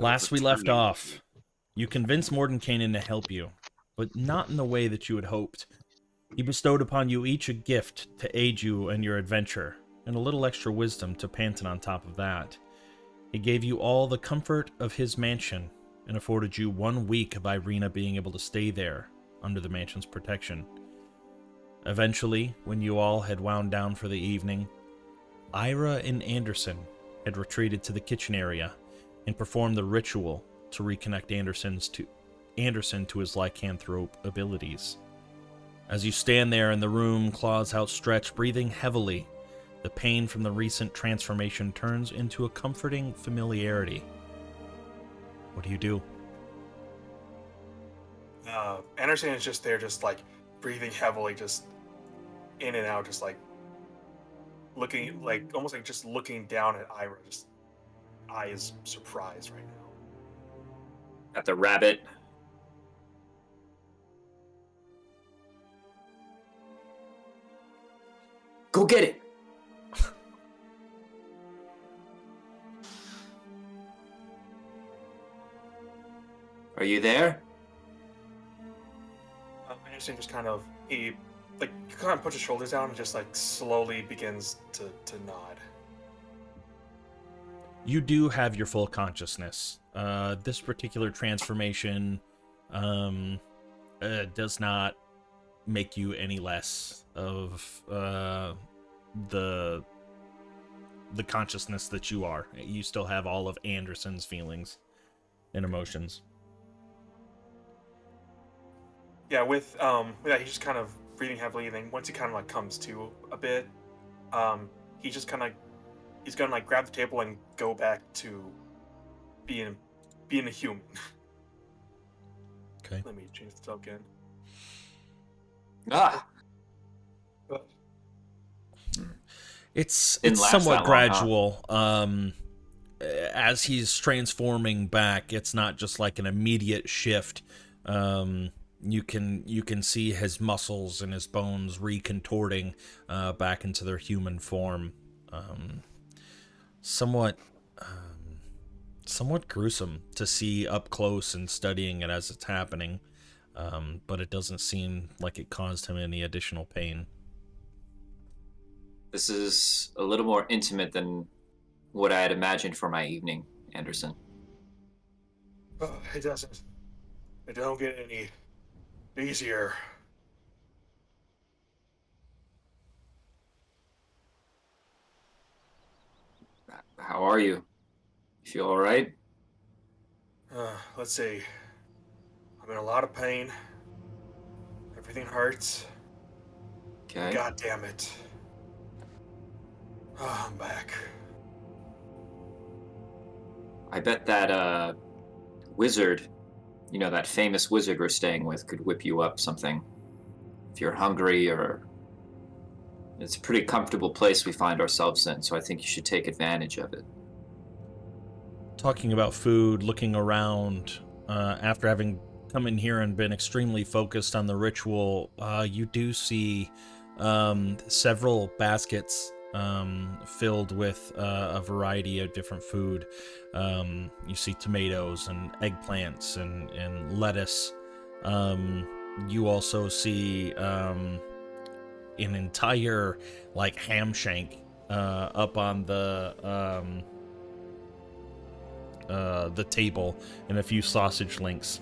Last we left off, you convinced Mordenkainen to help you, but not in the way that you had hoped. He bestowed upon you each a gift to aid you in your adventure, and a little extra wisdom to Panton on top of that. He gave you all the comfort of his mansion, and afforded you 1 week of Irina being able to stay there, under the mansion's protection. Eventually, when you all had wound down for the evening, Ira and Anderson had retreated to the kitchen area and performed the ritual to reconnect Anderson to his lycanthrope abilities. As you stand there in the room, claws outstretched, breathing heavily, the pain from the recent transformation turns into a comforting familiarity. What do you do? Anderson is just there, just like breathing heavily, just in and out, just like looking, like almost like just looking down at Ira, just eyes surprised right now. At the rabbit. Go get it. Are you there? Anderson just kind of puts his shoulders down and just like slowly begins to nod. You do have your full consciousness. This particular transformation does not make you any less of the consciousness that you are. You still have all of Anderson's feelings and emotions. Yeah, with that, he's just kind of breathing heavily, and then once he kind of like comes to a bit, he's gonna like grab the table and go back to being a human. Okay. Let me change the token. Ah. It's Didn't last somewhat that long, gradual. As he's transforming back, it's not just like an immediate shift. You can see his muscles and his bones recontorting back into their human form. Somewhat gruesome to see up close and studying it as it's happening, but it doesn't seem like it caused him any additional pain. This is a little more intimate than what I had imagined for my evening, Anderson. It doesn't. It don't get any easier. How are you? You feel all right? Let's see. I'm in a lot of pain. Everything hurts. Okay. God damn it. Oh, I'm back. I bet that wizard, that famous wizard we're staying with, could whip you up something. If you're hungry, or it's a pretty comfortable place we find ourselves in, so I think you should take advantage of it. Talking about food, looking around, after having come in here and been extremely focused on the ritual, you do see several baskets filled with a variety of different food. You see tomatoes and eggplants and lettuce. You also see an entire like ham shank up on the table, and a few sausage links.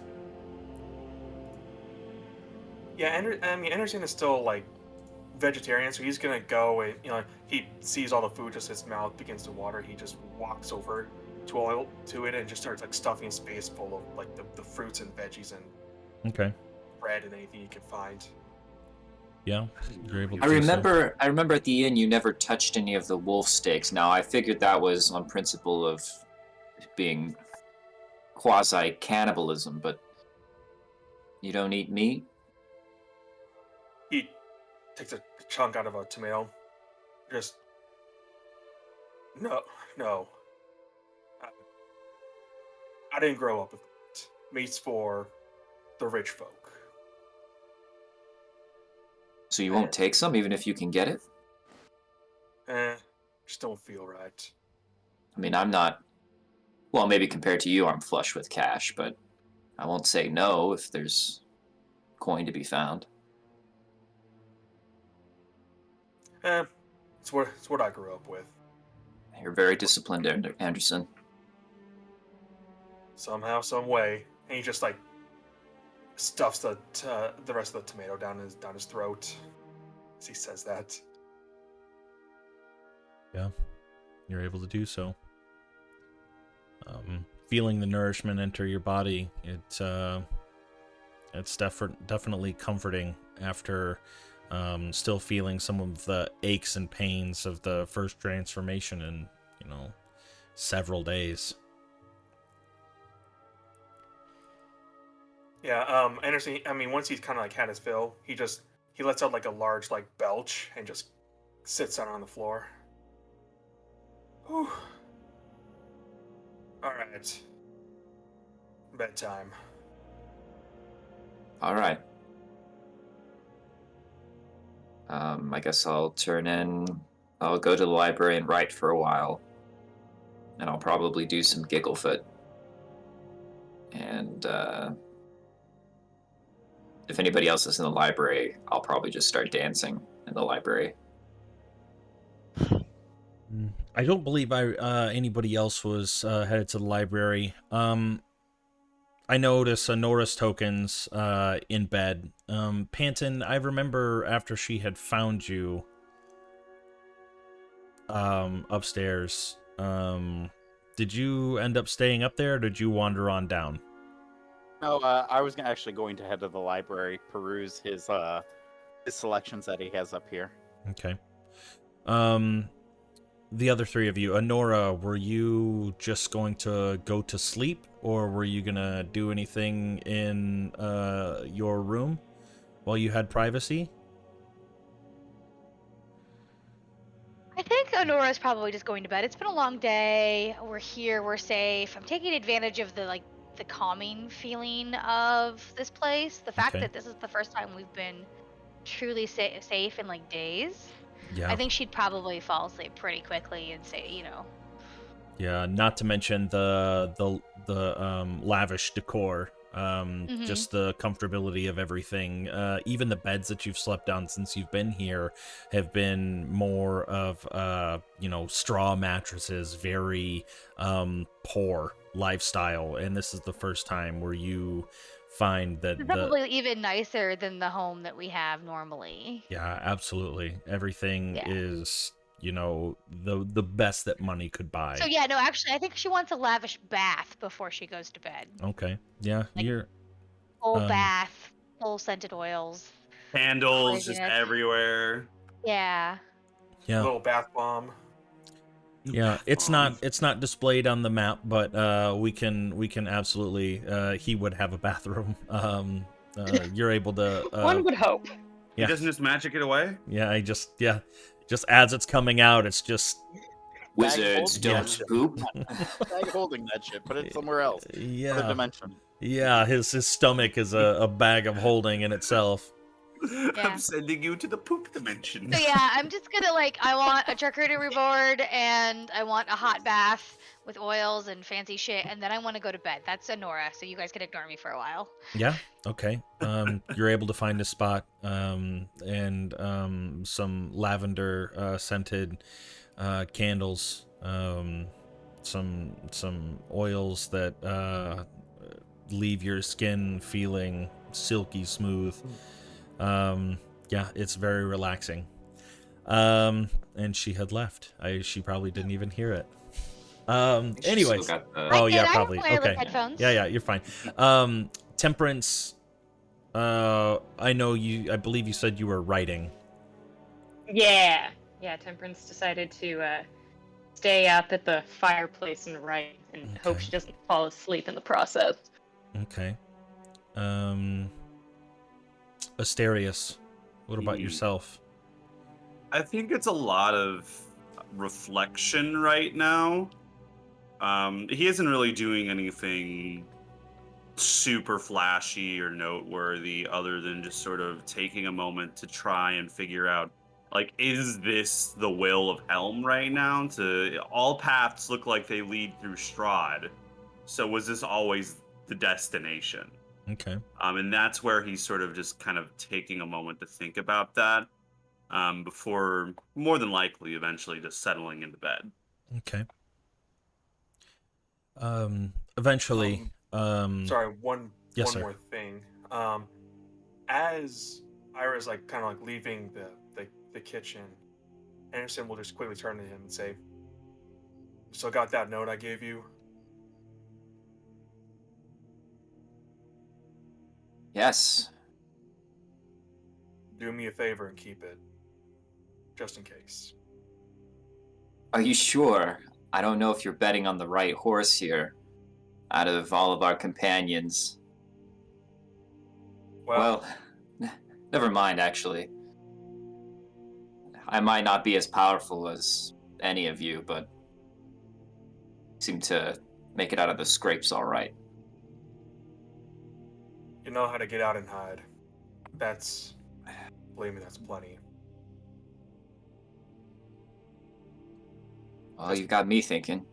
Yeah, Anderson is still like vegetarian, so he's gonna go and he sees all the food, just his mouth begins to water. He just walks over to it and just starts like stuffing his face full of like the fruits and veggies and Okay. bread and anything you can find. Yeah, you're able to I do remember at the inn you never touched any of the wolf steaks. Now, I figured that was on principle of being quasi-cannibalism, but you don't eat meat? He takes a chunk out of a tomato. Just no. I didn't grow up with it. Meat's for the rich folk. So you won't take some, even if you can get it? Just don't feel right. I mean, I'm not Well, maybe compared to you, I'm flush with cash, but I won't say no if there's coin to be found. It's what I grew up with. You're very disciplined, Anderson. Somehow, some way, and he just like stuffs the rest of the tomato down his throat as he says that. Yeah, you're able to do so. Feeling the nourishment enter your body, it's definitely comforting after still feeling some of the aches and pains of the first transformation in, several days. Yeah, Anderson. I mean, once he's kind of like had his fill, he lets out like a large like belch and just sits down on the floor. Whew. All right, bedtime. All right. I guess I'll turn in. I'll go to the library and write for a while. And I'll probably do some Gigglefoot. And if anybody else is in the library, I'll probably just start dancing in the library. I don't believe anybody else was headed to the library. I noticed Nora's tokens in bed. Panton, I remember after she had found you upstairs, did you end up staying up there, or did you wander on down? No, I was actually going to head to the library, peruse his selections that he has up here. Okay. The other three of you, Honora, were you just going to go to sleep, or were you gonna do anything in your room while you had privacy? I think Honora's probably just going to bed. It's been a long day. We're here. We're safe. I'm taking advantage of the calming feeling of this place. The fact Okay. that this is the first time we've been truly safe in like days. Yeah. I think she'd probably fall asleep pretty quickly and say, Yeah, not to mention the lavish decor, just the comfortability of everything. Even the beds that you've slept on since you've been here have been more of straw mattresses, very poor lifestyle, and this is the first time where you find that it's probably even nicer than the home that we have normally. Yeah, absolutely. Everything Yeah. is, the best that money could buy. So yeah, no, actually, I think she wants a lavish bath before she goes to bed. Okay. Yeah, Like, you're Full bath, full scented oils. Candles just Craziness. everywhere. Yeah. yeah. Little bath bomb. Yeah, it's not displayed on the map, but we can absolutely he would have a bathroom. You're able to One would hope. He doesn't just magic it away? Yeah, just as it's coming out, it's just Wizards Bag don't poop. Bag holding that shit, put it somewhere else. yeah. Other dimension. Yeah, his stomach is a bag of holding in itself. Yeah. I'm sending you to the poop dimension. So yeah, I'm just gonna I want a charcuterie board and I want a hot bath with oils and fancy shit, and then I want to go to bed. That's Honora, so you guys can ignore me for a while. Yeah. Okay. You're able to find a spot and some lavender scented candles, some oils that leave your skin feeling silky smooth. Yeah, it's very relaxing. And she had left. She probably didn't even hear it. Anyways. Oh yeah, I probably. have wireless Okay. headphones. Yeah, you're fine. Temperance. I believe you said you were writing. Yeah. Temperance decided to stay up at the fireplace and write and hope she doesn't fall asleep in the process. Okay. Asterius, what about yourself? I think it's a lot of reflection right now. He isn't really doing anything super flashy or noteworthy other than just sort of taking a moment to try and figure out, is this the will of Helm right now? All paths look like they lead through Strahd. So was this always the destination? Okay. And that's where he's sort of just kind of taking a moment to think about that before, more than likely, eventually just settling into bed. Okay. Eventually, Sorry, one yes, one sir. more thing. As Ira's like kind of like leaving the kitchen, Anderson will just quickly turn to him and say, "Still got that note I gave you?" Yes. Do me a favor and keep it, just in case. Are you sure? I don't know if you're betting on the right horse here. Out of all of our companions. Well, Never mind, actually. I might not be as powerful as any of you, but seem to make it out of the scrapes all right. you know how to get out and hide. That's, believe me, that's plenty. Well, you got me thinking.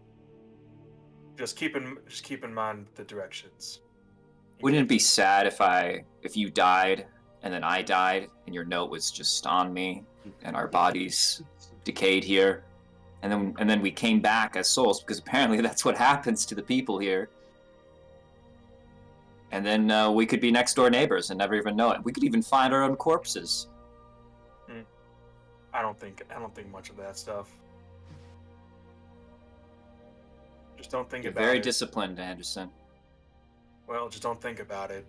Just keep in mind the directions. Wouldn't it be sad if you died and then I died and your note was just on me and our bodies decayed here, and then we came back as souls, because apparently that's what happens to the people here. And then we could be next door neighbors and never even know it. We could even find our own corpses. I don't think much of that stuff. Just don't think You're about very it. disciplined, Anderson. Well, just don't think about it,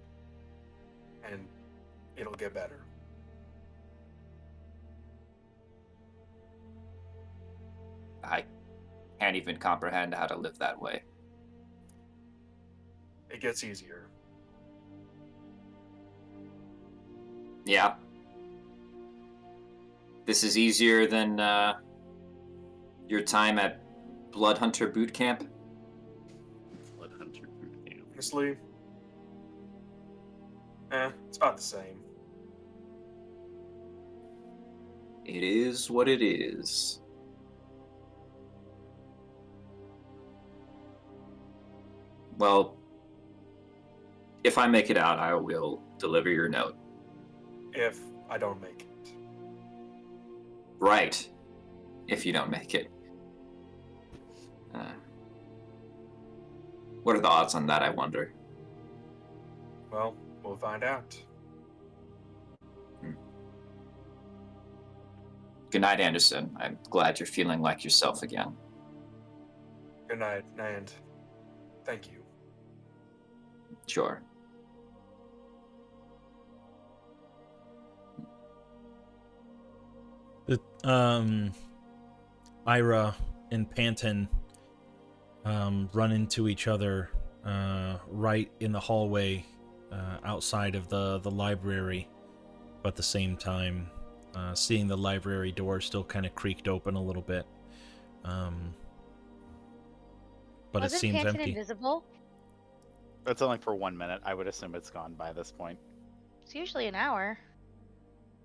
and it'll get better. I can't even comprehend how to live that way. It gets easier. Yeah. This is easier than your time at Bloodhunter Boot Camp? Bloodhunter Boot Camp. Honestly, it's about the same. It is what it is. Well, if I make it out, I will deliver your note. If I don't make it. Right. If you don't make it. What are the odds on that, I wonder? Well, we'll find out. Good night, Anderson. I'm glad you're feeling like yourself again. Good night, and thank you. Sure. Ira and Panton run into each other right in the hallway outside of the library, but at the same time, seeing the library door still kind of creaked open a little bit. But Wasn't it seems Panton empty. invisible? It's only for 1 minute. I would assume it's gone by this point. It's usually an hour.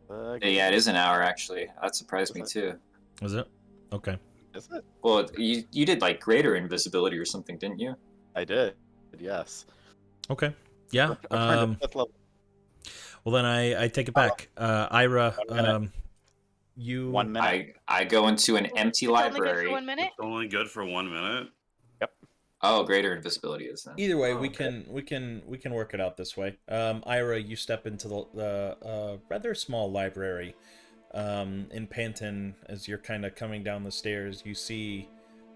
Yeah, it is an hour, actually. That surprised me, too. Was it? Okay. Is it? Well, you did, like, greater invisibility or something, didn't you? I did. Yes. Okay. Yeah. I'm trying to fifth level. Well, then I take it back. Ira, 1 minute. you... 1 minute. I go into an empty It's only good for library. 1 minute. It's only good for 1 minute. Oh, greater invisibility is then. Either way, Oh, we okay. can work it out this way. Ira, you step into the rather small library. In Panton, as you're kind of coming down the stairs, you see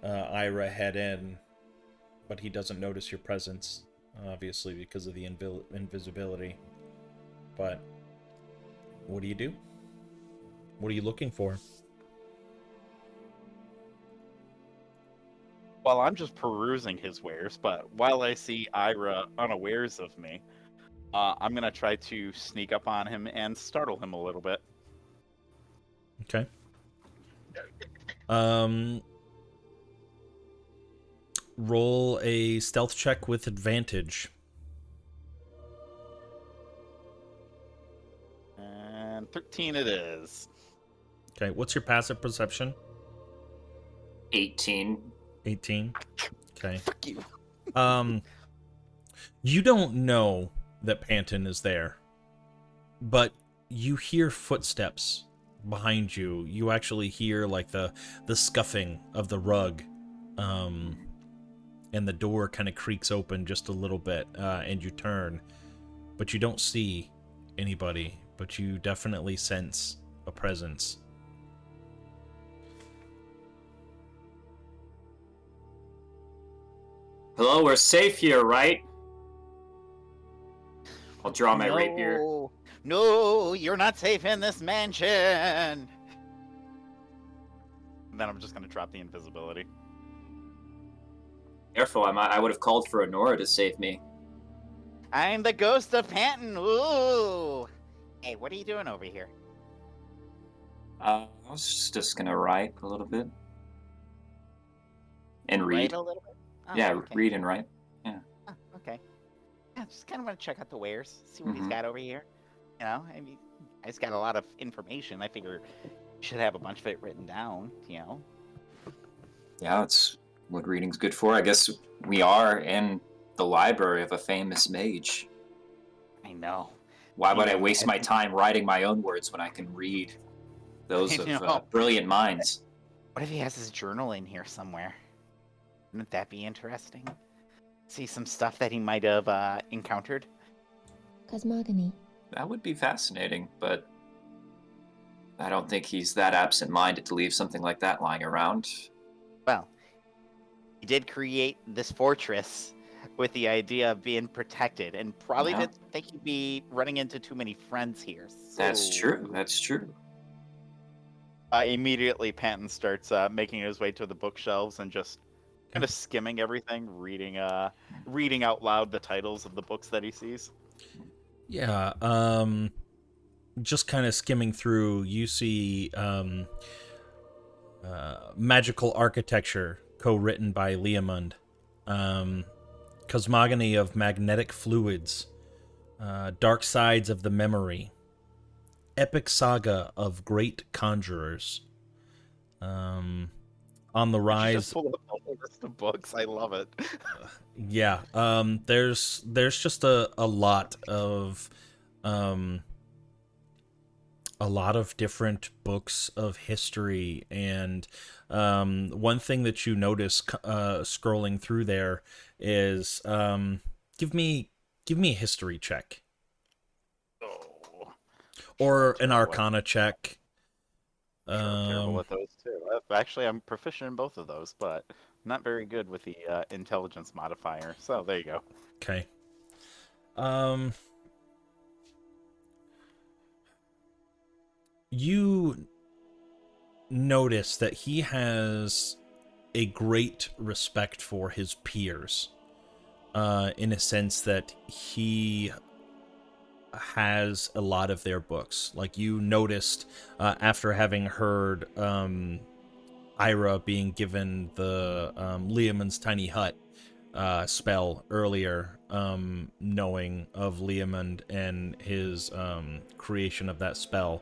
Ira head in, but he doesn't notice your presence, obviously because of the invisibility. But what do you do? What are you looking for? Well, I'm just perusing his wares, but while I see Ira unawares of me, I'm going to try to sneak up on him and startle him a little bit. Okay. Roll a stealth check with advantage. And 13 it is. Okay, what's your passive perception? 18. 18. Okay. Fuck you. You don't know that Panton is there, but you hear footsteps behind you. You actually hear like the scuffing of the rug, and the door kind of creaks open just a little bit, and you turn, but you don't see anybody, but you definitely sense a presence. Hello, we're safe here, right? I'll draw my rapier. No, you're not safe in this mansion. And then I'm just gonna drop the invisibility. Careful, I would have called for Honora to save me. I'm the ghost of Panton. Ooh. Hey, what are you doing over here? I was just gonna write a little bit. And read. Write a little bit? Oh, Yeah, okay. read and write. Oh, okay. Yeah, just kind of want to check out the wares, see what he's got over here. You know, I mean, he's got a lot of information. I figure you should have a bunch of it written down, you know. Yeah, it's what reading's good for. I guess we are in the library of a famous mage. I know. Why would I waste my time writing my own words when I can read those of brilliant minds? What if he has his journal in here somewhere? Wouldn't that be interesting? See some stuff that he might have encountered? Cosmogony. That would be fascinating, but I don't think he's that absent-minded to leave something like that lying around. Well, he did create this fortress with the idea of being protected, and probably didn't think he'd be running into too many friends here. So... That's true. That's true. Immediately, Panton starts making his way to the bookshelves and just kind of skimming everything, reading out loud the titles of the books that he sees. Yeah, just kind of skimming through, you see Magical Architecture, co-written by Leomund, Cosmogony of Magnetic Fluids, Dark Sides of the Memory, Epic Saga of Great Conjurers, On the Rise... Just pull up a whole list of books. I love it. Yeah, there's just a lot of different books of history, and one thing that you notice scrolling through there is give me a history check. Oh. Or an Arcana check. Terrible at those too. Actually, I'm proficient in both of those, but not very good with the intelligence modifier. So there you go. Okay. You notice that he has a great respect for his peers, in a sense that he has a lot of their books. Like you noticed after having heard Ira being given the Leomund's Tiny Hut spell earlier, knowing of Leomund and his creation of that spell,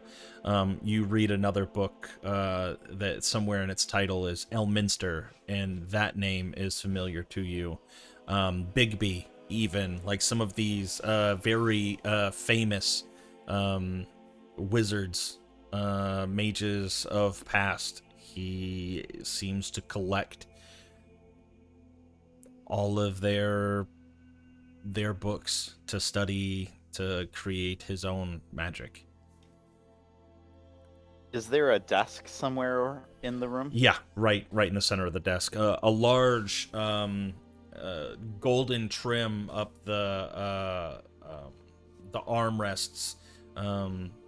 you read another book that somewhere in its title is Elminster, and that name is familiar to you. Bigby, even, like some of these very famous wizards, mages of past. He seems to collect all of their books to study, to create his own magic. Is there a desk somewhere in the room? Yeah, right in the center of the desk. A large golden trim up the armrests,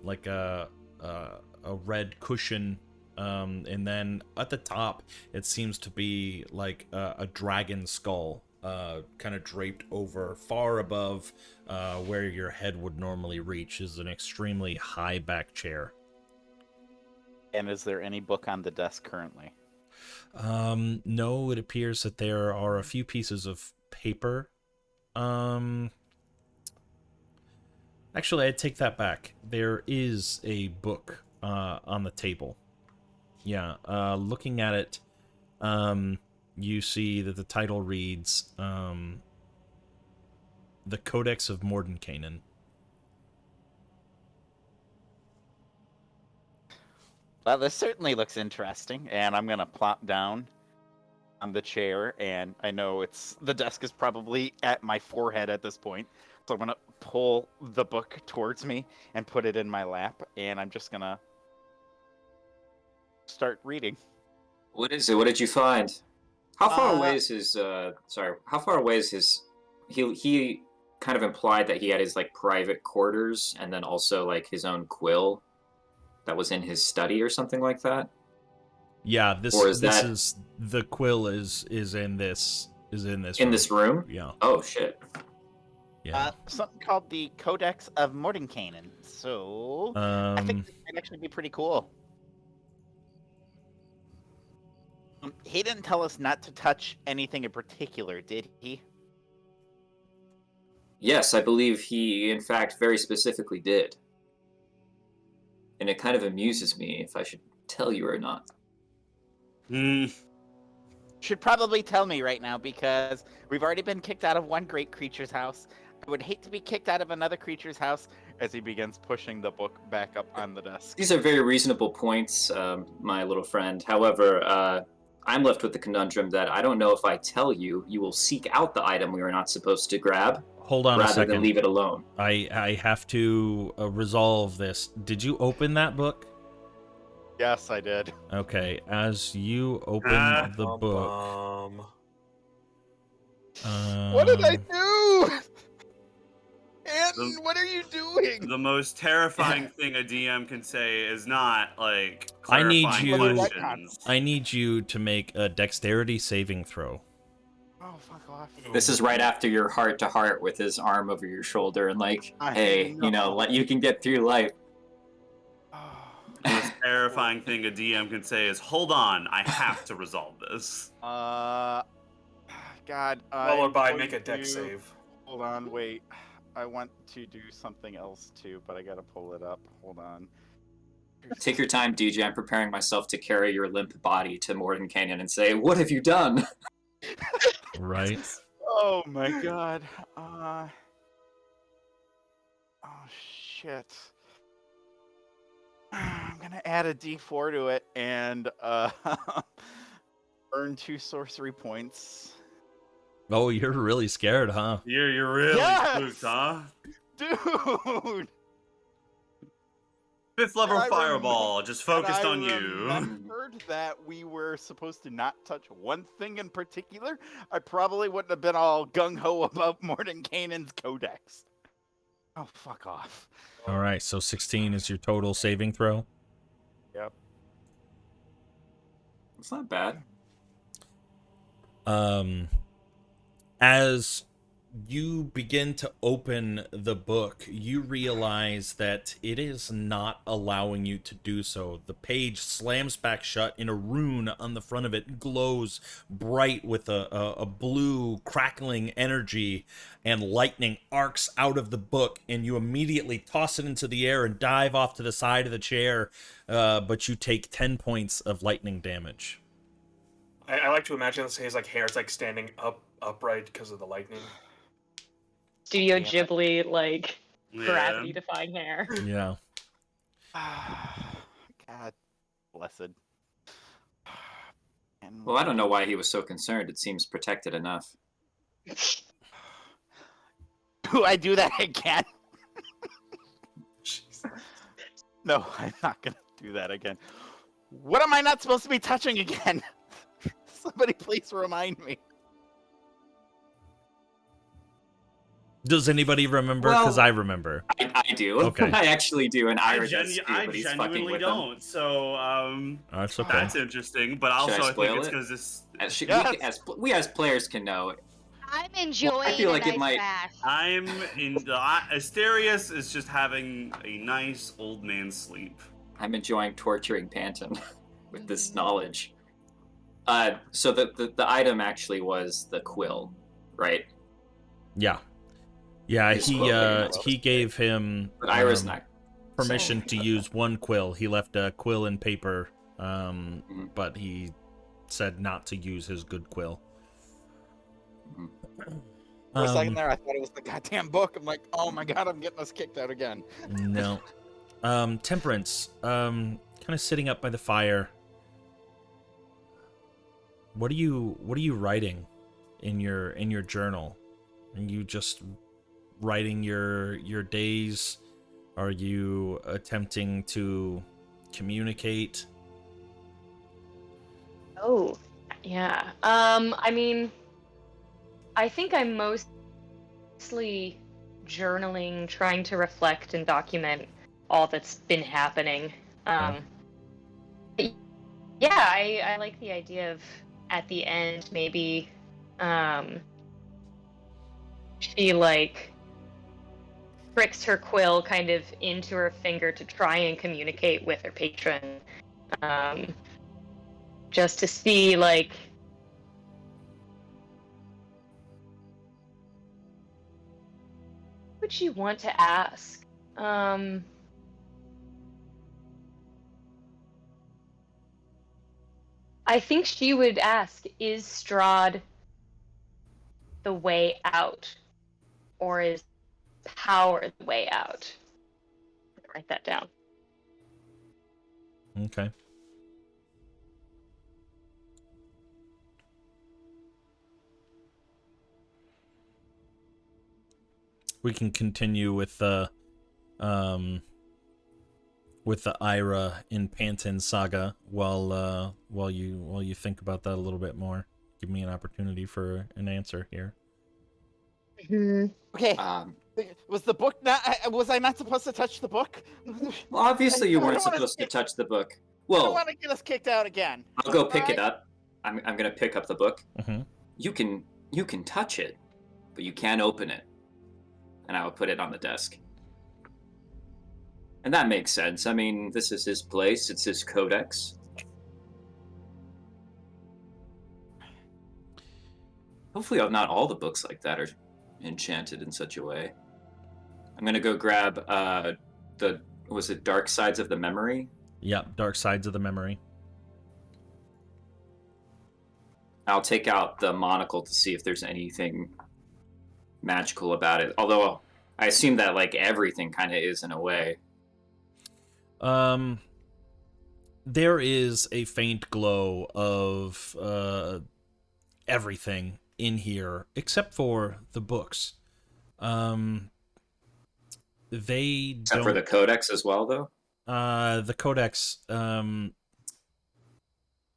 like a red cushion, and then at the top it seems to be like a dragon skull, kind of draped over, far above where your head would normally reach, is an extremely high back chair. And is there any book on the desk currently? No, it appears that there are a few pieces of paper. Actually, I take that back. There is a book on the table. Yeah, looking at it, you see that the title reads, The Codex of Mordenkainen. Well, this certainly looks interesting, and I'm gonna plop down on the chair, and I know the desk is probably at my forehead at this point, so I'm gonna pull the book towards me and put it in my lap, and I'm just gonna start reading. What is it? What did you find? How far away is his? How far away is his? He kind of implied that he had his like private quarters, and then also like his own quill that was in his study or something like that. Yeah, this Or is this that- is the quill is in this this room? Yeah. Oh shit! Yeah. Something called the Codex of Mordenkainen. So I think this might actually be pretty cool. He didn't tell us not to touch anything in particular, did he? Yes, I believe he, in fact, very specifically did. And it kind of amuses me if I should tell you or not. Should probably tell me right now because we've already been kicked out of one great creature's house. I would hate to be kicked out of another creature's house as he begins pushing the book back up on the desk. These are very reasonable points, my little friend. However, I'm left with the conundrum that I don't know if I tell you, you will seek out the item we are not supposed to grab, Hold on a rather second. than leave it alone. I have to resolve this. Did you open that book? Yes, I did. Okay, as you open the book. What did I do? Anton, what are you doing? The most terrifying thing a DM can say is not like I need clarifying you- questions. I need you to make a dexterity saving throw. Oh, fuck off. This is right after your heart to heart with his arm over your shoulder and like, I hey, know. you can get through life. The most terrifying thing a DM can say is, "Hold on, I have to resolve this." God. Followed by I'm make a going deck to- save. Hold on, wait. I want to do something else too, but I gotta pull it up. Hold on. Take your time, DJ. I'm preparing myself to carry your limp body to Mordenkainen and say, what have you done? Right? Oh my god. Oh shit. I'm gonna add a D4 to it and earn 2 sorcery points. Oh, you're really scared, huh? You're really Yes! spooked, huh? Dude! Fifth level And I fireball, just focused And I on you. remembered that we were supposed to not touch one thing in particular. I probably wouldn't have been all gung-ho about Mordenkainen's codex. Oh, fuck off. All right, so 16 is your total saving throw. Yep. It's not bad. As you begin to open the book, you realize that it is not allowing you to do so. The page slams back shut, and a rune on the front of it glows bright with a blue crackling energy, and lightning arcs out of the book, and you immediately toss it into the air and dive off to the side of the chair, but you take 10 points of lightning damage. I like to imagine his like hair is like standing upright because of the lightning. Studio Damn it. Ghibli, like, Yeah. gravity-defying hair. Yeah. God blessed. And Well, I don't know why he was so concerned. It seems protected enough. do I do that again? Jeez. No, I'm not gonna do that again. What am I not supposed to be touching again? Somebody please remind me. Does anybody remember? Well- Because I remember. I do. Okay. I actually do, and I Ira does too, but he's fucking genuinely with him. don't. So, That's okay. that's interesting. But also, Should I I think spoil it's it? because this. Yes. We as players can know. I'm enjoying feel a like it nice might- bath. I'm in the Asterius is just having a nice old man sleep. I'm enjoying torturing Panton with this knowledge. So the item actually was the quill, right? Yeah. Yeah, His quill, you're not supposed he to gave him But Ira's not. permission to use one quill. He left a quill and paper, but he said not to use his good quill. For a second there, I thought it was the goddamn book. I'm like, oh my god, I'm getting us kicked out again. No. Temperance, kind of sitting up by the fire. What are you writing in your journal? Are you just writing your days? Are you attempting to communicate? Oh, yeah. I mean, I think I'm mostly journaling, trying to reflect and document all that's been happening. Yeah, I like the idea of at the end maybe she like pricks her quill kind of into her finger to try and communicate with her patron. Just to see like what would you want to ask? I think she would ask, is Strahd the way out? Or is power the way out? Write that down. Okay. We can continue with the Ira in Panton saga while you think about that a little bit more. Give me an opportunity for an answer here. Okay. Was the book not? Was I not supposed to touch the book? Well, obviously you I don't weren't wanna supposed to skip- touch the book. I don't Well, want to get us kicked out again. I'll go pick it Alright. up. I'm gonna pick up the book. Mm-hmm. You can touch it, but you can't open it. And I will put it on the desk. And that makes sense. I mean, this is his place. It's his codex. Hopefully not all the books like that are enchanted in such a way. I'm going to go grab was it Dark Sides of the Memory? Yep, Dark Sides of the Memory. I'll take out the monocle to see if there's anything magical about it. Although I assume that like everything kind of is in a way. There is a faint glow of everything in here except for the books. They Except don't... for the codex as well, though? The codex,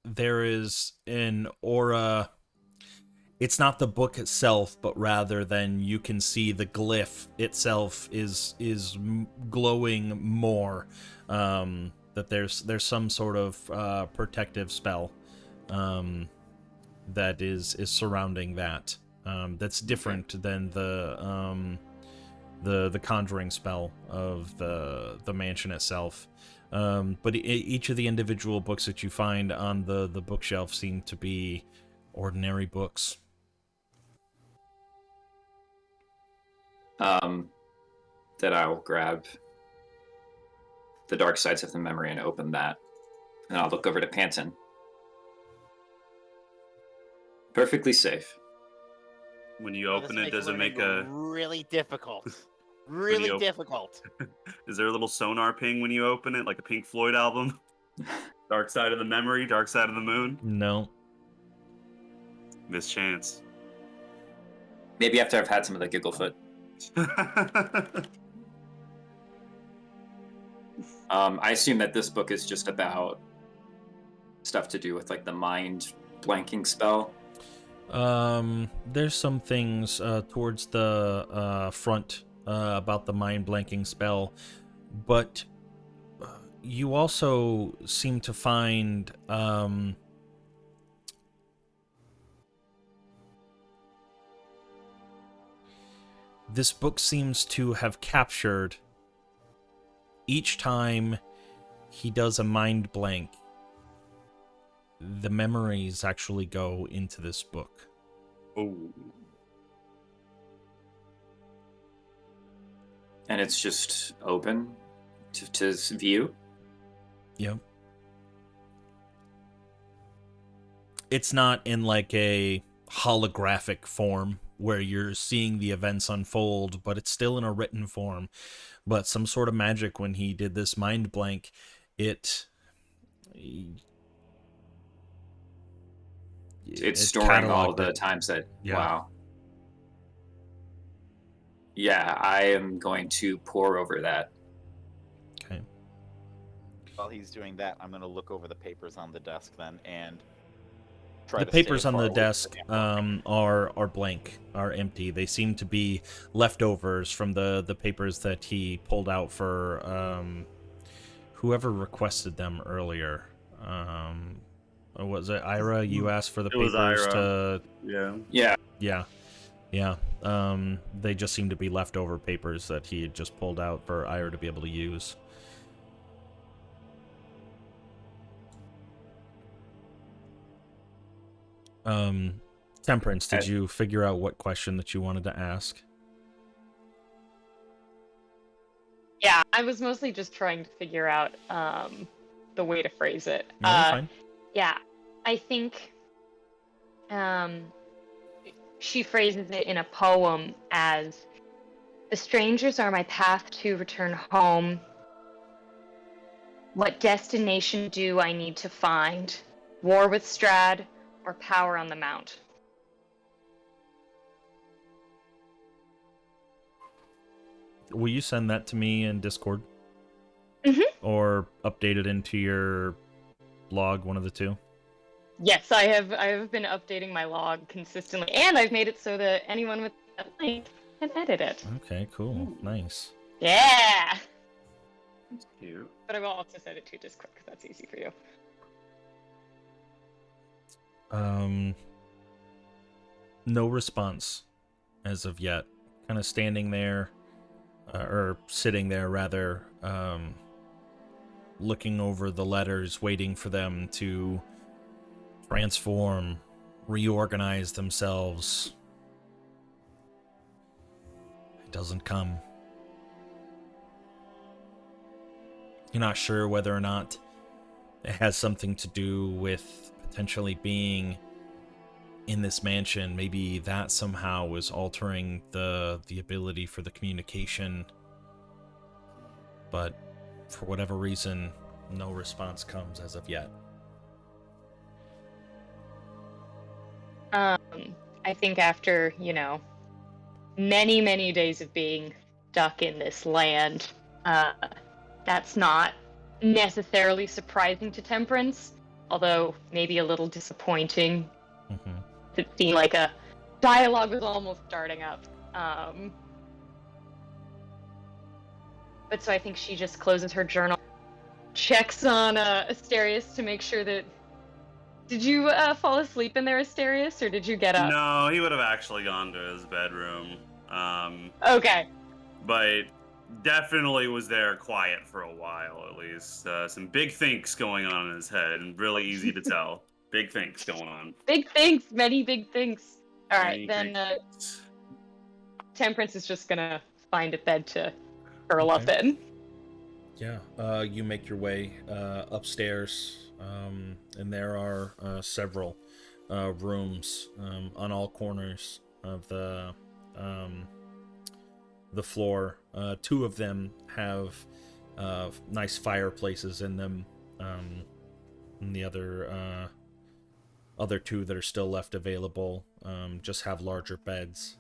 there is an aura. It's not the book itself, but rather than you can see the glyph itself is glowing more. That there's some sort of protective spell that is surrounding that. That's different than the conjuring spell of the mansion itself. But each of the individual books that you find on the bookshelf seem to be ordinary books. That I'll grab the Dark Sides of the Memory and open that. And I'll look over to Panton. Perfectly safe. When you open it, does it make a... really difficult? Really difficult. Is there a little sonar ping when you open it, like a Pink Floyd album? Dark Side of the Memory, Dark Side of the Moon? No. Miss chance. Maybe after I've had some of the Gigglefoot. I assume that this book is just about stuff to do with like the mind blanking spell. There's some things towards the front about the mind blanking spell, but you also seem to find this book seems to have captured each time he does a mind blank, the memories actually go into this book. Oh. And it's just open to view? Yep. it's not in like a holographic form where you're seeing the events unfold, but it's still in a written form. But some sort of magic when he did this mind blank, it It's it storing all cataloged the it. times that. Yeah. Wow. Yeah, I am going to pour over that. Okay. While he's doing that, I'm going to look over the papers on the desk then and try The to stay papers on far the away from desk are blank, are empty. They seem to be leftovers from the papers that he pulled out for whoever requested them earlier. Was it Ira? You asked for the It was papers Ira. to. Yeah. Yeah. They just seem to be leftover papers that he had just pulled out for Ira to be able to use. Temperance, did you figure out what question that you wanted to ask? Yeah, I was mostly just trying to figure out the way to phrase it. No, you're fine. Yeah, I think she phrases it in a poem as, "The strangers are my path to return home. What destination do I need to find? War with Strahd or power on the mount?" Will you send that to me in Discord? Mhm. Or update it into your log, one of the two? Yes, I have been updating my log consistently, and I've made it so that anyone with that link can edit it. Okay, cool. Nice. Yeah! That's cute. But I will also send it to Discord because that's easy for you. No response as of yet. Kind of standing there, or sitting there rather, looking over the letters, waiting for them to transform, reorganize themselves. It doesn't come. You're not sure whether or not it has something to do with potentially being in this mansion. Maybe that somehow was altering the ability for the communication. But for whatever reason, no response comes as of yet. I think after, many, many days of being stuck in this land, that's not necessarily surprising to Temperance, although maybe a little disappointing. Mm-hmm. It seemed like a dialogue was almost starting up. But so I think she just closes her journal, checks on Asterius to make sure that... Did you fall asleep in there, Asterius, or did you get up? No, he would have actually gone to his bedroom. Okay. But definitely was there quiet for a while, at least. Some big thinks going on in his head, and really easy to tell. Big thinks going on. Big things, many big things. All right, Many then big things. Temperance is just gonna find a bed to curl up in. Yeah, you make your way upstairs, and there are several rooms on all corners of the floor. Two of them have nice fireplaces in them, and the other two that are still left available just have larger beds.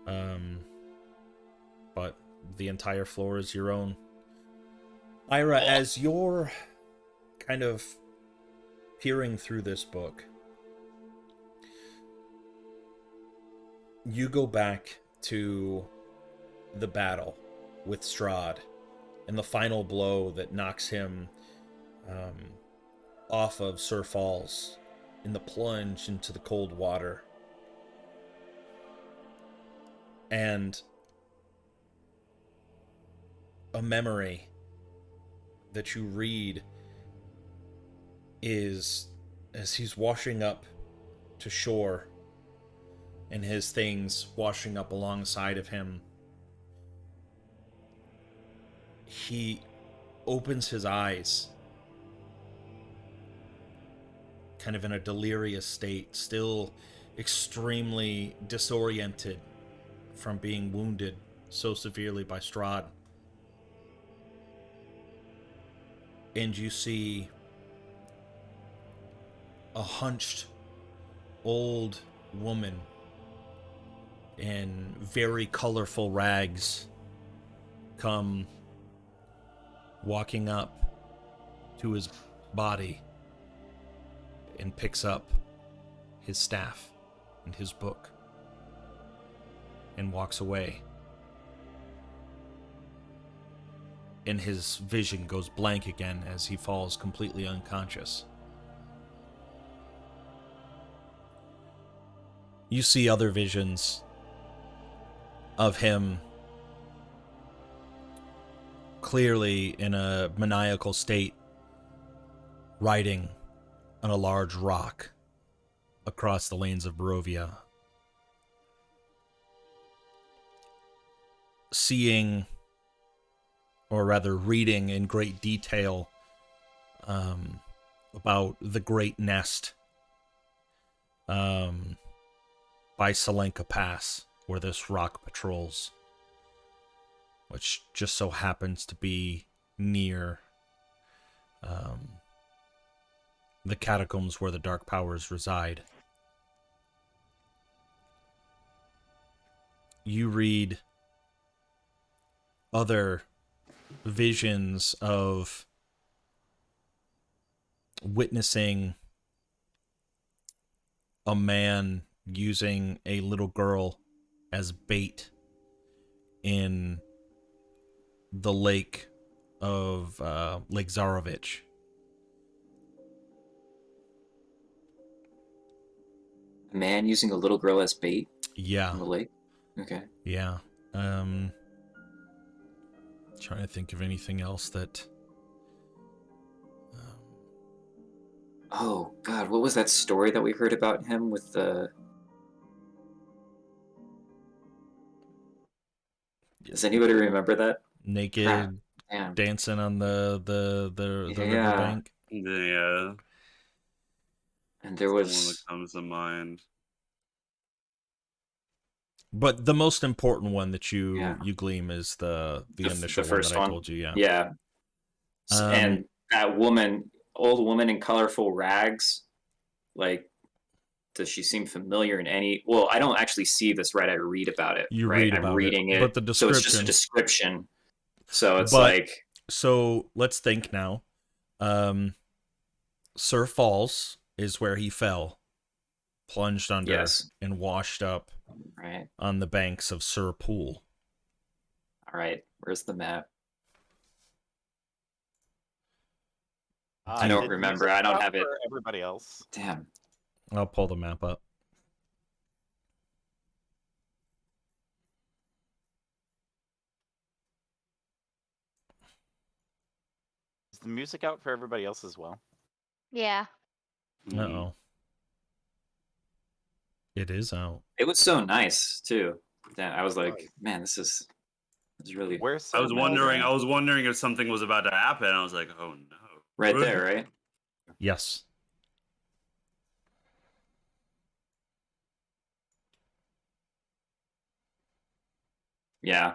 But the entire floor is your own. Ira, as you're kind of peering through this book, you go back to the battle with Strahd and the final blow that knocks him off of Sir Falls in the plunge into the cold water. And a memory that you read is as he's washing up to shore and his things washing up alongside of him, he opens his eyes, kind of in a delirious state, still extremely disoriented from being wounded so severely by Strahd. And you see a hunched old woman in very colorful rags come walking up to his body and picks up his staff and his book and walks away. And his vision goes blank again as he falls completely unconscious. You see other visions of him clearly in a maniacal state, riding on a large rock across the lanes of Barovia. Seeing, or rather reading in great detail, about the Great Nest by Salenka Pass, where this rock patrols, which just so happens to be near the catacombs where the Dark Powers reside. You read other visions of witnessing a man using a little girl as bait in the lake of Lake Zarovich. A man using a little girl as bait Yeah. in the lake? Okay. Yeah. Trying to think of anything else that... Oh, God, what was that story that we heard about him with the... Does anybody remember that? naked Crap. Damn. dancing on the Yeah. riverbank. Yeah. And there The one that was... comes to mind. But the most important one that you Yeah. gleam is the initial first one that I one. told you, yeah. Yeah. And that woman, old woman in colorful rags, like, does she seem familiar in any... Well, I don't actually see this, right? I read about it, You right? read I'm about reading it. but the So it's just a description. description. So it's But- like... So let's think now. Sir Falls is where he fell, plunged under, Yes. and washed up Right. on the banks of Sir Pool. All right. Where's the map? I don't Did remember. music I don't out have it. for everybody else. Damn. I'll pull the map up. Is the music out for everybody else as well? Yeah. Mhm. Uh-oh. It is out. It was so nice too. That I was like, man, this is really Where's I was Sir wondering. Mel? I was wondering if something was about to happen. I was like, oh no. right there, right? Yes. Yeah.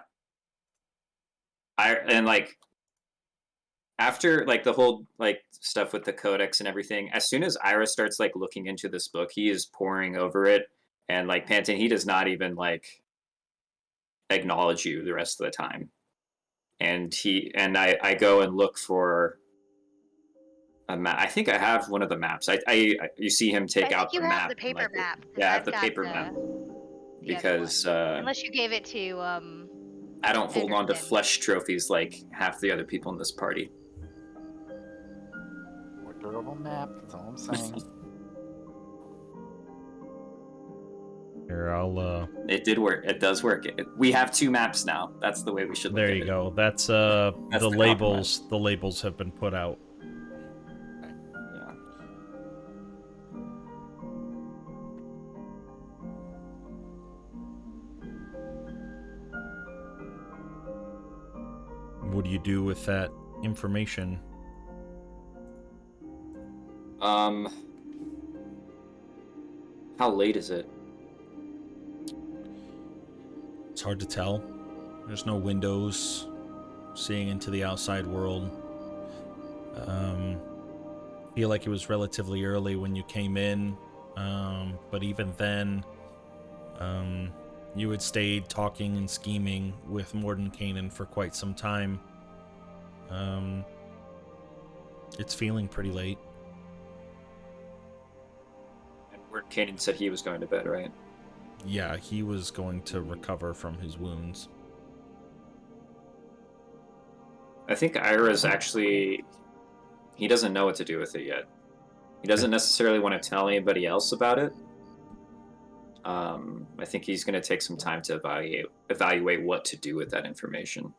And like after like the whole like stuff with the codex and everything, as soon as Ira starts like looking into this book, he is poring over it, and like Panton, he does not even like acknowledge you the rest of the time. And I go and look for a map. I think I have one of the maps. You see him take I out think you the have map. the and, paper like, map. 'cause Yeah, I have I've the got, paper map the other because one. Unless you gave it to I don't hold on to Anderson. flesh trophies like half the other people in this party. More durable map, that's all I'm saying. Here, I'll It did work. It does work. We have two maps now. That's the way we should look there at you it. go. That's That's the the labels. The labels have been put out. Yeah. What do you do with that information? How late is it? It's hard to tell. There's no windows seeing into the outside world. Feel like it was relatively early when you came in, but even then, you had stayed talking and scheming with Mordenkainen for quite some time. It's feeling pretty late. And where Kanan said he was going to bed, right? Yeah, he was going to recover from his wounds. I think Ira's actually... He doesn't know what to do with it yet. He doesn't necessarily want to tell anybody else about it. I think he's going to take some time to evaluate what to do with that information.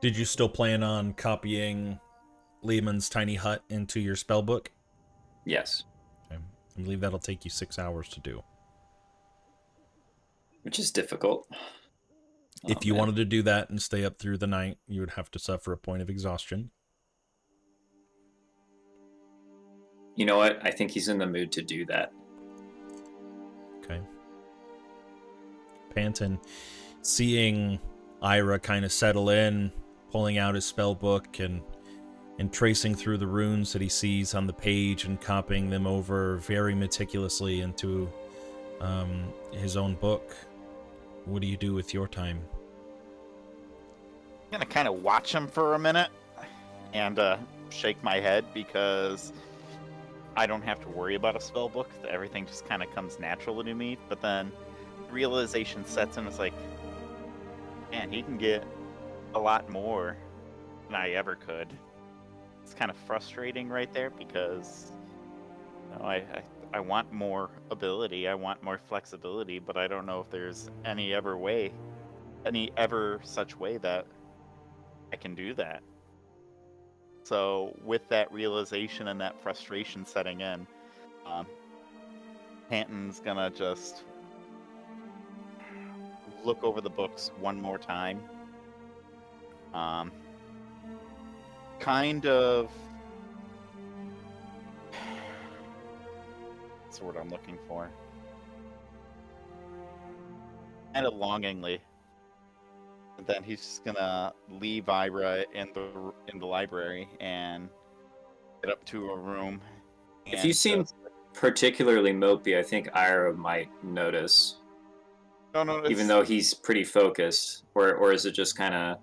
Did you still plan on copying Lehman's tiny hut into your spellbook? Yes. Okay. I believe that'll take you 6 hours to do. Which is difficult. If you wanted to do that and stay up through the night, you would have to suffer a point of exhaustion. You know what? I think he's in the mood to do that. Okay. Panton, seeing Ira kind of settle in, pulling out his spell book and tracing through the runes that he sees on the page and copying them over very meticulously into his own book. What do you do with your time? I'm gonna kind of watch him for a minute and shake my head because I don't have to worry about a spell book. Everything just kind of comes naturally to me. But then realization sets in. It's like, man, he can get a lot more than I ever could. It's kind of frustrating right there because you know, I want more ability. I want more flexibility, but I don't know if there's any ever such way that I can do that. So with that realization and that frustration setting in, Panton's gonna just look over the books one more time. Kind of... What's the word I'm looking for? Kind of longingly. And then he's just gonna leave Ira in the library and get up to a room. If you seem particularly mopey, I think Ira might notice. No, even though he's pretty focused, or is it just kind of?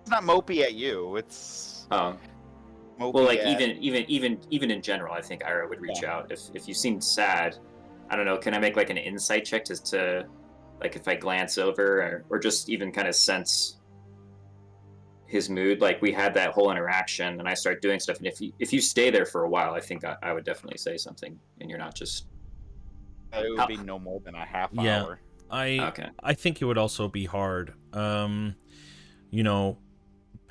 It's not mopey at you. It's mopey well, like at... even in general, I think Ira would reach out if you seem sad. I don't know. Can I make like an insight check to like if I glance over or just even kind of sense his mood? Like we had that whole interaction, and I start doing stuff, and if you stay there for a while, I think I would definitely say something, and you're not just. It would be no more than a half hour. I think it would also be hard. You know,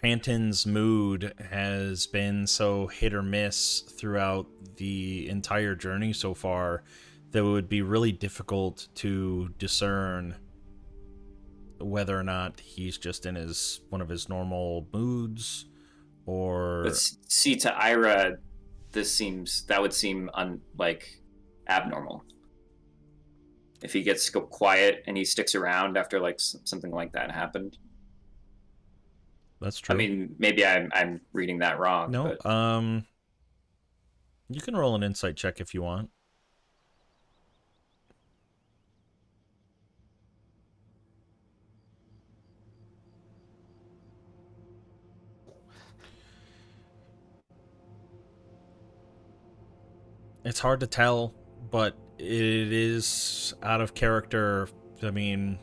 Panton's mood has been so hit or miss throughout the entire journey so far that it would be really difficult to discern whether or not he's just in one of his normal moods or... But see, to Ira, that would seem like abnormal. If he gets quiet and he sticks around after like something like that happened. That's true. I mean, maybe I'm reading that wrong. No, but... you can roll an insight check if you want. It's hard to tell, but it is out of character. I mean,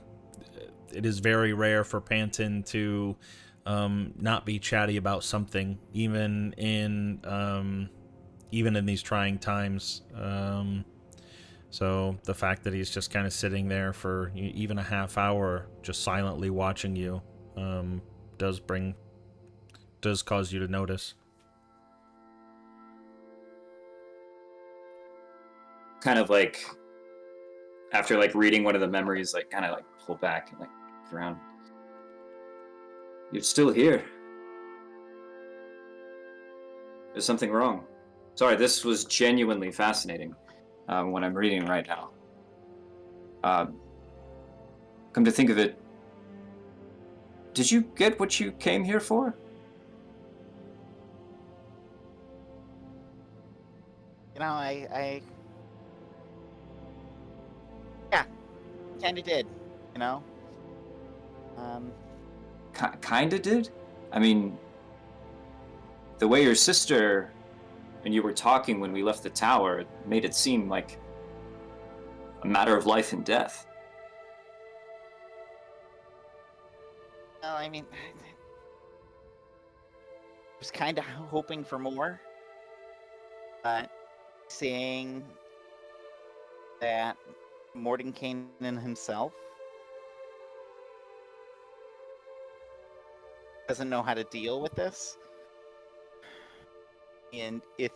it is very rare for Panton to not be chatty about something, even in these trying times. So the fact that he's just kind of sitting there for even a half hour, just silently watching you, does cause you to notice. Kind of like after like reading one of the memories, like kind of like pull back and like look around. You're still here. There's something wrong. Sorry, this was genuinely fascinating when I'm reading right now. Come to think of it, did you get what you came here for? You know, yeah, kind of did. You know, um, Kinda did? I mean, the way your sister and you were talking when we left the tower made it seem like a matter of life and death. well, I mean, I was kind of hoping for more, but seeing that Mordenkainen himself doesn't know how to deal with this, and if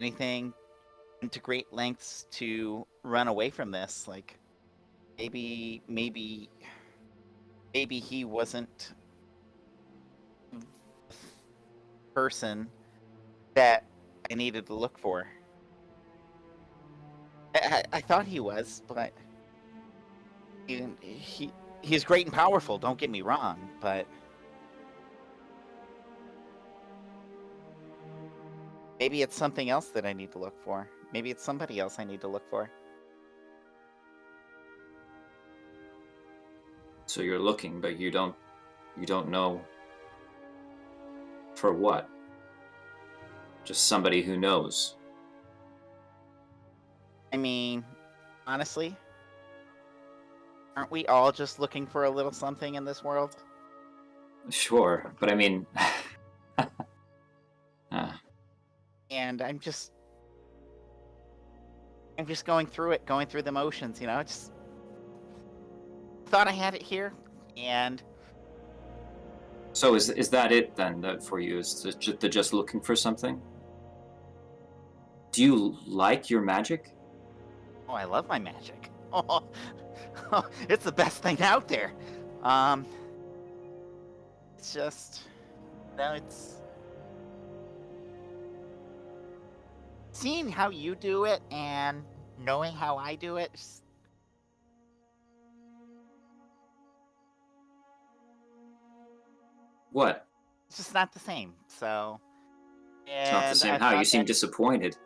anything, went to great lengths to run away from this, like maybe he wasn't the person that I needed to look for. I thought he was, but he's great and powerful. Don't get me wrong, but maybe it's something else that I need to look for. Maybe it's somebody else I need to look for. So you're looking, but you don't know for what. Just somebody who knows. I mean, honestly, aren't we all just looking for a little something in this world? Sure, but I mean, And I'm just going through it, going through the motions, you know, just thought I had it here, and so is that it then for you? Is the just looking for something? Do you like your magic? oh, I love my magic. Oh, it's the best thing out there. It's just, no, it's seeing how you do it and knowing how I do it. What? It's just not the same. So, It's not the and same. I How? You thought seem that disappointed.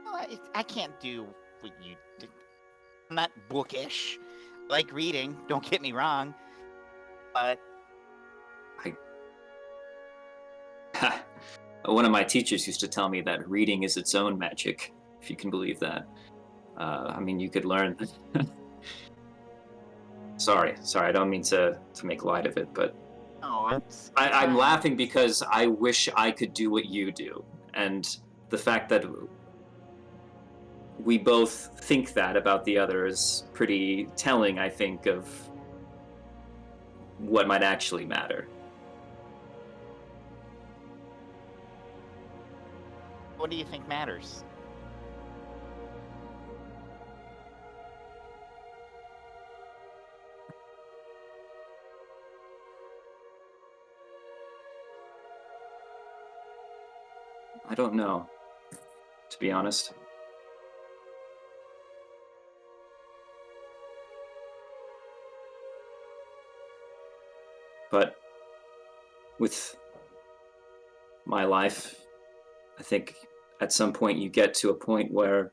well, I can't do what you did. I'm not bookish. I like reading. Don't get me wrong, but One of my teachers used to tell me that reading is its own magic, if you can believe that. I mean, you could learn. Sorry, I don't mean to make light of it, but no, it's I'm fine. laughing because I wish I could do what you do, and the fact that we both think that about the other is pretty telling, I think, of what might actually matter. What do you think matters? I don't know, to be honest. But with my life, I think at some point you get to a point where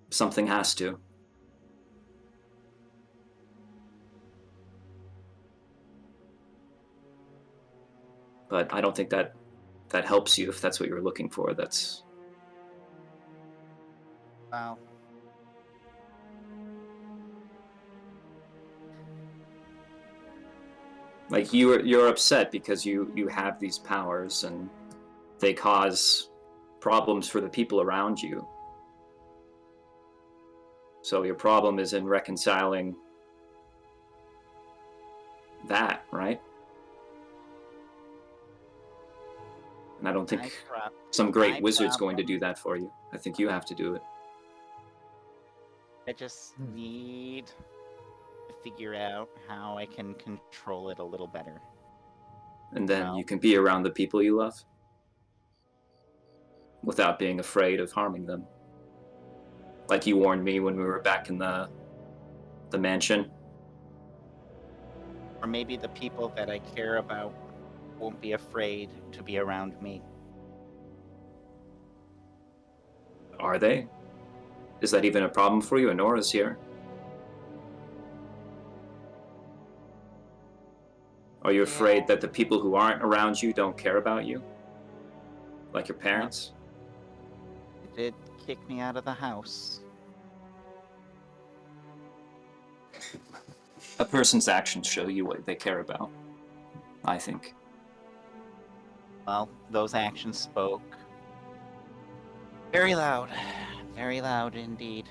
something has to. But I don't think that helps you if that's what you're looking for. That's Well, like you're upset because you have these powers and they cause problems for the people around you. So your problem is in reconciling that, right? And I don't my think prob- some great my wizard's going to problem. do that for you. I think you have to do it. I just need to figure out how I can control it a little better. And then Well, you can be around the people you love. without being afraid of harming them. Like you warned me when we were back in the mansion. Or maybe the people that I care about won't be afraid to be around me. Are they? Is that even a problem for you? Honora's here. Are you afraid that the people who aren't around you don't care about you? Like your parents? They did kick me out of the house. A person's actions show you what they care about, I think. Well, those actions spoke very loud indeed.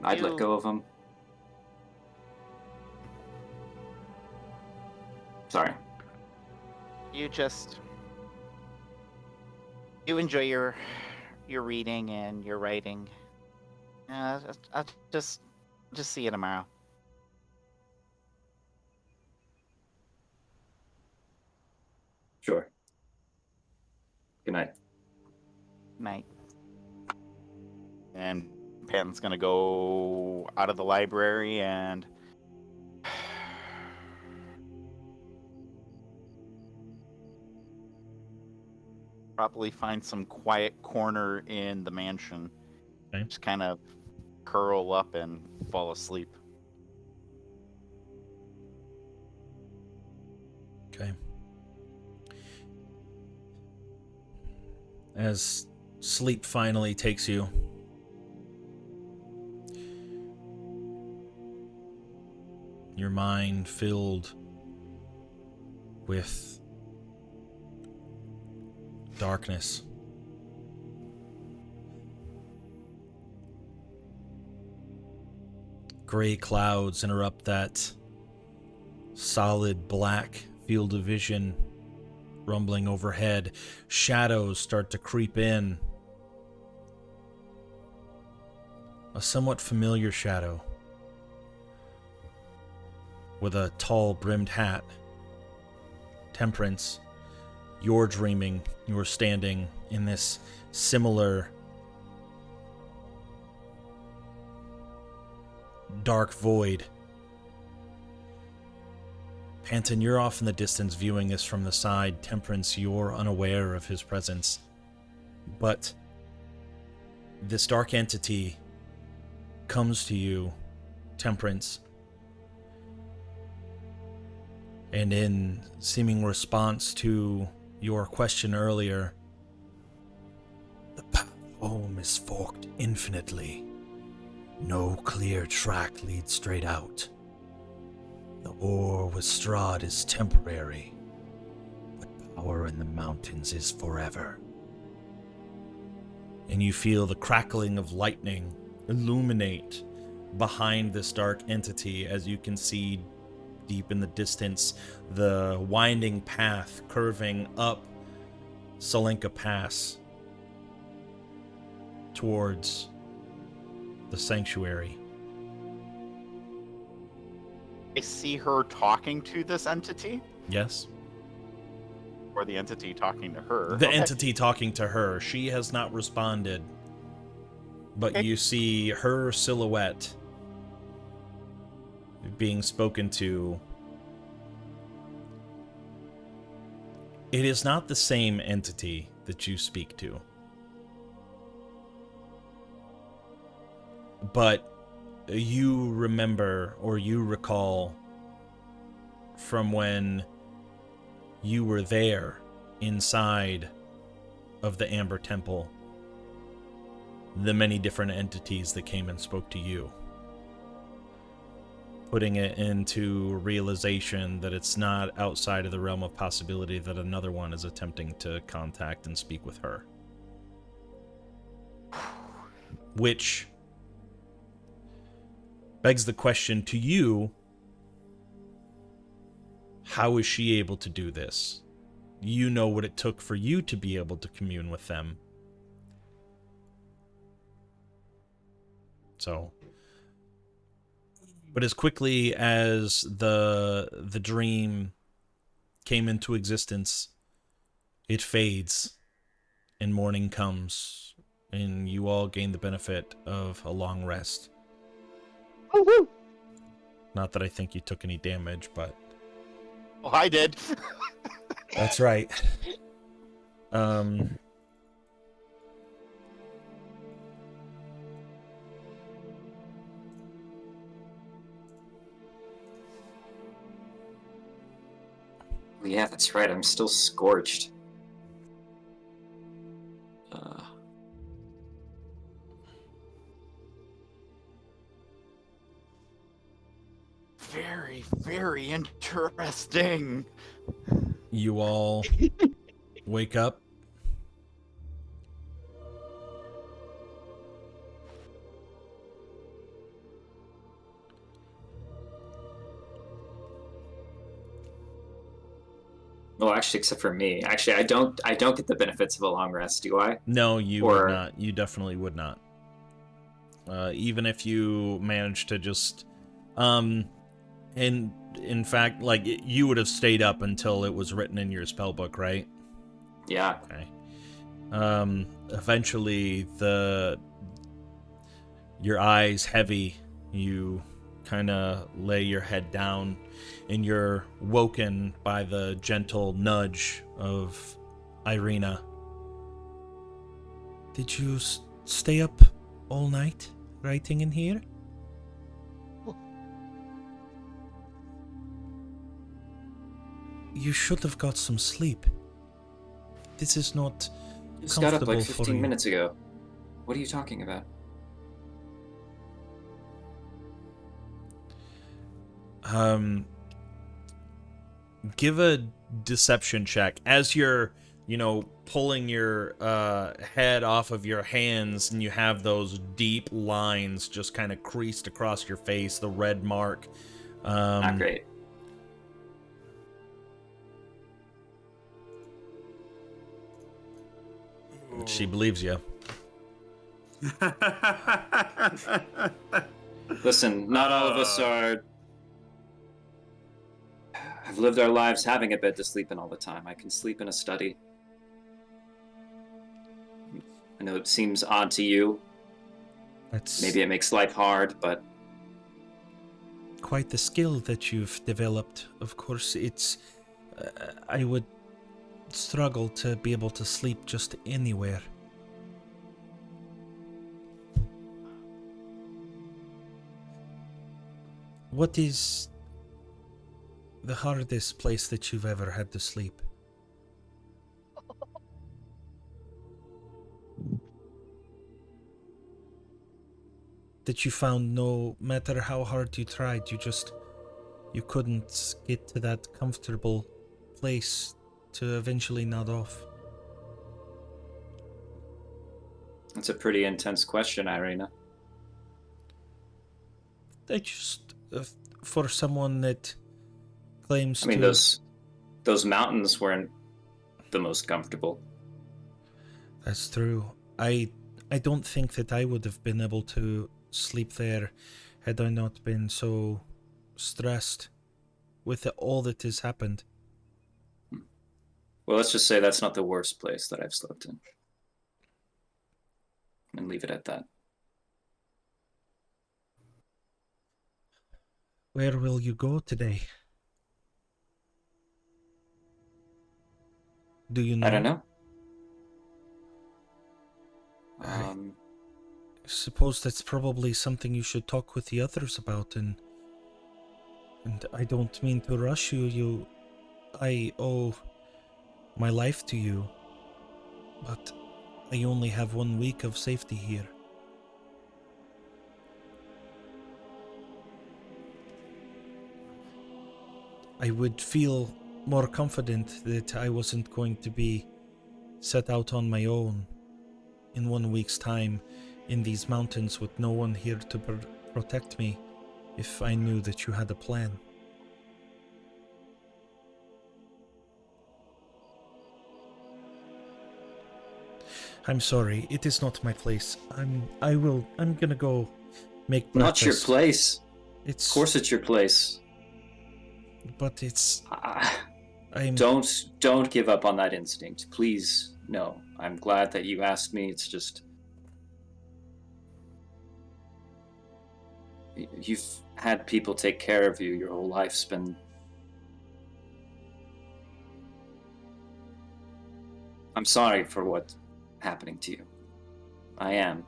I'd let You- go of them. Sorry. You enjoy your reading and your writing. I'll just see you tomorrow. Sure. Good night. Night. And Pan's gonna go out of the library and probably find some quiet corner in the mansion. Okay. Just kind of curl up and fall asleep. Okay. As sleep finally takes you, your mind filled with darkness. Gray clouds interrupt that solid black field of vision rumbling overhead. Shadows start to creep in. A somewhat familiar shadow with a tall brimmed hat. Temperance, you're dreaming you're standing in this similar dark void. Panton, you're off in the distance viewing this from the side. Temperance, you're unaware of his presence. But this dark entity comes to you, Temperance, and in seeming response to your question earlier, the path home is forked infinitely. No clear track leads straight out. The ore with Strahd is temporary, but power in the mountains is forever. And you feel the crackling of lightning illuminate behind this dark entity as you can see deep in the distance the winding path curving up Salenka Pass towards the sanctuary. I see her talking to this entity, Yes? or the entity talking to her. The Okay. entity talking to her. She has not responded. But Okay. you see her silhouette being spoken to. It is not the same entity that you speak to. But you remember, or you recall, from when you were there inside of the Amber Temple, the many different entities that came and spoke to you, putting it into realization that it's not outside of the realm of possibility that another one is attempting to contact and speak with her. Which begs the question to you, how is she able to do this? You know what it took for you to be able to commune with them. So, But as quickly as the dream came into existence, it fades, and morning comes, and you all gain the benefit of a long rest. Woo-hoo! Not that I think you took any damage, but Oh, I did. that's right. Yeah, that's right. I'm still scorched. Very, very interesting. You all wake up. Well, actually, except for me. Actually, I don't get the benefits of a long rest, do I? No, you Or- would not. You definitely would not. Even if you managed to just, and in fact, like you would have stayed up until it was written in your spell book, right? Yeah. Okay. Eventually, your eyes heavy, you kind of lay your head down, and you're woken by the gentle nudge of Irina. Did you stay up all night writing in here? You should have got some sleep. This is not Just got up like comfortable for 15 you. minutes ago. What are you talking about? Give a deception check as you're, pulling your head off of your hands, and you have those deep lines just kind of creased across your face, the red mark. Not great. She believes you. Listen, not all of us are. Have lived our lives having a bed to sleep in all the time. I can sleep in a study. I know it seems odd to you. That's Maybe it makes life hard, but quite the skill that you've developed. Of course, it's. I would struggle to be able to sleep just anywhere. What is the hardest place that you've ever had to sleep? That you found no matter how hard you tried, you couldn't get to that comfortable place to eventually nod off. that's a pretty intense question, Irina. I just, for someone that claims I mean, to... those mountains weren't the most comfortable. That's true. I don't think that I would have been able to sleep there had I not been so stressed with all that has happened. Well, let's just say that's not the worst place that I've slept in. And leave it at that. Where will you go today? Do you know? I don't know. I suppose that's probably something you should talk with the others about, and I don't mean to rush you. I owe my life to you, but I only have 1 week of safety here. I would feel more confident that I wasn't going to be set out on my own in 1 week's time in these mountains with no one here to protect me if I knew that you had a plan. I'm sorry, it is not my place. I'm gonna go make breakfast. Not your place. It's... Of course it's your place. But it's... Ah, I'm... don't give up on that instinct. Please, no. I'm glad that you asked me. It's just... You've had people take care of you. Your whole life's been... I'm sorry for what's happening to you. I am.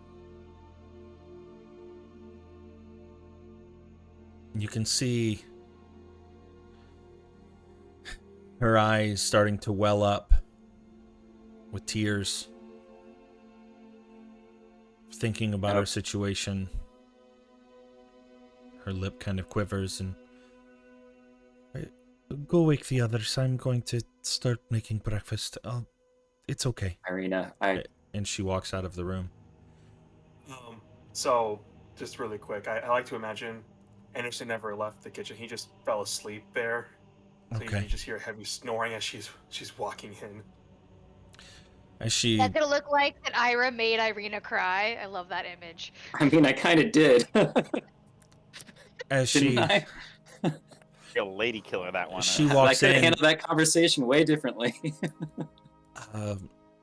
You can see her eyes starting to well up with tears, thinking about her situation. Her lip kind of quivers, and go wake the others. I'm going to start making breakfast. It's okay. Irina, And she walks out of the room. So, just really quick, I like to imagine Anderson never left the kitchen. He just fell asleep there. So Okay. you just hear heavy snoring as she's walking in. As she... That's gonna look like that Ira made Irina cry. I love that image. I mean, I kind of did. As she... Didn't I? A lady killer, that one. She I walks could have in. handled that conversation way differently.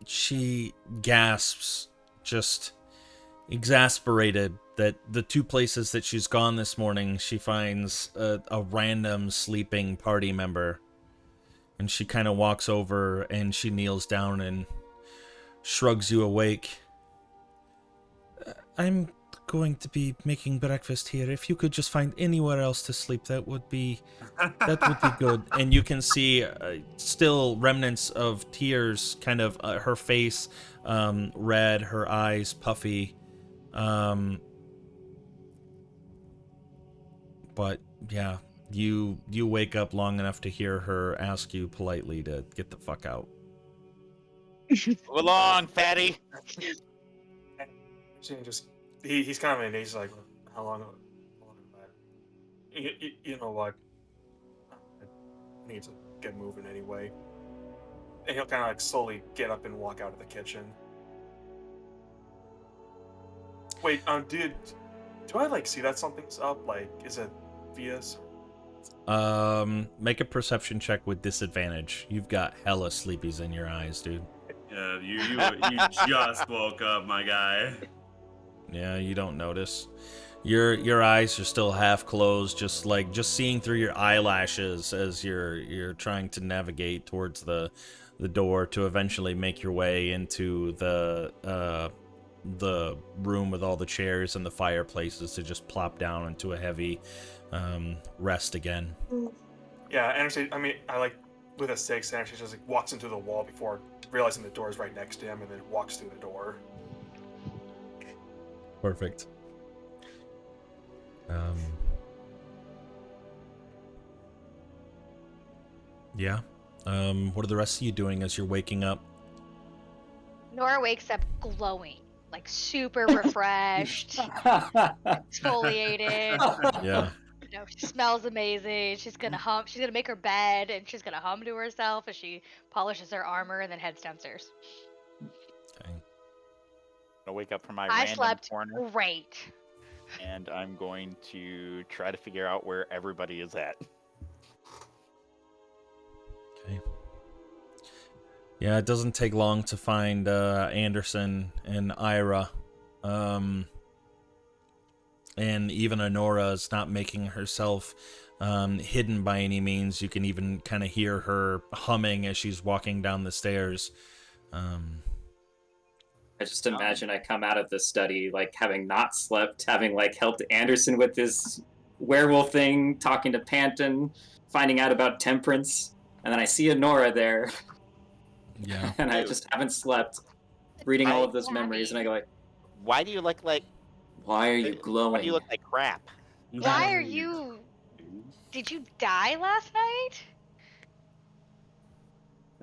She gasps, just exasperated that the two places that she's gone this morning, she finds a random sleeping party member. And she kind of walks over and she kneels down and shrugs you awake. I'm going to be making breakfast here. If you could just find anywhere else to sleep, that would be good. And you can see still remnants of tears, kind of her face red, her eyes puffy. But yeah, you wake up long enough to hear her ask you politely to get the fuck out. Move along, fatty. He's kind of in. He's like, how long? You know what? I need to get moving anyway. And he'll kind of like slowly get up and walk out of the kitchen. Wait, do I like see that something's up? Like, is it Via's? Make a perception check with disadvantage. You've got hella sleepies in your eyes, dude. Yeah, you just woke up, my guy. Yeah, you don't notice. Your eyes are still half closed, just seeing through your eyelashes as you're trying to navigate towards the door to eventually make your way into the room with all the chairs and the fireplaces to just plop down into a heavy rest again. Yeah, Anderson. I mean, I like with a 6, Anderson just like walks into the wall before realizing the door is right next to him, and then walks through the door. Perfect. Yeah. What are the rest of you doing as you're waking up? Nora wakes up glowing, like super refreshed, exfoliated. Yeah. You know, she smells amazing. She's gonna hum. She's gonna make her bed, and she's gonna hum to herself as she polishes her armor and then heads downstairs. Okay. I'll wake up from my I random slept corner, great. and I'm going to try to figure out where everybody is at. Okay. Yeah, it doesn't take long to find Anderson and Ira. And even Honora is not making herself hidden by any means. You can even kind of hear her humming as she's walking down the stairs. I just imagine I come out of the study, like, having not slept, having, like, helped Anderson with this werewolf thing, talking to Panton, finding out about Temperance, and then I see Honora there. Yeah. And I just haven't slept, reading all of those memories, and I go like, Why do you look like? why are you glowing? Why do you look like crap? Why are you? Did you die last night?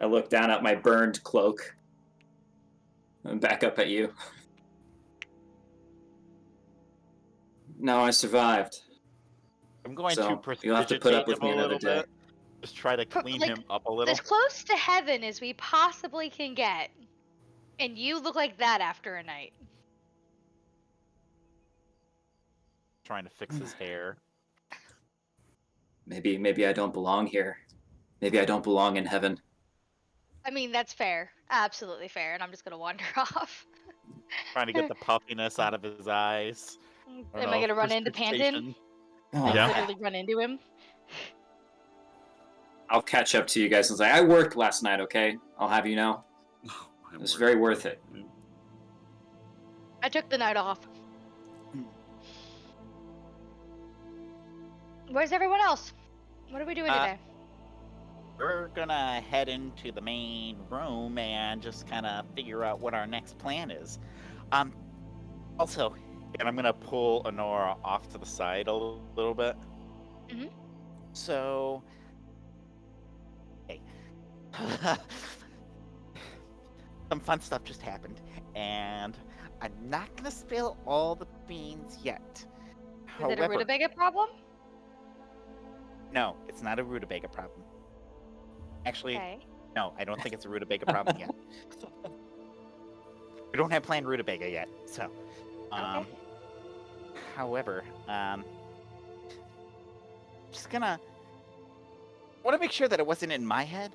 I look down at my burned cloak. And back up at you. No, I survived. I'm going So, to you'll have to put up with me him a another little day. bit. Just try to clean Like, him up a little. As close to heaven as we possibly can get. And you look like that after a night. Trying to fix his hair. Maybe I don't belong here. Maybe I don't belong in heaven. I mean, that's fair. Absolutely fair. And I'm just gonna wander off. Trying to get the puffiness out of his eyes. I don't Am I know, gonna run into Panton? precipitation. Oh, Like Yeah. literally run into him? I'll catch up to you guys and say, I worked last night, okay? I'll have you know. Oh, my It was word. very worth it. I took the night off. Where's everyone else? What are we doing today? We're gonna head into the main room and just kind of figure out what our next plan is. Also, and I'm gonna pull Honora off to the side a little bit. Mhm. So, okay. Some fun stuff just happened, and I'm not gonna spill all the beans yet. Is it a rutabaga problem? No, it's not a rutabaga problem. Actually, Okay. no, I don't think it's a rutabaga problem yet. We don't have planned rutabaga yet, so. Okay. However, just gonna want to make sure that it wasn't in my head.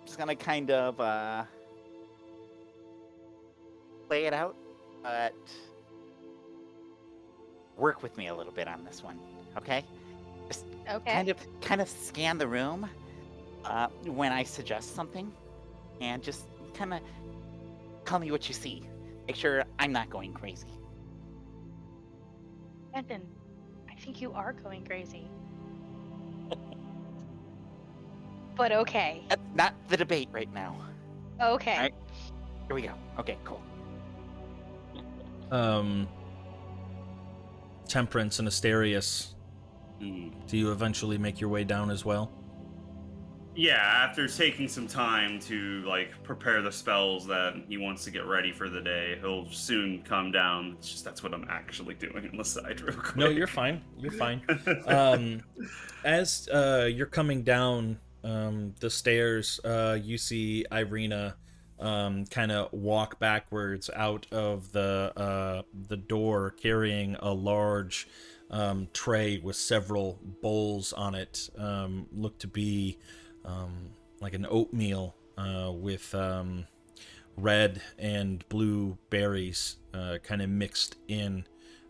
Just gonna kind of play it out, but work with me a little bit on this one, okay? Just Okay. kind of scan the room when I suggest something, and just kind of tell me what you see. Make sure I'm not going crazy. Panton, I think you are going crazy. But okay. That's not the debate right now. Okay. Alright. Here we go. Okay, cool. Temperance and Asterius, Hmm. do you eventually make your way down as well? Yeah, after taking some time to like prepare the spells that he wants to get ready for the day, he'll soon come down. It's just that's what I'm actually doing on the side, real quick. No, you're fine. You're fine. As you're coming down the stairs, you see Irina kind of walk backwards out of the door, carrying a large tray with several bowls on it. Look to be like an oatmeal with red and blue berries kind of mixed in.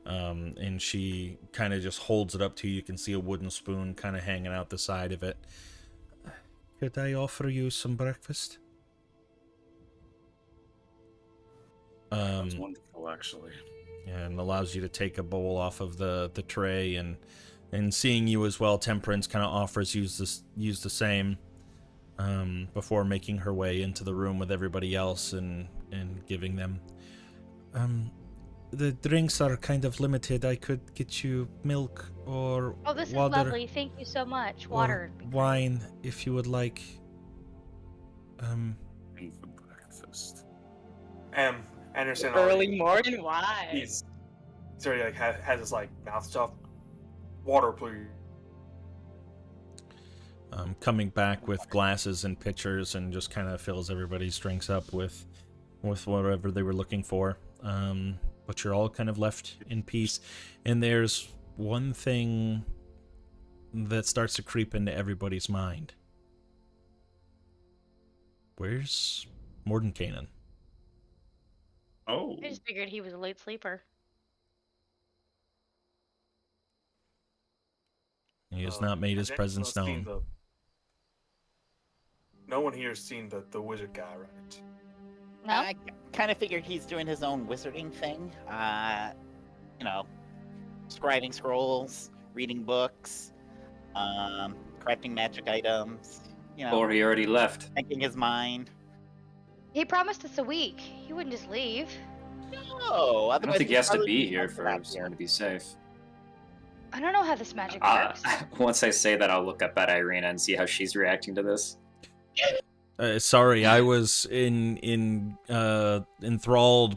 And she kind of just holds it up to you. You can see a wooden spoon kind of hanging out the side of it. Could I offer you some breakfast? That's wonderful, actually. And allows you to take a bowl off of the tray, and seeing you as well, Temperance kind of offers you use the same before making her way into the room with everybody else and giving them. The drinks are kind of limited. I could get you milk or Oh, this water, is lovely. Thank you so much. or Water. would be great. wine if you would like. And for breakfast. Anderson Early morning wine. he's already like has his like mouth stuff. Water, please. Coming back with glasses and pitchers, and just kind of fills everybody's drinks up with whatever they were looking for. But you're all kind of left in peace. And there's one thing that starts to creep into everybody's mind. Where's Mordenkainen? Oh, I just figured he was a late sleeper. He has not made his has presence anyone seen known. No one here has seen the wizard guy, right? No? I kind of figured he's doing his own wizarding thing. You know, scribing scrolls, reading books, crafting magic items. You know, Or he already left. thinking his mind. He promised us a week. He wouldn't just leave. No, I don't think he has to otherwise be he'd here probably for not someone to be safe. I don't know how this magic works. Once I say that, I'll look up at Irina and see how she's reacting to this. Sorry, I was enthralled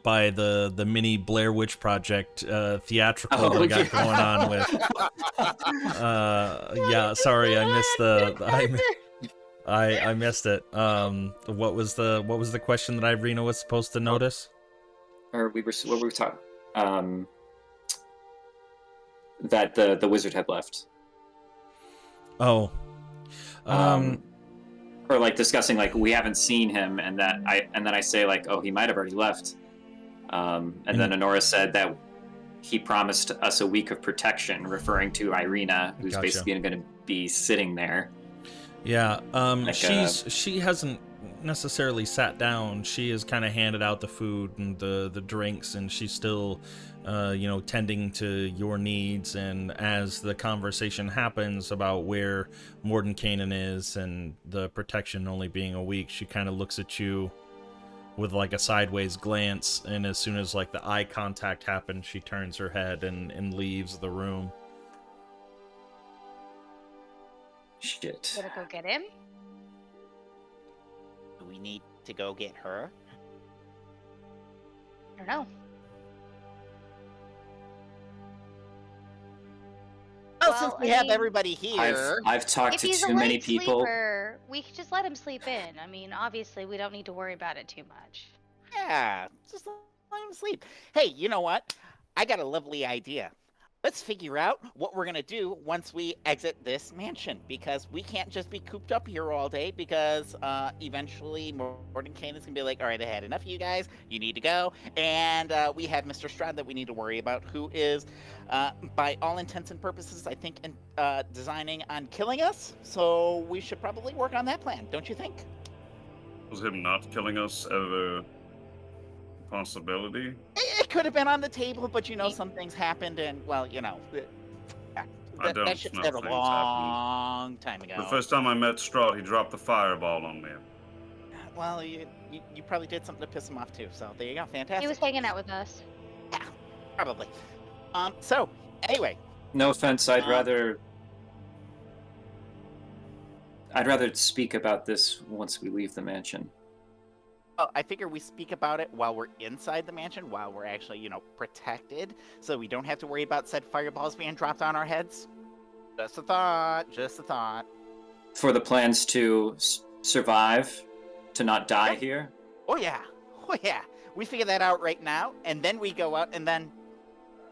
by the mini Blair Witch Project theatrical that I got going on with. Yeah, sorry, I missed I missed it. What was the question that Irina was supposed to notice? Or what were we talking? That the wizard had left. Oh. Or like discussing like we haven't seen him, and then I say like, oh, he might have already left. And then Honora said that he promised us a week of protection, referring to Irina, who's Gotcha. basically going to be sitting there. Yeah, Like, she hasn't necessarily sat down. She has kind of handed out the food and the drinks, and she's still, tending to your needs. And as the conversation happens about where Mordenkainen is and the protection only being a week, she kind of looks at you with like a sideways glance, and as soon as like the eye contact happens, she turns her head and leaves the room. Shit. Gonna go get him? Do we need to go get her? I don't know. Well, Well, since we I have mean, everybody here, I've talked If to he's a too many light people. sleeper, we could just let him sleep in. I mean, obviously, we don't need to worry about it too much. yeah, just let him sleep. Hey, you know what? I got a lovely idea. Let's figure out what we're gonna do once we exit this mansion, because we can't just be cooped up here all day, because eventually Mordenkainen is gonna be like, all right, I had enough of you guys, you need to go, and we have Mr. Strahd that we need to worry about, who is, by all intents and purposes, I think, designing on killing us, so we should probably work on that plan, don't you think? Was him not killing us ever a possibility? It could have been on the table, but some things happened, and well, yeah, I don't that shit know said a things long time ago. The first time I met Strahd, he dropped the fireball on me. Well, you probably did something to piss him off too. So there you go, fantastic. He was hanging out with us. Yeah, probably. So anyway, No offense, I'd rather speak about this once we leave the mansion. I figure we speak about it while we're inside the mansion, while we're actually, protected, so we don't have to worry about said fireballs being dropped on our heads. Just a thought. Just a thought. For the plans to survive, to not die here. Oh yeah. Oh yeah. We figure that out right now, and then we go out and then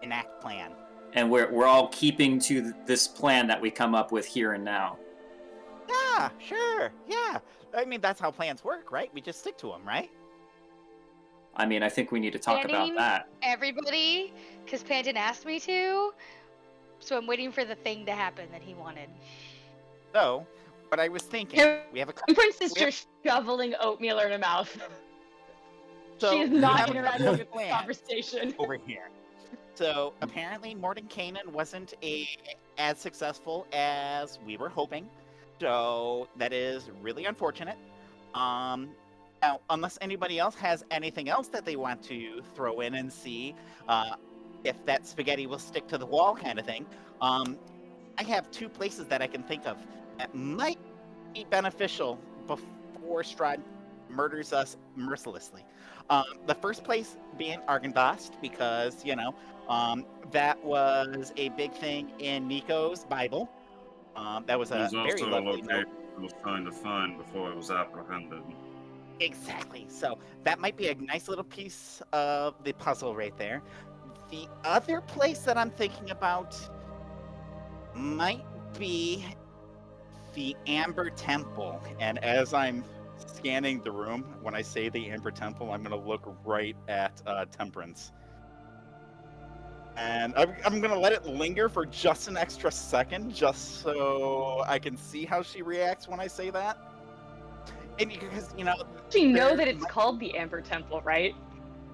enact plan. And we're all keeping to this plan that we come up with here and now. Yeah, sure. Yeah. I mean, that's how plans work, right? We just stick to them, right? I mean, I think we need to talk about that. Everybody, because Panton asked me to, so I'm waiting for the thing to happen that he wanted. So, what I was thinking, we have a Temperance is just shoveling oatmeal in her mouth. So she is we not have a interacting with the plan conversation. over here. So apparently Mordenkainen wasn't as successful as we were hoping. So that is really unfortunate. Now, unless anybody else has anything else that they want to throw in and see if that spaghetti will stick to the wall kind of thing, I have two places that I can think of that might be beneficial before Strahd murders us mercilessly. The first place being Argynvost, because, that was a big thing in Nico's Bible. That was It was a very also a lovely location note. I was trying to find before it was apprehended. Exactly. So that might be a nice little piece of the puzzle right there. The other place that I'm thinking about might be the Amber Temple. And as I'm scanning the room, when I say the Amber Temple, I'm going to look right at Temperance. And I'm going to let it linger for just an extra second, just so I can see how she reacts when I say that. And because, She know that it's called the Amber Temple, right?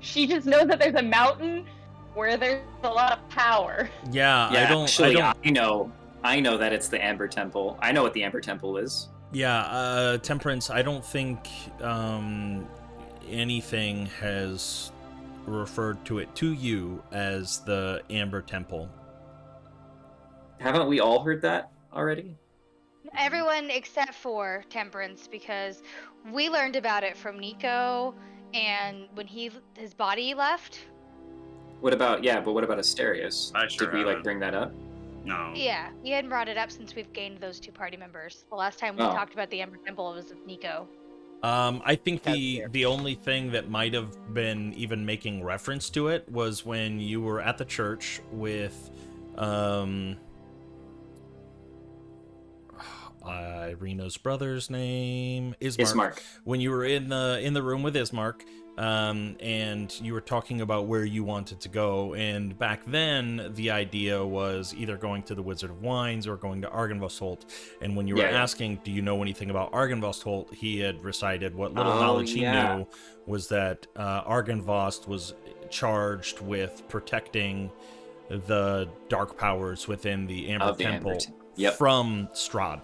She just knows that there's a mountain where there's a lot of power. Yeah, Actually, I know that it's the Amber Temple. I know what the Amber Temple is. Yeah, Temperance, I don't think anything has referred to it to you as the Amber Temple. Haven't we all heard that already? Everyone except for Temperance, because we learned about it from Nico, and when his body left. What about Asterius? I sure Did we haven't. bring that up? No. Yeah, he hadn't brought it up since we've gained those two party members. The last time we talked about the Amber Temple was with Nico. I think the only thing that might have been even making reference to it was when you were at the church with Irina's brother's name, Ismark. Ismark. When you were in the room with Ismark, and you were talking about where you wanted to go, and back then the idea was either going to the Wizard of Wines or going to Argynvostholt. And when you were asking, do you know anything about Argynvostholt, he had recited what little knowledge he knew was that Argynvost was charged with protecting the dark powers within the Amber Temple from Strahd.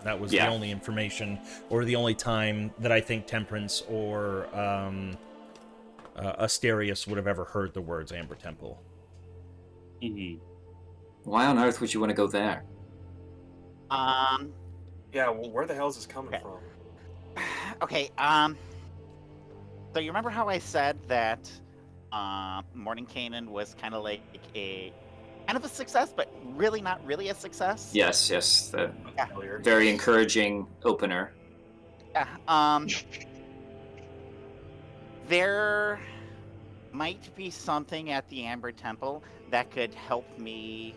That was the only information, or the only time that I think Temperance or Asterius would have ever heard the words Amber Temple. Mm-hmm. Why on earth would you want to go there? Yeah, well, where the hell is this coming from? Okay, so you remember how I said that Mordenkainen was kind of like a kind of a success, but really not really a success? Yes, the very encouraging opener. Yeah, there might be something at the Amber Temple that could help me,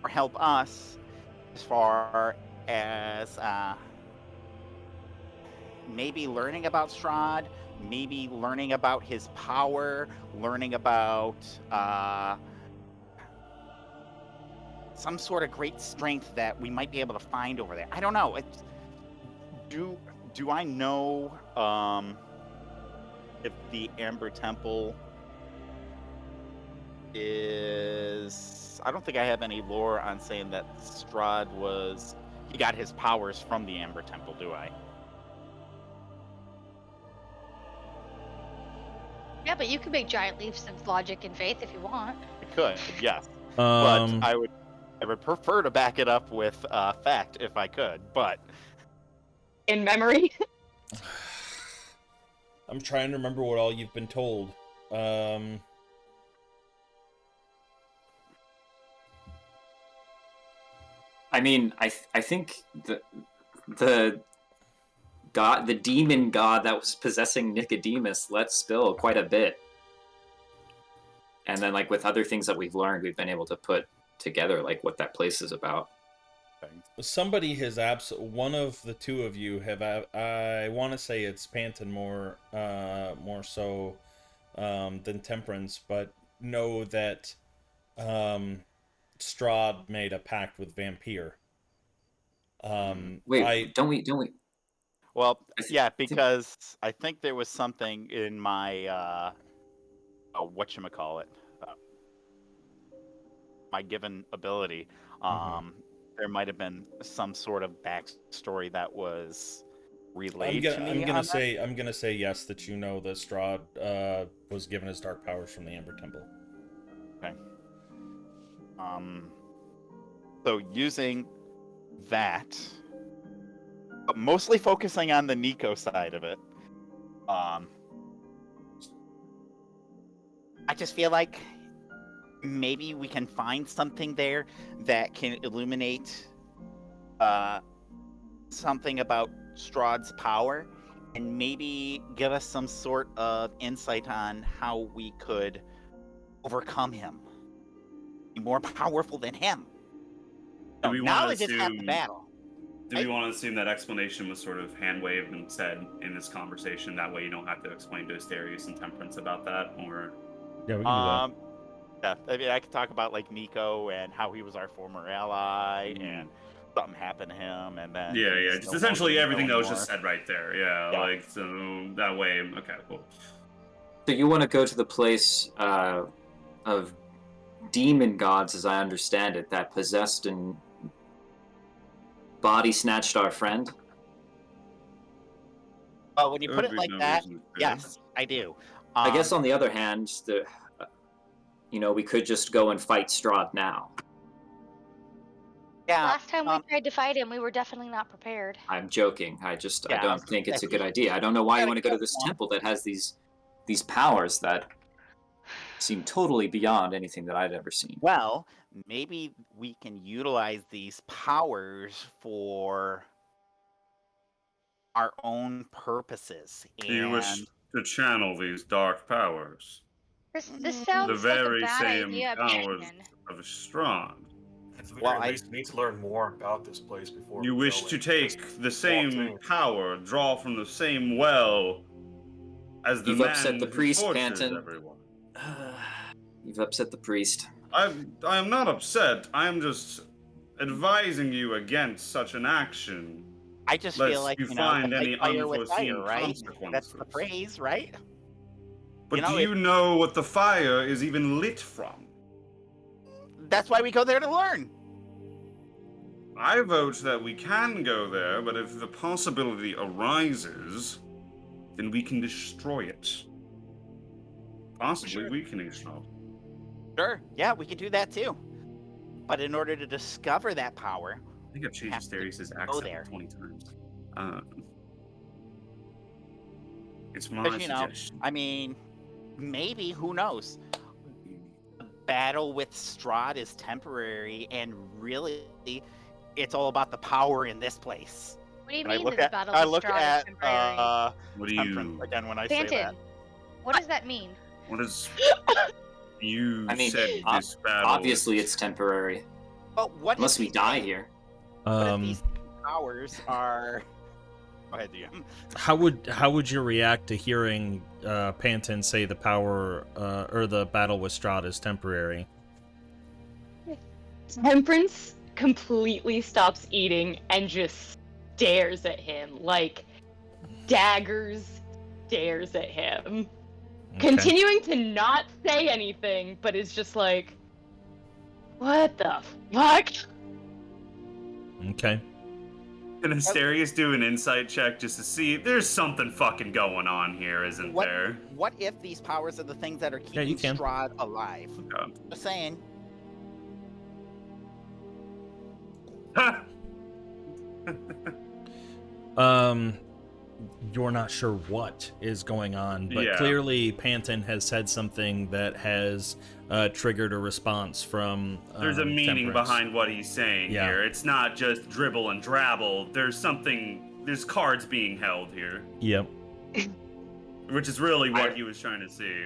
or help us, as far as maybe learning about Strahd, maybe learning about his power, learning about some sort of great strength that we might be able to find over there. I don't know. Do I know if the Amber Temple is... I don't think I have any lore on saying that Strahd he got his powers from the Amber Temple, do I? Yeah, but you can make giant leaps of logic and faith if you want. I could, yes. But I would prefer to back it up with fact if I could, but... In memory? I'm trying to remember what all you've been told. I mean, I think the demon god that was possessing Nicodemus let spill quite a bit. And then, like, with other things that we've learned, we've been able to put together, like, what that place is about. Somebody has one of the two of you have, I want to say it's Panton more so than Temperance, but know that Strahd made a pact with Vampire. Wait, don't we? Well, yeah, because I think there was something in my whatchamacallit, my given ability. There might have been some sort of backstory that was relayed to me. I'm gonna say yes, that you know that Strahd was given his dark powers from the Amber Temple. Okay. So using that, but mostly focusing on the Nico side of it, I just feel like maybe we can find something there that can illuminate something about Strahd's power, and maybe give us some sort of insight on how we could overcome him, be more powerful than him. Do we knowledge is half the battle. Do we want to assume that explanation was sort of hand-waved and said in this conversation? That way you don't have to explain to Asterius and Temperance about that, or... Yeah, we can do that. Yeah, I mean, I could talk about, like, Nico and how he was our former ally, and something happened to him, and then... Yeah, just essentially everything that was just said right there, like, so that way, okay, cool. So you want to go to the place of demon gods, as I understand it, that possessed and body snatched our friend? Well, when you put it like that, yes, I do. I guess on the other hand, we could just go and fight Strahd now. Yeah. Last time we tried to fight him, we were definitely not prepared. I'm joking. I don't think it's a good idea. I don't know why you want to go to this temple that has these powers that seem totally beyond anything that I'd ever seen. Well, maybe we can utilize these powers for our own purposes. You wish to channel these dark powers. This sounds the very like a bad same idea, powers Brandon. of Strahd. At the Well, very least, we need to learn more about this place before You we wish go to and take just the walk same in. power, draw from the same well as the You've man upset the who priest, tortures Panton. everyone. You've upset the priest. I am not upset. I am just advising you against such an action. I just feel Lest like, you to find fight any fire with unforeseen fire, right? consequences. That's the phrase, right? But do it- you know what the fire is even lit from? That's why we go there to learn. I vote that we can go there, but if the possibility arises, then we can destroy it. Possibly Sure. weakening Strahd. Sure, yeah, we can do that too. But in order to discover that power, I think I've changed have to Asterius' go accent there. like 20 times. It's my because, suggestion. I mean, maybe, who knows? The battle with Strahd is temporary, and really, it's all about the power in this place. What do you And I mean look this at, battle I with look Strahd is at temporary? What do Temperance you... again when I say that. Panton, what does that mean? What is... You I mean, said this battle... Obviously, it's temporary. But what Unless if we these die things- here. What if these powers are? Go ahead, DM. How would you react to hearing Panton say the power or the battle with Strahd is temporary? Temperance completely stops eating and just stares at him like daggers stares at him. Okay. Continuing to not say anything, but is just like, what the fuck? Okay. Can Asterius do an insight check just to see there's something fucking going on here, isn't there? What if these powers are the things that are Yeah, you keeping can. Strahd alive? God. Just saying. You're not sure what is going on, but Yeah. clearly Panton has said something that has triggered a response from There's a meaning Temperance. behind what he's saying Yeah. here. It's not just dribble and drabble. There's cards being held here, Yep. which is really what he was trying to see.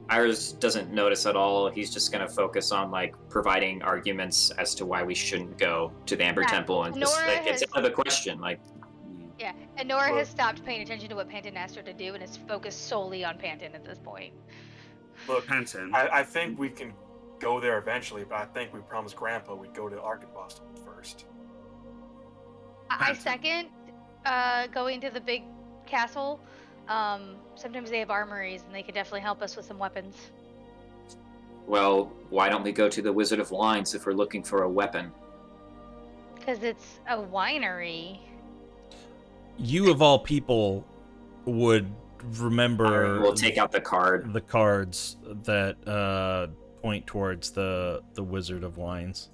Iris doesn't notice at all. He's just going to focus on like providing arguments as to why we shouldn't go to the Amber Yeah, Temple, and just Nora like it's has- out of the question. Like, Yeah, and Nora Look. has stopped paying attention to what Panton asked her to do and is focused solely on Panton at this point. Look, Panton. I think we can go there eventually, but I think we promised Grandpa we'd go to Arkenvost first. I Panton. second going to the big castle. Sometimes they have armories and they could definitely help us with some weapons. well, why don't we go to the Wizard of Wines if we're looking for a weapon? Because it's a winery. You of all people would remember We'll take out the card. the cards that point towards the Wizard of Wines.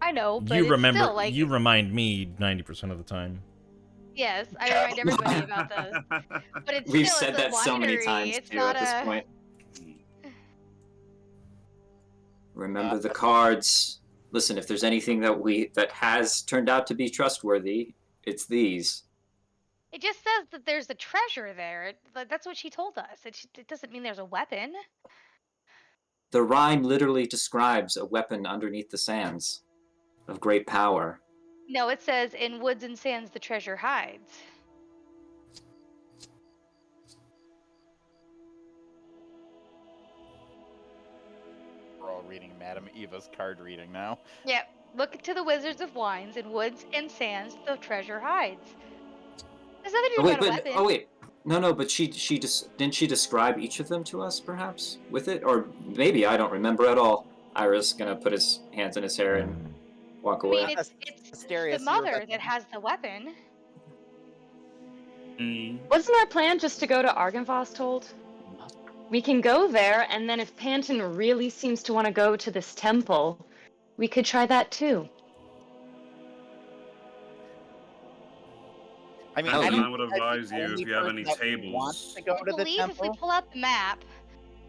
I know, but You it's remember. still like You remind me 90% of the time. yes, I remind everybody about the. But it's We've still, said it's a that so many winery, times it's too not at this a- point. Remember the cards. Listen, if there's anything that has turned out to be trustworthy, it's these. It just says that there's a treasure there. That's what she told us. It doesn't mean there's a weapon. The rhyme literally describes a weapon underneath the sands of great power. No, it says in woods and sands the treasure hides. We're all reading Madame Eva's card reading now. Yep. Look to the wizards of wines in woods and sands the treasure hides. There's nothing to do about a weapon. No, but she didn't she describe each of them to us perhaps with it, or maybe I don't remember at all. Iris gonna put his hands in his hair and walk I away. mean, it's Mysterious, the you're mother right. that has the weapon. Wasn't our plan just to go to Argenvost? We can go there, and then if Panton really seems to want to go to this temple, we could try that too. I mean, Hell, I, I don't would think I'm advise the you only if you have any person that tables. wants to go I to the believe if we temple. pull out the map,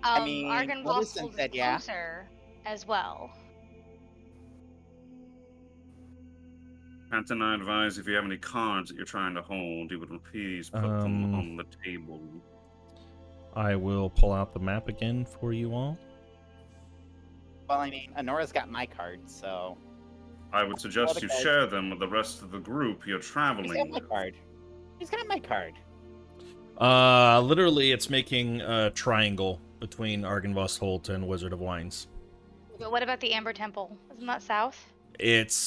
I mean, Argenvost Millicent is said yeah. closer as well. Panton, I advise if you have any cards that you're trying to hold, you would please put them on the table. I will pull out the map again for you all. Well, I mean, Honora's got my card, so I would suggest the you cards. share them with the rest of the group you're she's traveling got my with. card. She's got my card. Literally, it's making a triangle between Argynvost Holt and Wizard of Wines. But what about the Amber Temple? Isn't that south? It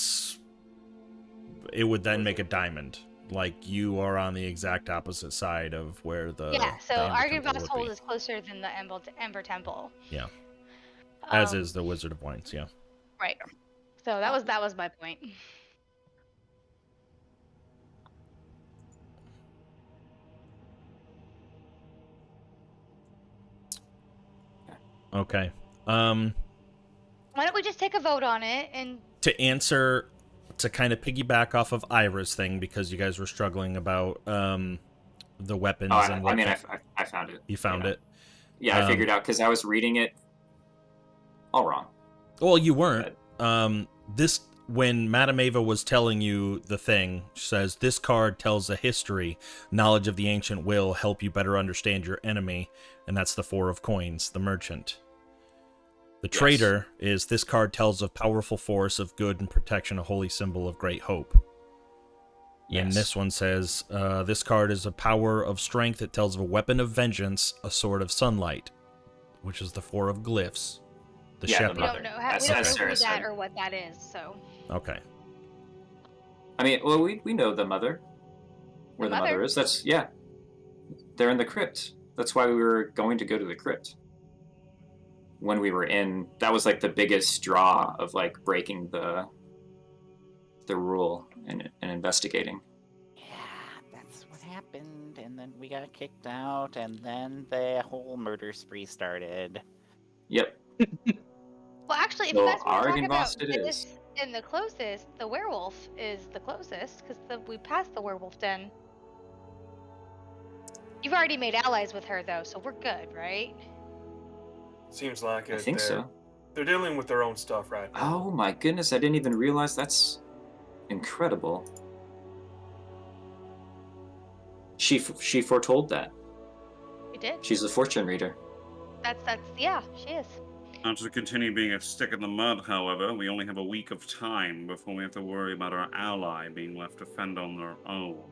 would then make a diamond. Like, you are on the exact opposite side of where the Yeah, so the Amber Temple Argynvost would Hold be. is closer than the Amber Temple. Yeah. As Um, is the Wizard of Wines, yeah. Right. So that was my point. Okay. Why don't we just take a vote on it and To kind of piggyback off of Ira's thing, because you guys were struggling about the weapons Oh, and what I found it. you found it. Yeah, I figured out because I was reading it all wrong. Well, you weren't. When Madame Ava was telling you the thing, she says, this card tells a history. Knowledge of the ancient will help you better understand your enemy. And that's the 4 of coins, the merchant. The Yes. traitor is, this card tells of powerful force of good and protection, a holy symbol of great hope. Yes. And this one says, this card is a power of strength. It tells of a weapon of vengeance, a sword of sunlight, which is the 4 of glyphs. The Yeah, the shepherd. we mother. don't know That's- we don't that's know who Sarah that said. or what that is. So Okay. I mean, well, we know the mother. Where the mother mother? is. That's, yeah. They're in the crypt. That's why we were going to go to the crypt. When we were in, that was like the biggest draw of like breaking the rule and investigating. Yeah, that's what happened. And then we got kicked out, and then the whole murder spree started. Yep. well, actually, if So you guys want to talk about Argynvost it this is. and the closest, the werewolf is the closest because we passed the werewolf den. You've already made allies with her though, so we're good, right? Seems like it. I think so. They're dealing with their own stuff right now. Oh my goodness, I didn't even realize that's incredible. She foretold that. We did. She's a fortune reader. That's yeah, she is. Not to continue being a stick in the mud, however, we only have a week of time before we have to worry about our ally being left to fend on their own.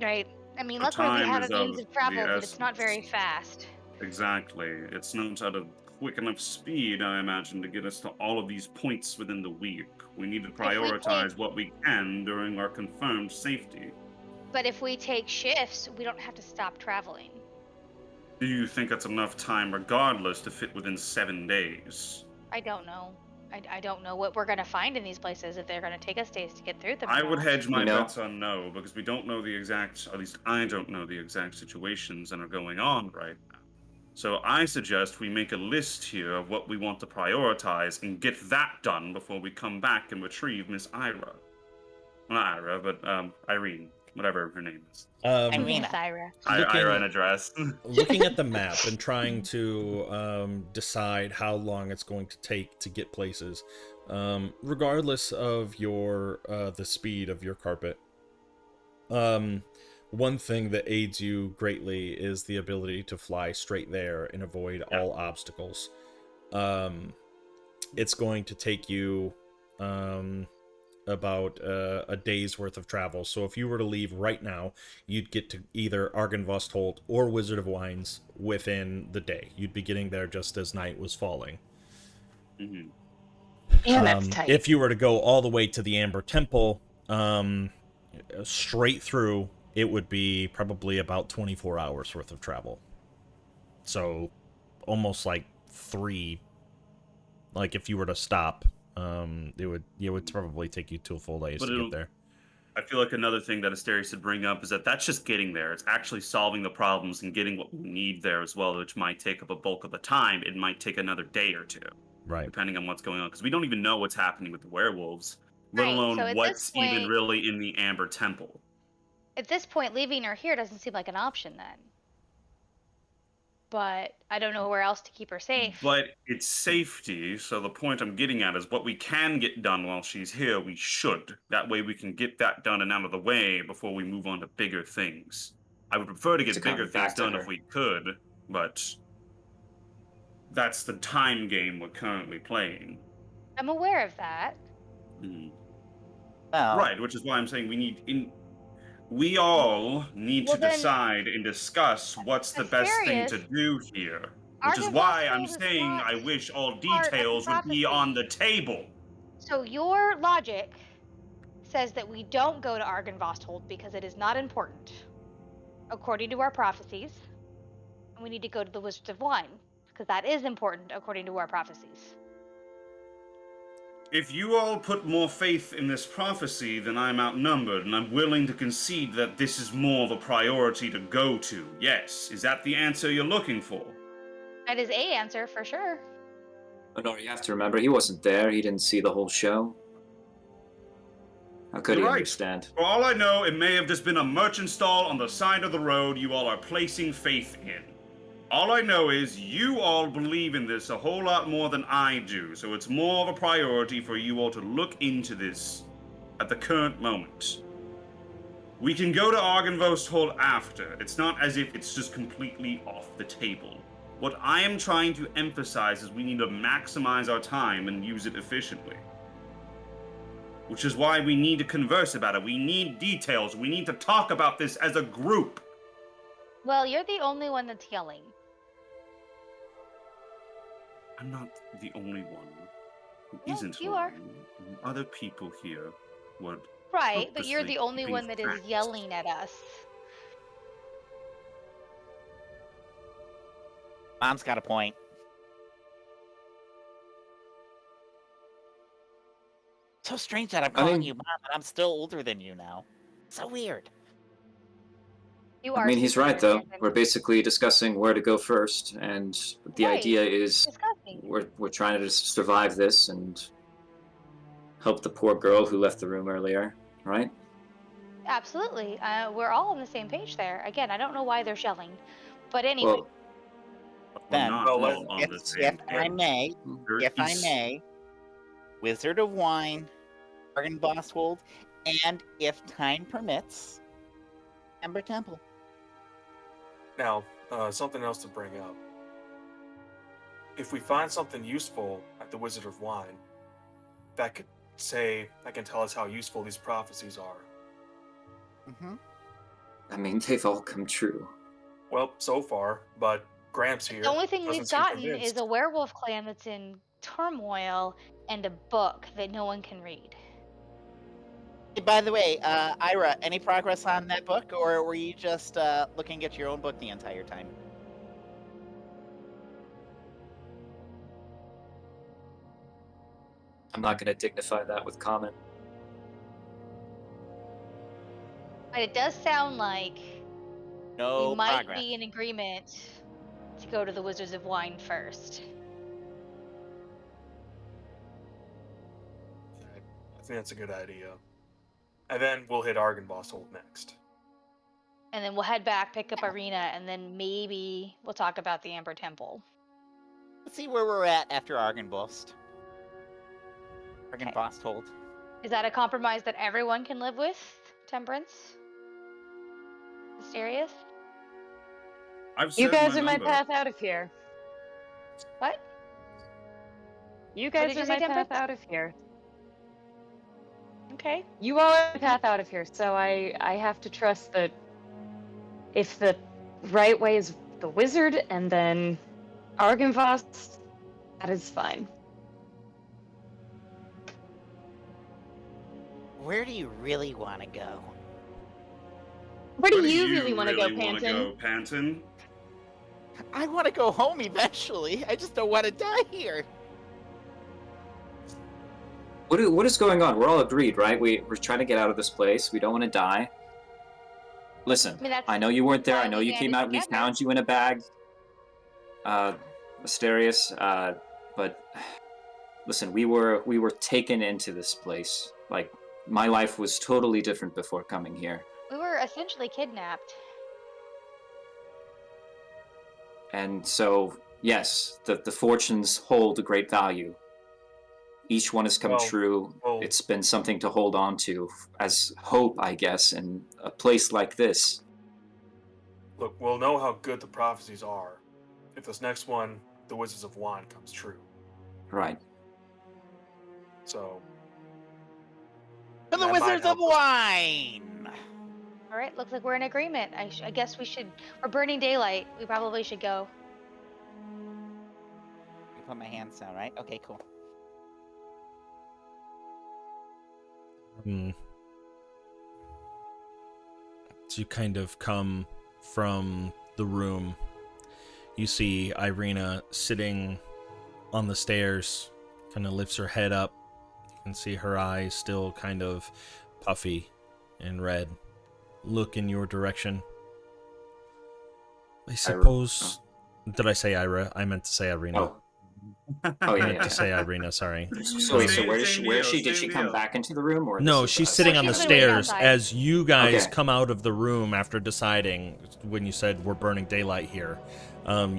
Right. I mean, The luckily we time have is a means of of travel, the but it's not very essence. fast. Exactly. It's not at a quick enough speed, I imagine, to get us to all of these points within the week. We need to we prioritize take- what we can during our confirmed safety. But if we take shifts, we don't have to stop traveling. Do you think that's enough time regardless to fit within 7 days? I don't know. I don't know what we're gonna find in these places if they're gonna take us days to get through them. or I would not. hedge my You know- bets on no, because we don't know the exact, at least I don't know the exact situations that are going on right now. So I suggest we make a list here of what we want to prioritize and get that done before we come back and retrieve Miss Ira. Well, not Ira, but Irene, whatever her name is. I Who's mean, Miss Ira? Ira in a dress. Looking at the map and trying to decide how long it's going to take to get places, regardless of your the speed of your carpet. One thing that aids you greatly is the ability to fly straight there and avoid all obstacles. It's going to take you about a day's worth of travel. So if you were to leave right now, you'd get to either Argynvost Holt or Wizard of Wines within the day. You'd be getting there just as night was falling. Mhm. And that's tight. If you were to go all the way to the Amber Temple, straight through, it would be probably about 24 hours worth of travel. So almost like 3. Like if you were to stop, it would probably take you 2 full days But to it'll- get there. I feel like another thing that Asterius should bring up is that that's just getting there. It's actually solving the problems and getting what we need there as well, which might take up a bulk of the time. It might take another day or 2, Right. depending on what's going on, because we don't even know what's happening with the werewolves, let Right, alone so at what's this point- even really in the Amber Temple. At this point, leaving her here doesn't seem like an option then. But I don't know where else to keep her safe. But it's safety, so the point I'm getting at is what we can get done while she's here, we should. That way we can get that done and out of the way before we move on to bigger things. I would prefer to get To come bigger back things to done her. if we could, but that's the time game we're currently playing. I'm aware of that. Well, Right, which is why I'm saying we all need Well, to then, decide and discuss what's the best thing to Asterius, do here. Which is Argon why I'm Hold is saying not I wish all part of the details would be on the prophecy. table. So your logic says that we don't go to Argynvostholt because it is not important, according to our prophecies. And we need to go to the Wizards of Wine because that is important according to our prophecies. If you all put more faith in this prophecy, then I'm outnumbered, and I'm willing to concede that this is more of a priority to go to. Yes. Is that the answer you're looking for? That is a answer for sure. Honor, you have to remember, he wasn't there. He didn't see the whole show. How could You're he right. understand? For all I know, it may have just been a merchant stall on the side of the road you all are placing faith in. All I know is you all believe in this a whole lot more than I do, so it's more of a priority for you all to look into this at the current moment. We can go to Argynvostholt after. It's not as if it's just completely off the table. What I am trying to emphasize is we need to maximize our time and use it efficiently. Which is why we need to converse about it. We need details. We need to talk about this as a group. Well, you're the only one that's yelling. I'm not the only one who No, isn't you are. lying. And other people here would Right, but you're purposely the only keeping one that is facts. yelling at us. Mom's got a point. So strange that I'm calling you mom, and I'm still older than you now. So weird. You I are mean, he's super right, weird, though. Anthony. We're basically discussing where to go first, and the Right. idea is Disgusting. we're trying to survive this and help the poor girl who left the room earlier, right? Absolutely. We're all on the same page there. Again, I don't know why they're yelling. But anyway, Well, We're Then, not Well, all on the same I page. may, There if I is- may, Wizard of Wine, Argynvostholt, and if time permits, Ember Temple. Now, something else to bring up. If we find something useful at the Wizard of Wine, that can tell us how useful these prophecies are. Mm-hmm. I mean, they've all come true. Well, so far, but Gramps here the only thing doesn't we've seem gotten convinced. is a werewolf clan that's in turmoil and a book that no one can read. Hey, by the way, Ira, any progress on that book, or were you just looking at your own book the entire time? I'm not going to dignify that with comment. But it does sound like No we might progress. be in agreement to go to the Wizards of Wine first. I think that's a good idea. And then we'll hit Argynvostholt next. And then we'll head back, pick up Arena, and then maybe we'll talk about the Amber Temple. Let's see where we're at after Argynvost. Argynvostholt. Is that a compromise that everyone can live with? Temperance? Mysterious? I've You said guys are my number. path out of here. What? You What guys did you are say, my path Temperance? out of here. Okay. You all are my path out of here, so I have to trust that if the right way is the wizard and then Argynvost, that is fine. Where do you really want to go? Where Where do you really want to go, wanna Panton? go, Panton? I want to go home eventually. I just don't want to die here. What is going on? We're all agreed, right? We're trying to get out of this place. We don't want to die. Listen, I mean, that's I know you weren't there. why I know we you came banded out. We together. found you in a bag. Mysterious. But listen, we were taken into this place. Like, my life was totally different before coming here. We were essentially kidnapped. And so, yes, the fortunes hold a great value. Each one has come true. well- It's been something to hold on to as hope, I guess, in a place like this. Look, we'll know how good the prophecies are if this next one the Wizards of Wine comes true. Right. So For the that might Wizards of help us. Wine! All right, looks like we're in agreement. I guess we should. We're burning daylight. We probably should go. I put my hands down, right? Okay, cool. As you kind of come from the room, you see Irina sitting on the stairs, kind of lifts her head up. You can see her eyes still kind of puffy and red. Look in your direction. I suppose... Did I say Ira? I meant to say Irina. Oh. Oh, I yeah, meant yeah. to say Irina, sorry. So wait, so Same- where is same she? Where is deal, she? Did she same come deal. back into the room, or No, this is she's us? sitting on the She's been waiting stairs outside. as you guys Okay. come out of the room after deciding, when you said we're burning daylight here,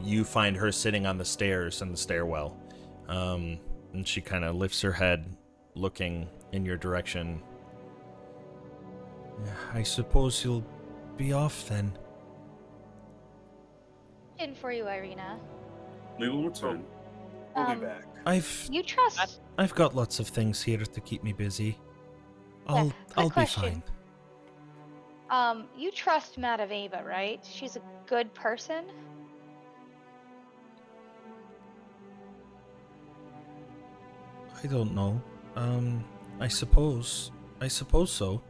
you find her sitting on the stairs in the stairwell. And she kind of lifts her head, looking in your direction. I suppose you'll be off then. In for you, Irina. We will return. We'll be Um, back. You trust? I've got lots of things here to keep me busy. Yeah, quick I'll be question. fine. You trust Madaveva, right? She's a good person. I don't know. I suppose so.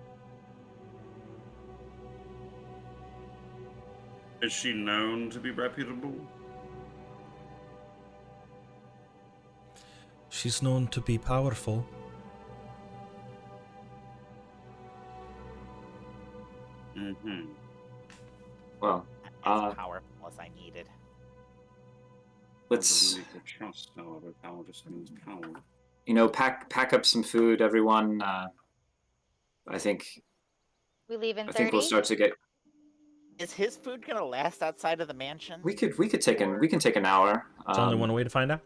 Is she known to be reputable? She's known to be powerful. Mm-hmm. Well, As powerful as I needed. let's Trust, however, power just means power. pack up some food, everyone. I think We leave in I 30. think we'll start to get. Is his food gonna last outside of the mansion? We can take an hour. There's only one way to find out.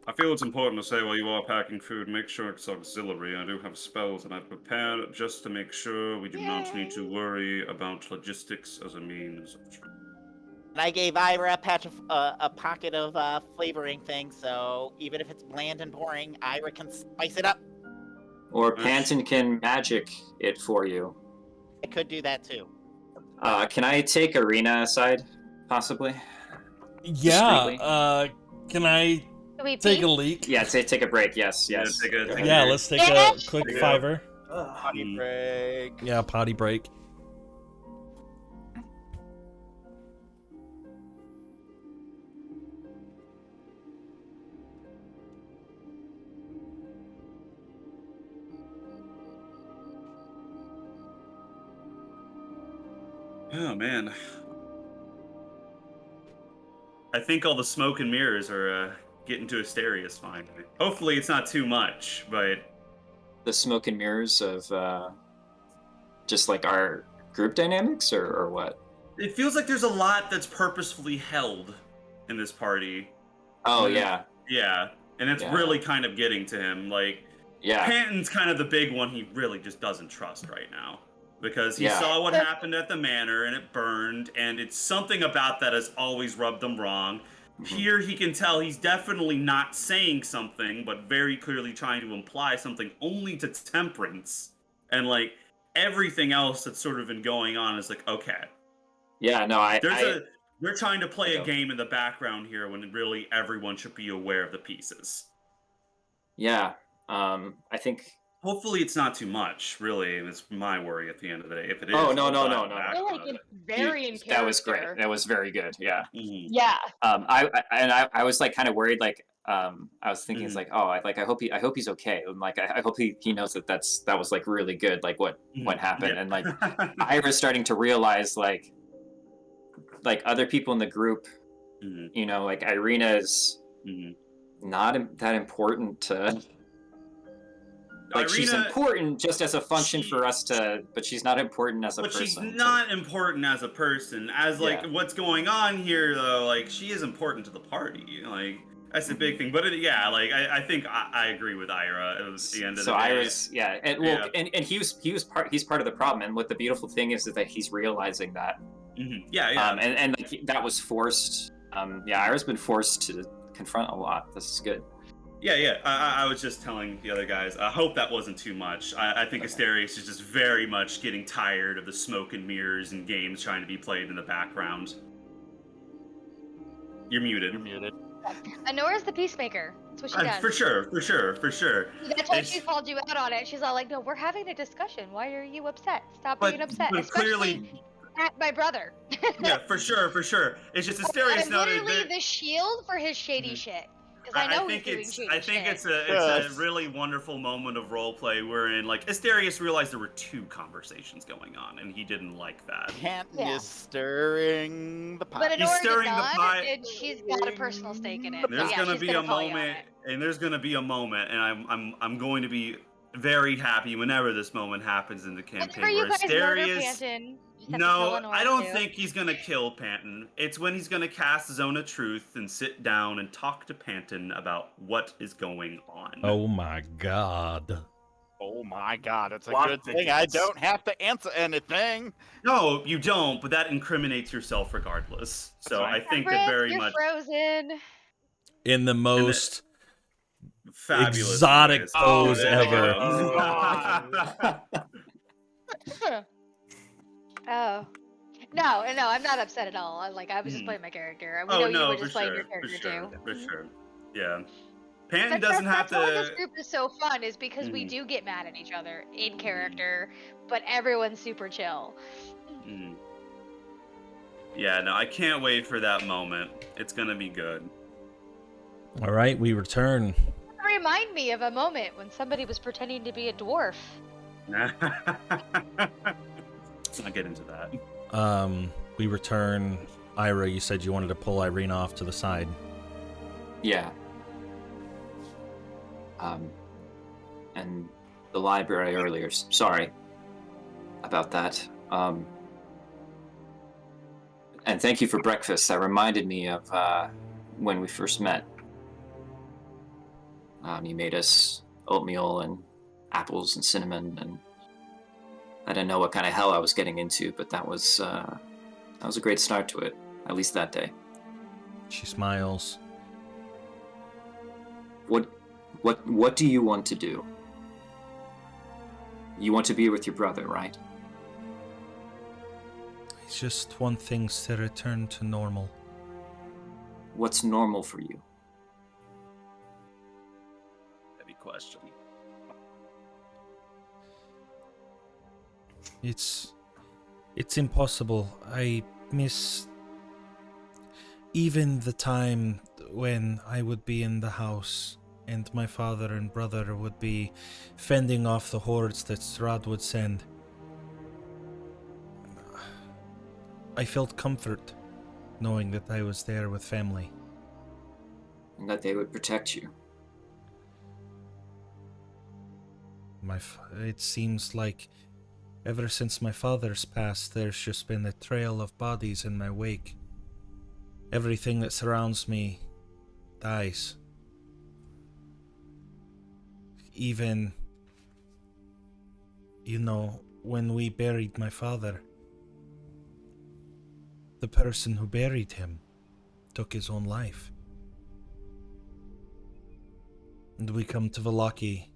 I feel it's important to say while you are packing food, make sure it's auxiliary. I do have spells that I've prepared just to make sure we do not need to worry about logistics as a means of And I gave Ira a pocket of flavoring things, so even if it's bland and boring, Ira can spice it up. Or Panton can magic it for you. I could do that too. Can I take Arena aside, possibly? Yeah, can I Can we take peek? a leak? Yeah, take a break. Yes. Yeah, take a Yeah, break. let's take a Yes! quick Yeah. fiver. Potty break. Yeah, potty break. Oh man. I think all the smoke and mirrors are getting to Asterius finally. Hopefully it's not too much, but The smoke and mirrors of just like our group dynamics, or what? it feels like there's a lot that's purposefully held in this party. Oh Mhm. yeah, Yeah, and it's Yeah. really kind of getting to him. Like, yeah. Panton's kind of the big one he really just doesn't trust right now. Because he Yeah. saw what happened at the manor and it burned, and it's something about that has always rubbed him wrong. Mhm. Here he can tell he's definitely not saying something, but very clearly trying to imply something only to Temperance. And like everything else that's sort of been going on is like, okay, Yeah, no, we're trying to play I a game in the background here when really everyone should be aware of the pieces. yeah. I think. Hopefully it's not too much, really. It's my worry at the end of the day. If it is, Oh, no. I feel like it's very in character. That was great. That was very good. Yeah. Mhm. Yeah. I was like kind of worried. Like, I was thinking, it's Mhm. like, oh, I hope he's okay. And like, I hope he knows that that was like really good. Like what happened, Yeah. and like Ira's starting to realize like other people in the group, Mhm. like Irina's Mhm. not that important to. Like she's Irina- important just as a function she- for us to, but she's not important as a But person. she's so- not important as a person. As like Yeah. what's going on here, though, like she is important to the party. Like that's the big thing. But I think I agree with Ira. It was the end of So the day. Ira's, yeah, and well, and he's part of the problem. And what the beautiful thing is that he's realizing that, Yeah. and like, that was forced Ira's been forced to confront a lot. This is good. Yeah. I was just telling the other guys. I hope that wasn't too much. I think Asterius is just very much getting tired of the smoke and mirrors and games trying to be played in the background. You're muted. You're muted. Honora's the peacemaker. That's what she does. For sure. That's why It's- she called you out on it. She's all like, "No, we're having a discussion. Why are you upset? Stop But- being upset." but Especially clearly- at my brother. Yeah, for sure. It's just Asterius I'm now. literally the shield for his shady shit. Because I know he's doing shady shit. it's a Yes. really wonderful moment of roleplay wherein like Asterius realized there were two conversations going on and he didn't like that. Canton Yeah. is stirring the pot. But He's Honora stirring did the not, pot. and she's got a personal stake in it. There's yeah, gonna she's be gonna a call you on moment, it. and there's gonna be a moment, and I'm going to be very happy whenever this moment happens in the campaign. Whenever you Where guys murder Asterius, Panton, you just have to kill no, Honora I don't too. think he's gonna kill Panton. It's when he's gonna cast Zone of Truth and sit down and talk to Panton about what is going on. Oh my god. Oh my god, it's a Plot good thing I thickens. don't have to answer anything. No, you don't, but that incriminates yourself regardless. So fine. I think that Everett, very you're much frozen. In the most fabulous exotic ways. pose there we ever. go. Oh. No, I'm not upset at all. I was just Hmm. playing my character. We Oh know you no, were for just playing sure, your for character sure, too. for Mhm. sure. Yeah, Panton That's doesn't have why this to. group is so fun, is because we Mhm. do get mad at each other in character, but everyone's super chill. Mm. Yeah, no, I can't wait for that moment. It's gonna be good. All right, we return. Remind me of a moment when somebody was pretending to be a dwarf. Let's not get into that. We return. Ira, you said you wanted to pull Irene off to the side. Yeah. And the library earlier. Sorry about that. And thank you for breakfast. That reminded me of when we first met. You made us oatmeal and apples and cinnamon, and I didn't know what kind of hell I was getting into, but that was a great start to it, at least that day. She smiles. What do you want to do? You want to be with your brother, right? I just want things to return to normal. What's normal for you? Heavy question. It's impossible. I miss even the time when I would be in the house and my father and brother would be fending off the hordes that Strahd would send. I felt comfort knowing that I was there with family. And that they would protect you. It seems like ever since my father's passed, there's just been a trail of bodies in my wake. Everything that surrounds me dies. Even, when we buried my father, the person who buried him took his own life. And we come to Vallaki,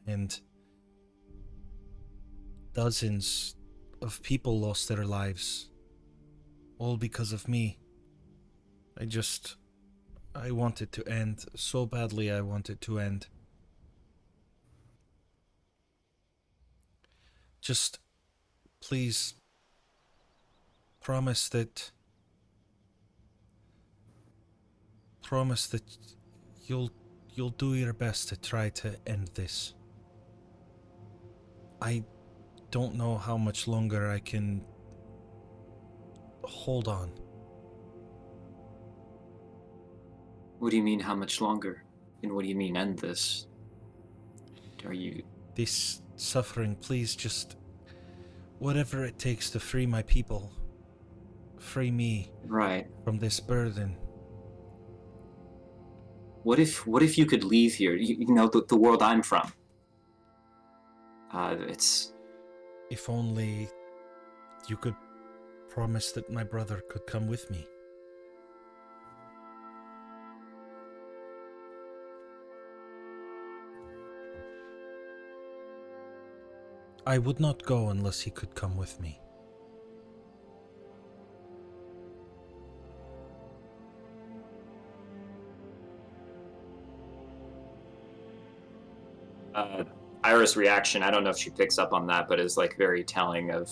and dozens of people lost their lives, all because of me. I want it to end so badly. I want it to end. Just please promise that you'll do your best to try to end this. I don't know how much longer I can hold on. What do you mean, how much longer? And what do you mean, end this? Are you... This suffering, please just... whatever it takes to free my people. Free me Right. from this burden. What if you could leave here? You know, the world I'm from. It's... If only you could promised that my brother could come with me. I would not go unless he could come with me. Ira's reaction, I don't know if she picks up on that, but is like very telling of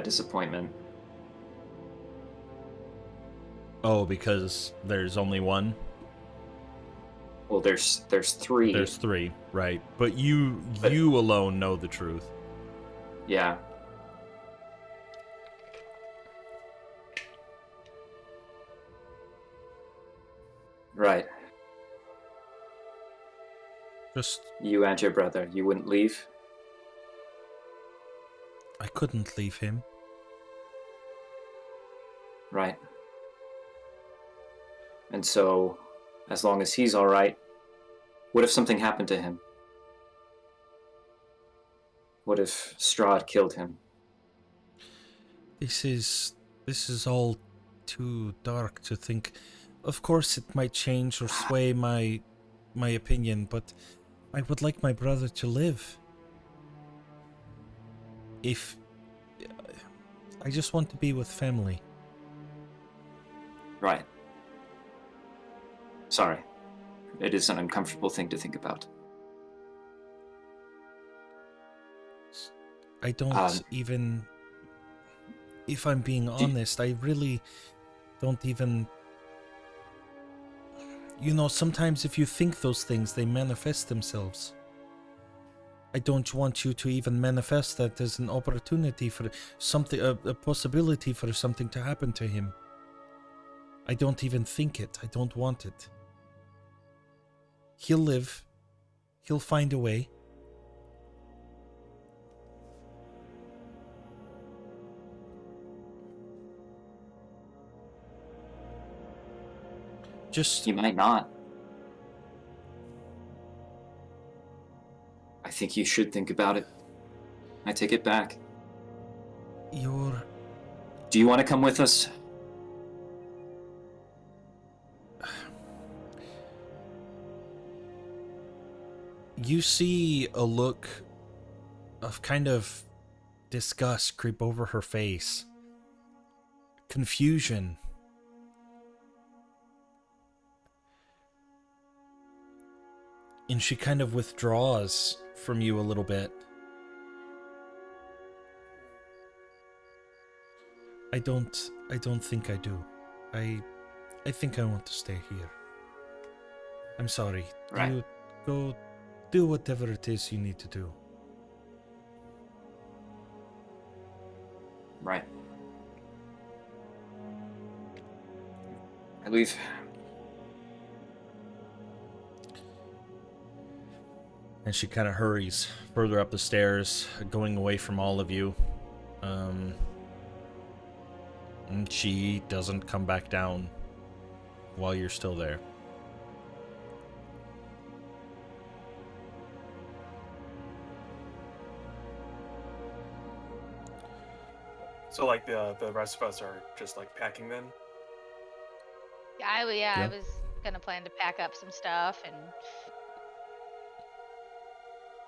disappointment. Oh, because there's only one? Well, there's three. There's three, right. But you alone know the truth. Yeah. Right. Just, You and your brother, you wouldn't leave? I couldn't leave him. Right. And so, as long as he's all right, what if something happened to him? What if Strahd killed him? This is all too dark to think. Of course it might change or sway my opinion, but I would like my brother to live. If I just want to be with family. Right. Sorry. It is an uncomfortable thing to think about. I don't even, if I'm being honest, I really don't even, you know, sometimes if you think those things, they manifest themselves. I don't want you to even manifest that as an opportunity for something, a possibility for something to happen to him. I don't even think it. I don't want it. He'll live. He'll find a way. Just... He might not. I think you should think about it. I take it back. You're... Do you want to come with us? You see a look of kind of disgust creep over her face. Confusion. And she kind of withdraws from you a little bit. I don't think I do. I think I want to stay here. I'm sorry. Right. You go do whatever it is you need to do. Right. I leave. And she kind of hurries further up the stairs, going away from all of you. And she doesn't come back down while you're still there. So like the rest of us are just like packing then. I Yeah. was gonna plan to pack up some stuff and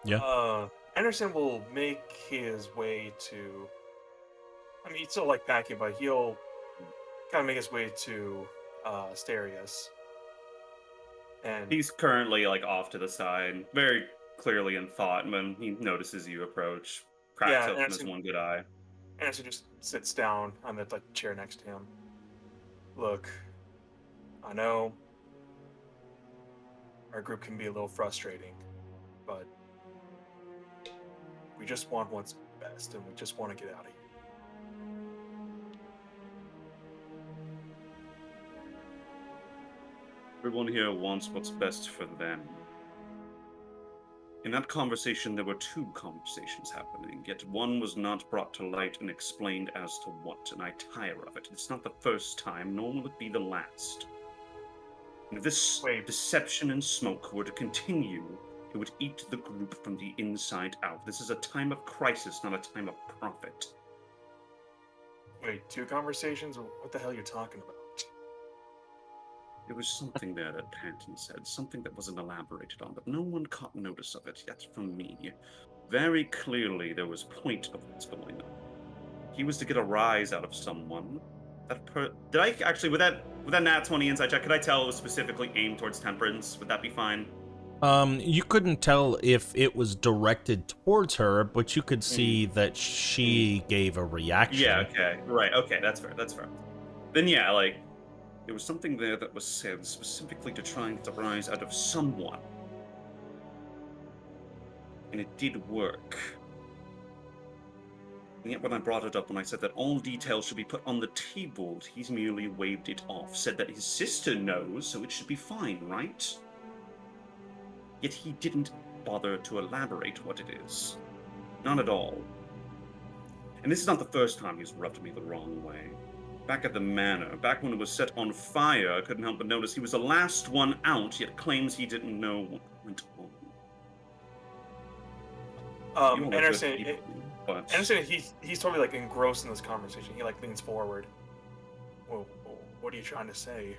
Yeah. Anderson will make his way to. I mean, he's still like packing, but he'll kind of make his way to Asterius. And He's currently like off to the side, very clearly in thought when he notices you approach. Cracks Yeah, open his Anderson- one good eye. Anderson just sits down on the chair next to him. Look, I know our group can be a little frustrating, but we just want what's best, and we just want to get out of here. Everyone here wants what's best for them. In that conversation, there were two conversations happening, yet one was not brought to light and explained as to what, and I tire of it. It's not the first time, nor will it be the last. And if this Wait. deception and smoke were to continue, It would eat the group from the inside out. This is a time of crisis, not a time of profit. Wait, 2 conversations? What the hell are you talking about? There was something there that Panton said, something that wasn't elaborated on, but no one caught notice of it, yet from me. Very clearly, there was point of what's going on. He was to get a rise out of someone. Did I actually, with that nat 20 insight check, could I tell it was specifically aimed towards Temperance? Would that be fine? You couldn't tell if it was directed towards her, but you could see that she gave a reaction. Yeah, okay. Right, okay, that's fair, that's fair. Then yeah, like, there was something there that was said specifically to try and get a rise out of someone. And it did work. And yet when I brought it up, when I said that all details should be put on the table, he's merely waved it off, said that his sister knows, so it should be fine, right? Yet he didn't bother to elaborate what it is. Not at all. And this is not the first time he's rubbed me the wrong way. Back at the manor, back when it was set on fire, I couldn't help but notice he was the last one out, yet claims he didn't know what went on. You all are good Anderson, people, but Anderson, he's totally like engrossed in this conversation. He like leans forward. Whoa, what are you trying to say?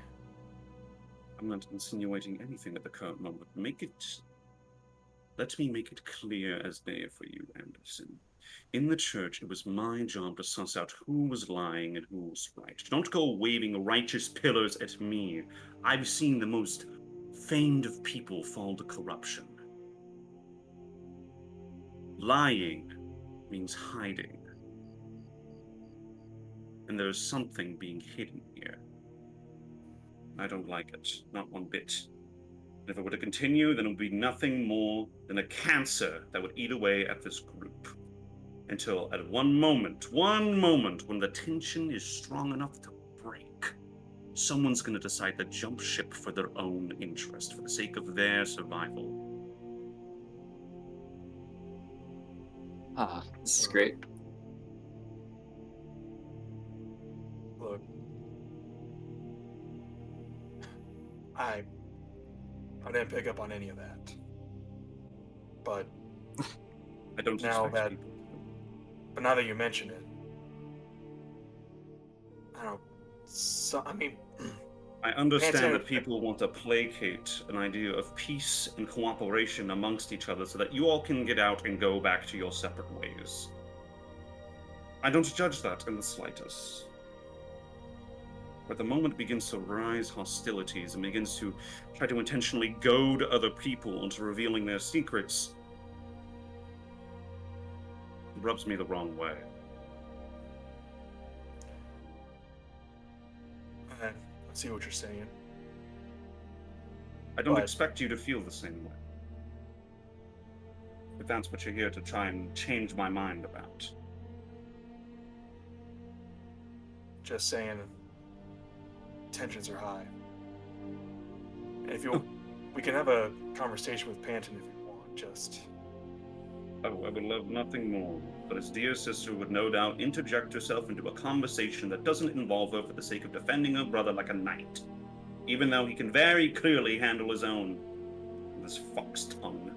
I'm not insinuating anything at the current moment. Let me make it clear as day for you, Anderson. In the church, it was my job to suss out who was lying and who was right. Don't go waving righteous pillars at me. I've seen the most famed of people fall to corruption. Lying means hiding. And there's something being hidden here. I don't like it, not one bit. And if it were to continue, then it would be nothing more than a cancer that would eat away at this group. Until at one moment, when the tension is strong enough to break, someone's going to decide to jump ship for their own interest, for the sake of their survival. Ah, this is great. Look, I didn't pick up on any of that. But I don't now expect that people. But now that you mention it, I don't know. So, I mean, I understand Panton- that people want to placate an idea of peace and cooperation amongst each other so that you all can get out and go back to your separate ways. I don't judge that in the slightest. But the moment it begins to rise hostilities and begins to try to intentionally goad other people into revealing their secrets, it rubs me the wrong way. I see what you're saying. I don't But- expect you to feel the same way. If that's what you're here to try and change my mind about. Just saying, tensions are high. And if you, we can have a conversation with Panton if you want. Just Oh, I would love nothing more, but his dear sister would no doubt interject herself into a conversation that doesn't involve her for the sake of defending her brother like a knight, even though he can very clearly handle his own with his fox tongue.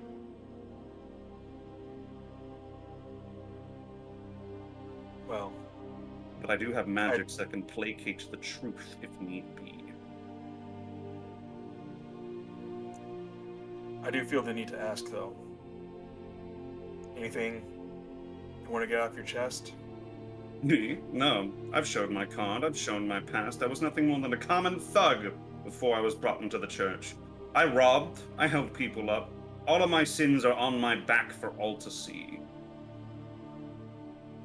well, But I do have magics that can placate the truth if need be. I do feel the need to ask though. Anything you want to get off your chest? Me? No. I've showed my card, I've shown my past. I was nothing more than a common thug before I was brought into the church. I robbed, I held people up. All of my sins are on my back for all to see.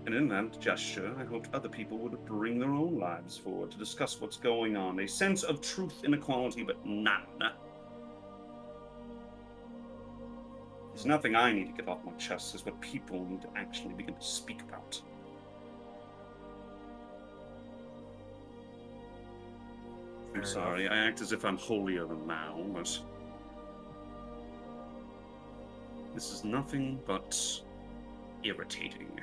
And in that gesture, I hoped other people would bring their own lives forward to discuss what's going on. A sense of truth and equality, but none. There's nothing I need to get off my chest, it's what people need to actually begin to speak about. I'm Fair sorry, I act as if I'm holier than thou, but this is nothing but irritating.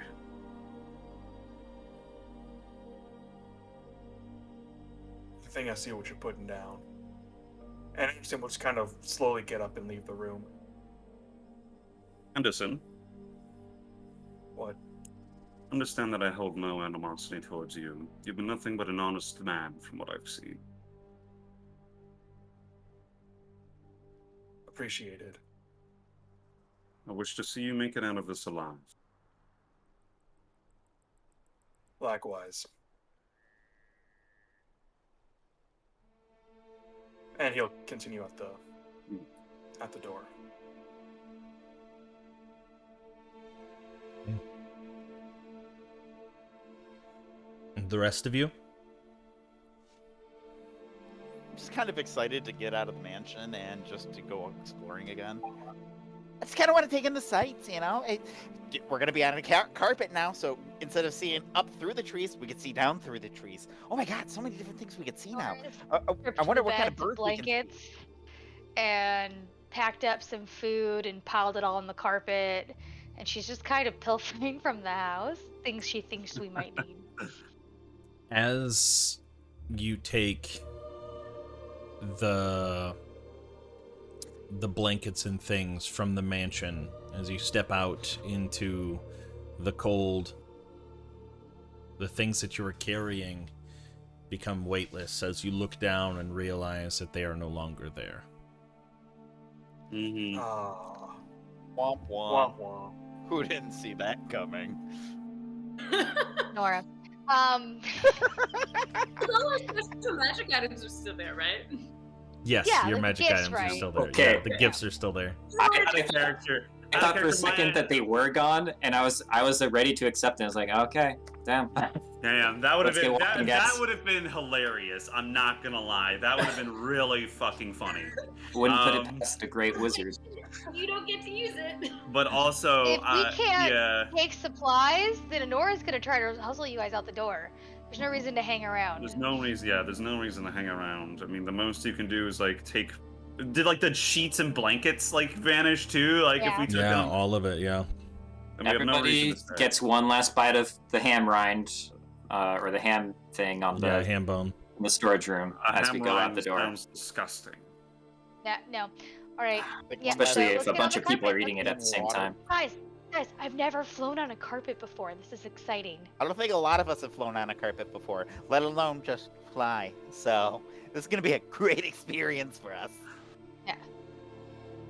I think I see what you're putting down. And Anderson will just kind of slowly get up and leave the room. Anderson, What? understand that I hold no animosity towards you. You've been nothing but an honest man from what I've seen. Appreciated. I wish to see you make it out of this alive. Likewise. And he'll continue at the door. The rest of you? I'm just kind of excited to get out of the mansion and just to go exploring again. I just kind of want to take in the sights, you know? We're going to be on a carpet now, so instead of seeing up through the trees, we could see down through the trees. Oh my god, so many different things we could see now. I wonder what kind of birds we can see. blankets and packed up some food and piled it all on the carpet. And she's just kind of pilfering from the house, things she thinks we might need. As you take the blankets and things from the mansion, as you step out into the cold, the things that you were carrying become weightless as you look down and realize that they are no longer there. Mm-hmm. Ah. Womp womp. Womp womp. Who didn't see that coming? Nora. All our special magic items are still there, right? Yes, Yeah, your the magic gifts, items are right. still there. Okay. Yeah, the gifts are still there. I thought for a second that they were gone, and I was ready to accept it. I was like, okay, damn. Damn, that would have Let's been get walking, guys. that would have been hilarious. I'm not gonna lie, that would have been really fucking funny. Wouldn't put it past a great wizard. You don't get to use it. But also, If we can't yeah, take supplies, then Nora's gonna try to hustle you guys out the door. There's no reason to hang around. there's no reason. Yeah, there's no reason to hang around. I mean, the most you can do is like take. Did like the sheets and blankets like vanish too? Like if we took Yeah, them, all of it, yeah. then we have no Everybody reason to stay. gets one last bite of the ham rind, or the ham thing on Yeah, the ham bone. in the storage room A as we ham go out rind the door. Sounds disgusting. No. All right. Yeah, Especially so if let's a get on bunch the of people are carpet. eating it at the same time. Guys, I've never flown on a carpet before. This is exciting. I don't think a lot of us have flown on a carpet before, let alone just fly. So this is going to be a great experience for us.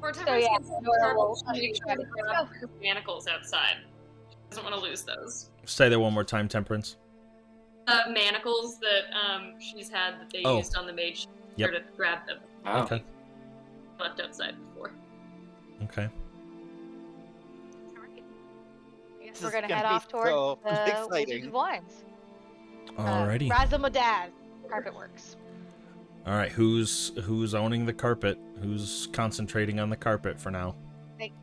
For So, Temperance yeah, gets on the Nora carpet, will she'll make sure to grab her manacles outside. Doesn't want to lose those. Say that one more time, Temperance. Manacles that she's had that they Oh. used on the mage. Yep. Her to grab them. Oh. Okay. Left outside before. Okay. I guess This we're is gonna gonna head be off towards so the Wizards exciting. of Wines. Alrighty. Razamadaz. Carpet works. All right, who's owning the carpet? Who's concentrating on the carpet for now?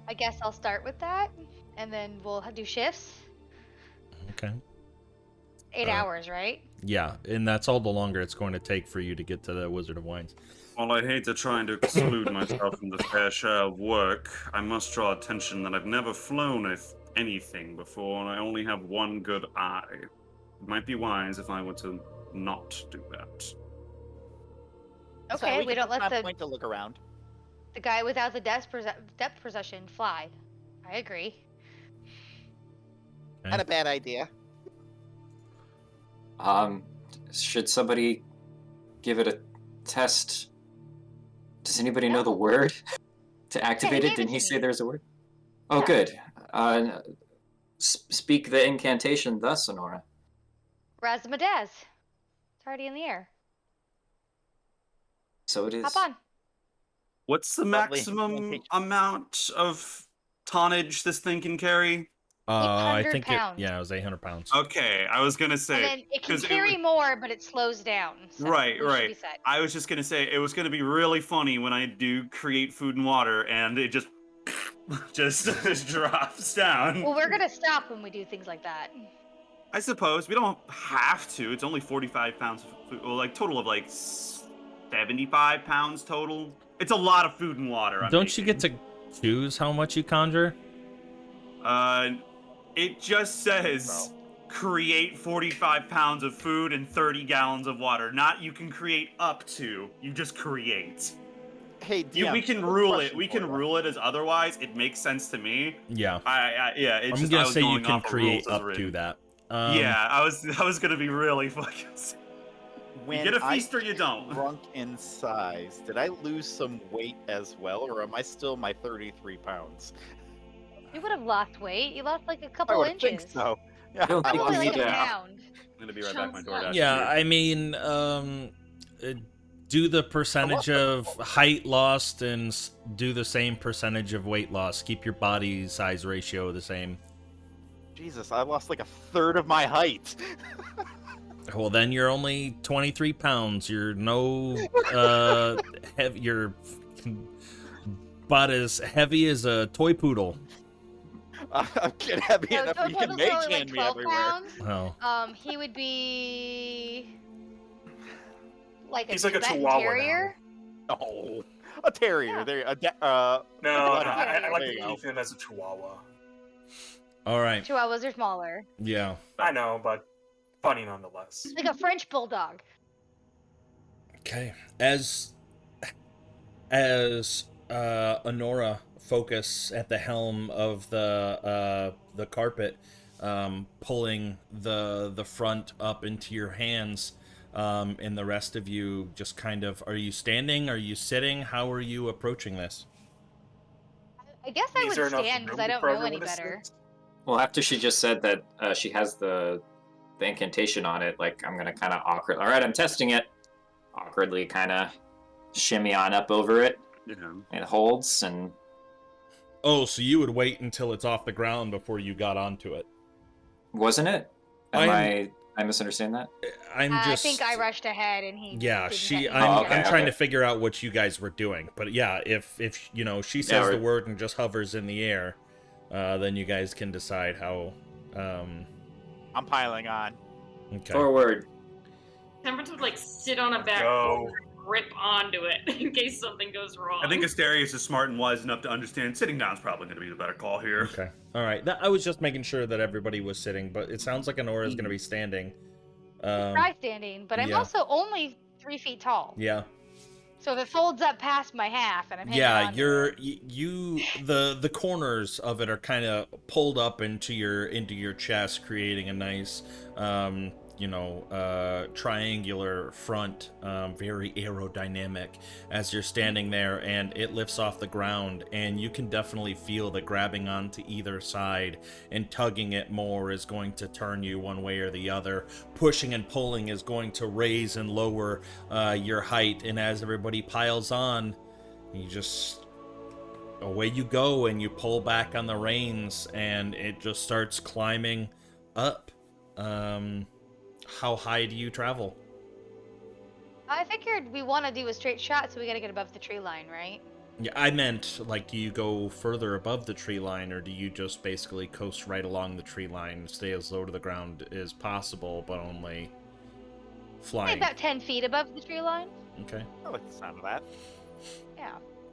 I guess I'll start with that, and then we'll do shifts. Okay. 8 hours, right? Yeah, and that's all the longer it's going to take for you to get to the Wizard of Wines. While I hate to try and exclude myself from the fair share of work, I must draw attention that I've never flown anything before, and I only have one good eye. It might be wise if I were to not do that. Okay, we don't let the point to look around. guy without the depth perception fly. I agree. Not a bad idea. Should somebody give it a test? Does anybody know the word to activate he it? gave Didn't it he to say me. there's a word? Oh, Yeah. good. Speak the incantation thus, Sonora. Razamadaz. It's already in the air. So it is. Hop on. What's the Lovely. maximum amount of tonnage this thing can carry? I 800 think pounds. it was 800 pounds. Okay, I was gonna say. And then it can 'cause carry was- more, but it slows down. So Right, we should be right. set. I was just gonna say it was gonna be really funny when I do create food and water, and it just just drops down. Well, we're gonna stop when we do things like that. I suppose we don't have to. It's only 45 pounds of food, well, like total of like 75 pounds total. It's a lot of food and water. Don't you get to choose how much you conjure? It just says create 45 pounds of food and 30 gallons of water. Not you can create up to. You just create. Hey, DM, we can quick rule it. question We for can ya. rule it as otherwise. It makes sense to me. Yeah. Yeah. It's I'm just gonna I was say you going can off of rules create as up to written. that. Yeah, I was gonna be really fucking. When You get a I feast or you don't. shrunk in size, did I lose some weight as well, or am I still my 33 pounds? You would have lost weight. You lost like a I couple would inches. think so. Yeah, I don't think Probably we like need a to. pound. I'm gonna be right back. My Chunks DoorDash. up. Yeah, here. I mean, do the percentage of height lost and do the same percentage of weight loss. Keep your body size ratio the same. Jesus, I lost like a third of my height. Well, then you're only 23 pounds. You're no, you're about as heavy as a toy poodle. I'm getting heavy So enough Toy you can Poodle's make only like hand me 12 everywhere. pounds. Oh, He would be like He's like a Tibetan Chihuahua Terrier. Oh, a terrier. Yeah. There, No, Like a I like there to you go. believe him as a Chihuahua. all right. Chihuahuas are smaller. Yeah. I know, but funny nonetheless. Like a French bulldog. Okay. As Honora focus at the helm of the carpet, pulling the front up into your hands, and the rest of you just kind of, are you standing? Are you sitting? How are you approaching this? I guess I Is there would enough stand because room I don't for know everyone any to better. sit? Well, after she just said that she has the incantation on it, like I'm gonna kind of awkward. All right, I'm testing it. Awkwardly, kind of shimmy on up over it. You know. It holds, and Oh, so you would wait until it's off the ground before you got onto it. wasn't it? I misunderstand that? I'm I just. think I rushed ahead and he. Yeah, didn't she. get me. I'm. Oh, okay, I'm trying okay. to figure out what you guys were doing, but yeah, if you know she says the word and just hovers in the air, then you guys can decide how. I'm piling on. Okay. Forward. Temperance would like sit on a back Go. corner and grip onto it in case something goes wrong. I think Asterius is smart and wise enough to understand sitting down is probably going to be the better call here. Okay. All right. I was just making sure that everybody was sitting, but it sounds like Honora is going to be standing. Try standing, but I'm yeah. also only 3 feet tall. Yeah. So if it folds up past my half and I'm hanging Yeah, on to you're it. you the corners of it are kind of pulled up into your chest, creating a nice triangular front, very aerodynamic as you're standing there, and it lifts off the ground, and you can definitely feel that grabbing onto either side and tugging it more is going to turn you one way or the other. Pushing and pulling is going to raise and lower your height, and as everybody piles on, you just away you go, and you pull back on the reins, and it just starts climbing up. How high do you travel? I figured we want to do a straight shot, so we got to get above the tree line, right? Yeah, I meant, like, do you go further above the tree line, or do you just basically coast right along the tree line, stay as low to the ground as possible, but only flying? About 10 feet above the tree line. Okay. I like the sound of that. Yeah.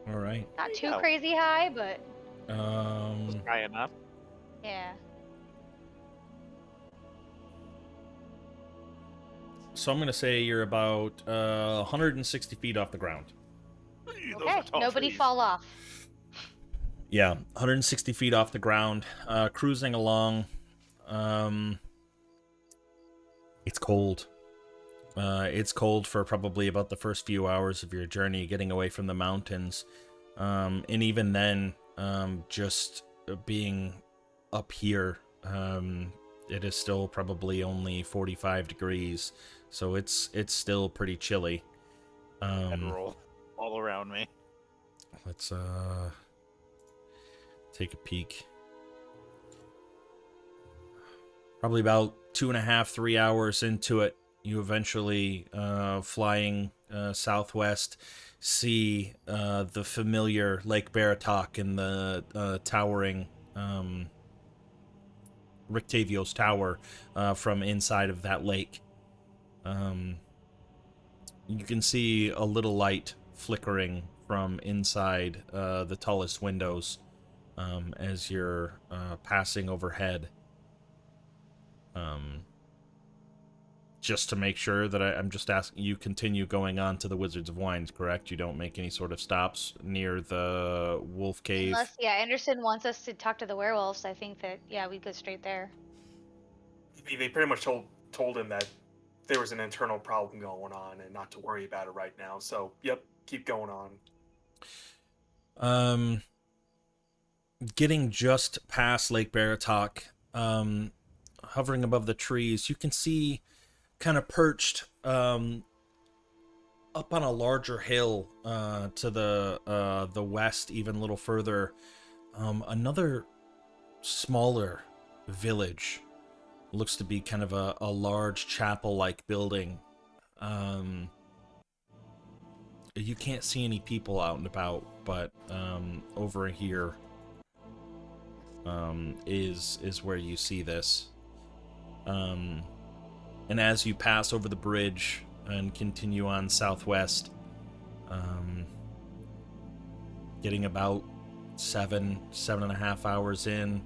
All right. Not There you too go. crazy high, but High enough. yeah. So I'm gonna say you're about 160 feet off the ground. Those Okay, are tall nobody trees. fall off. Yeah, 160 feet off the ground, cruising along. It's cold. It's cold for probably about the first few hours of your journey, getting away from the mountains. And even then, just being up here, it is still probably only 45 degrees, so it's still pretty chilly. And roll all around me. Let's take a peek. Probably about 2.5, 3 hours into it, you eventually, flying southwest, see the familiar Lake Baratok and the towering Rictavio's tower from inside of that lake. You can see a little light flickering from inside the tallest windows as you're passing overhead. Just to make sure that I'm just asking, you continue going on to the Wizards of Wines, correct? You don't make any sort of stops near the Wolf Cave? Unless, yeah, Anderson wants us to talk to the werewolves. I think that, yeah, we go straight there. They pretty much told him that there was an internal problem going on and not to worry about it right now. So, yep, keep going on. Getting just past Lake Baratok, hovering above the trees, you can see kind of perched up on a larger hill to the west, even a little further, another smaller village. Looks to be kind of a large chapel-like building. You can't see any people out and about, but over here is where you see this. And as you pass over the bridge and continue on southwest, getting about 7.5 hours in,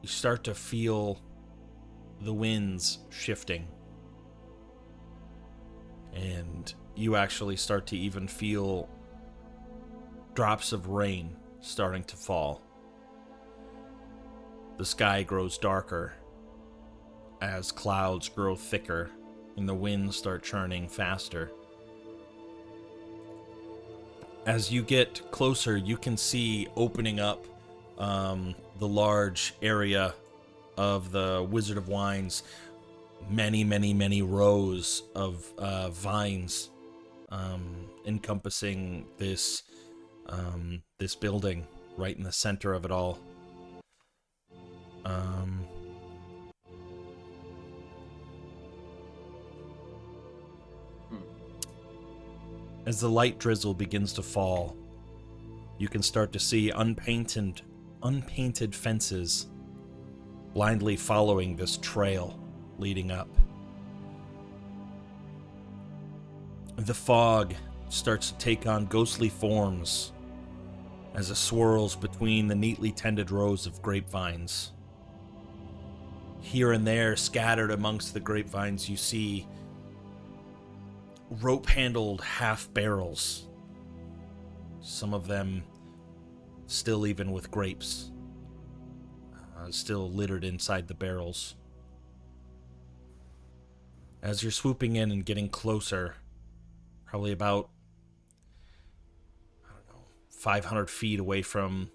you start to feel the winds shifting. And you actually start to even feel drops of rain starting to fall. The sky grows darker as clouds grow thicker and the winds start churning faster. As you get closer, you can see opening up the large area of the Wizard of Wines, many rows of vines encompassing this building right in the center of it all. As the light drizzle begins to fall, you can start to see unpainted fences blindly following this trail leading up. The fog starts to take on ghostly forms as it swirls between the neatly tended rows of grapevines. Here and there, scattered amongst the grapevines, you see rope-handled half barrels, some of them still even with grapes, still littered inside the barrels. As you're swooping in and getting closer, probably about 500 feet away from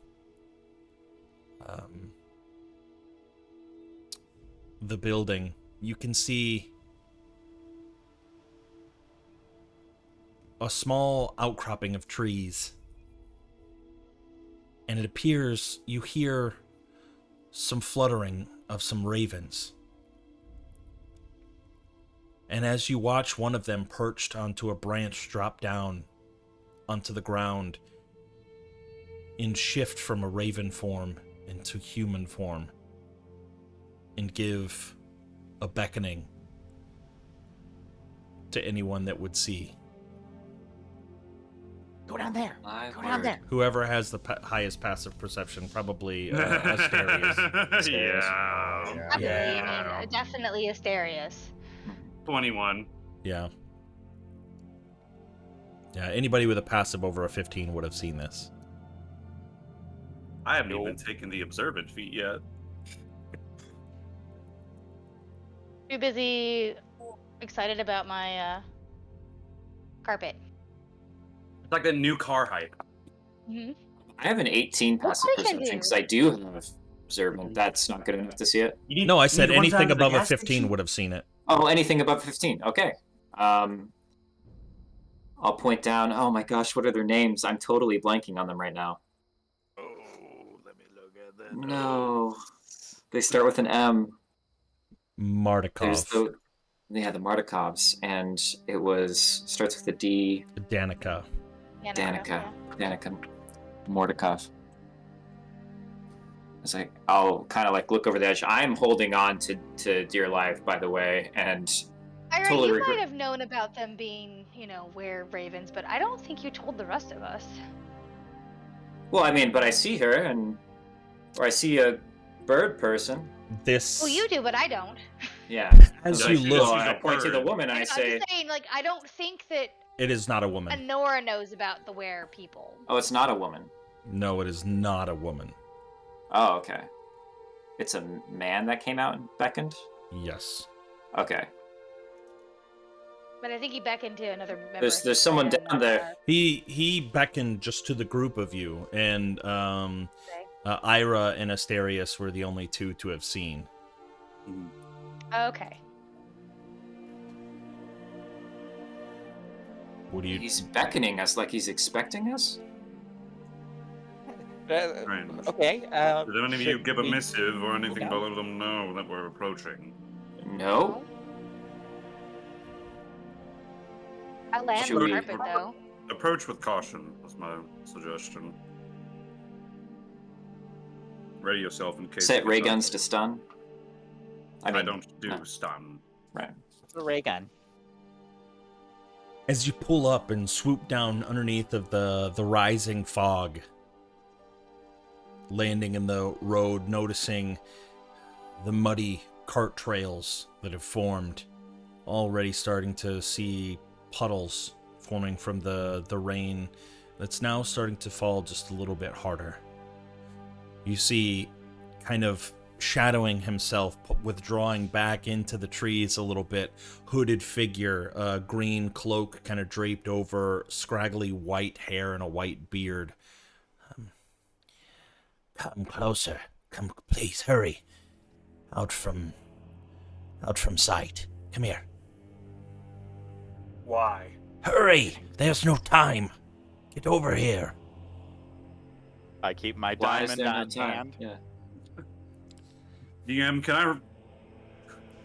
the building, you can see a small outcropping of trees, and it appears you hear some fluttering of some ravens. And as you watch one of them perched onto a branch drop down onto the ground and shift from a raven form into human form and give a beckoning to anyone that would see. Go down there. My Go down word. there. Whoever has the highest passive perception, probably Asterius. Yeah. I mean, definitely Asterius. 21. Yeah. Yeah, anybody with a passive over a 15 would have seen this. I haven't even taken the observant feat yet. Too busy excited about my carpet. It's like a new car hype. Mm-hmm. I have an 18 passive What can I perception do? because I do have observant. That's not good enough to see it. No, I said anything above a 15 would have seen it. Oh, anything above 15. Okay. I'll point down. Oh my gosh, what are their names? I'm totally blanking on them right now. Oh, let me look at that. No. They start with an M. There's Mardikov. the Mardikovs, and it starts with a D. Danica. Danica. Mordikov. It's like, I'll kind of like look over the edge. I'm holding on to dear life, by the way, and Ira, totally you regret- might have known about them being, were ravens, but I don't think you told the rest of us. Well, I mean, but I see her, or I see a bird person. this. Well, you do, but I don't. Yeah. As you So look- I point to the woman. I I'm say, just saying, like, I don't think that It is not a woman. Honora knows about the were people. "Oh, it's not a woman." No, it is not a woman. Oh, okay. It's a man that came out and beckoned. Yes. Okay. But I think he beckoned to another member. There's of his someone clan. down there. He beckoned just to the group of you, and Ira and Asterius were the only two to have seen. Okay. What do you? He's beckoning us like he's expecting us. Strange. Okay. Did any of you should give a we- missive or anything to No. let them know that we're approaching? No. I land Should the we- carpet though. Approach with caution was my suggestion. Ready yourself in case. Set we ray get guns to attacked. stun. I mean, don't do no. stun. Right. It's a ray gun. As you pull up and swoop down underneath of the rising fog, landing in the road, noticing the muddy cart trails that have formed, already starting to see puddles forming from the rain that's now starting to fall just a little bit harder. You see kind of shadowing himself, withdrawing back into the trees a little bit, hooded figure, a green cloak kind of draped over scraggly white hair and a white beard. Come closer. Come, please, hurry. Out from sight. Come here. Why? Hurry! There's no time. Get over here. I keep my Why is diamond there no on time? hand. Yeah. DM, can I?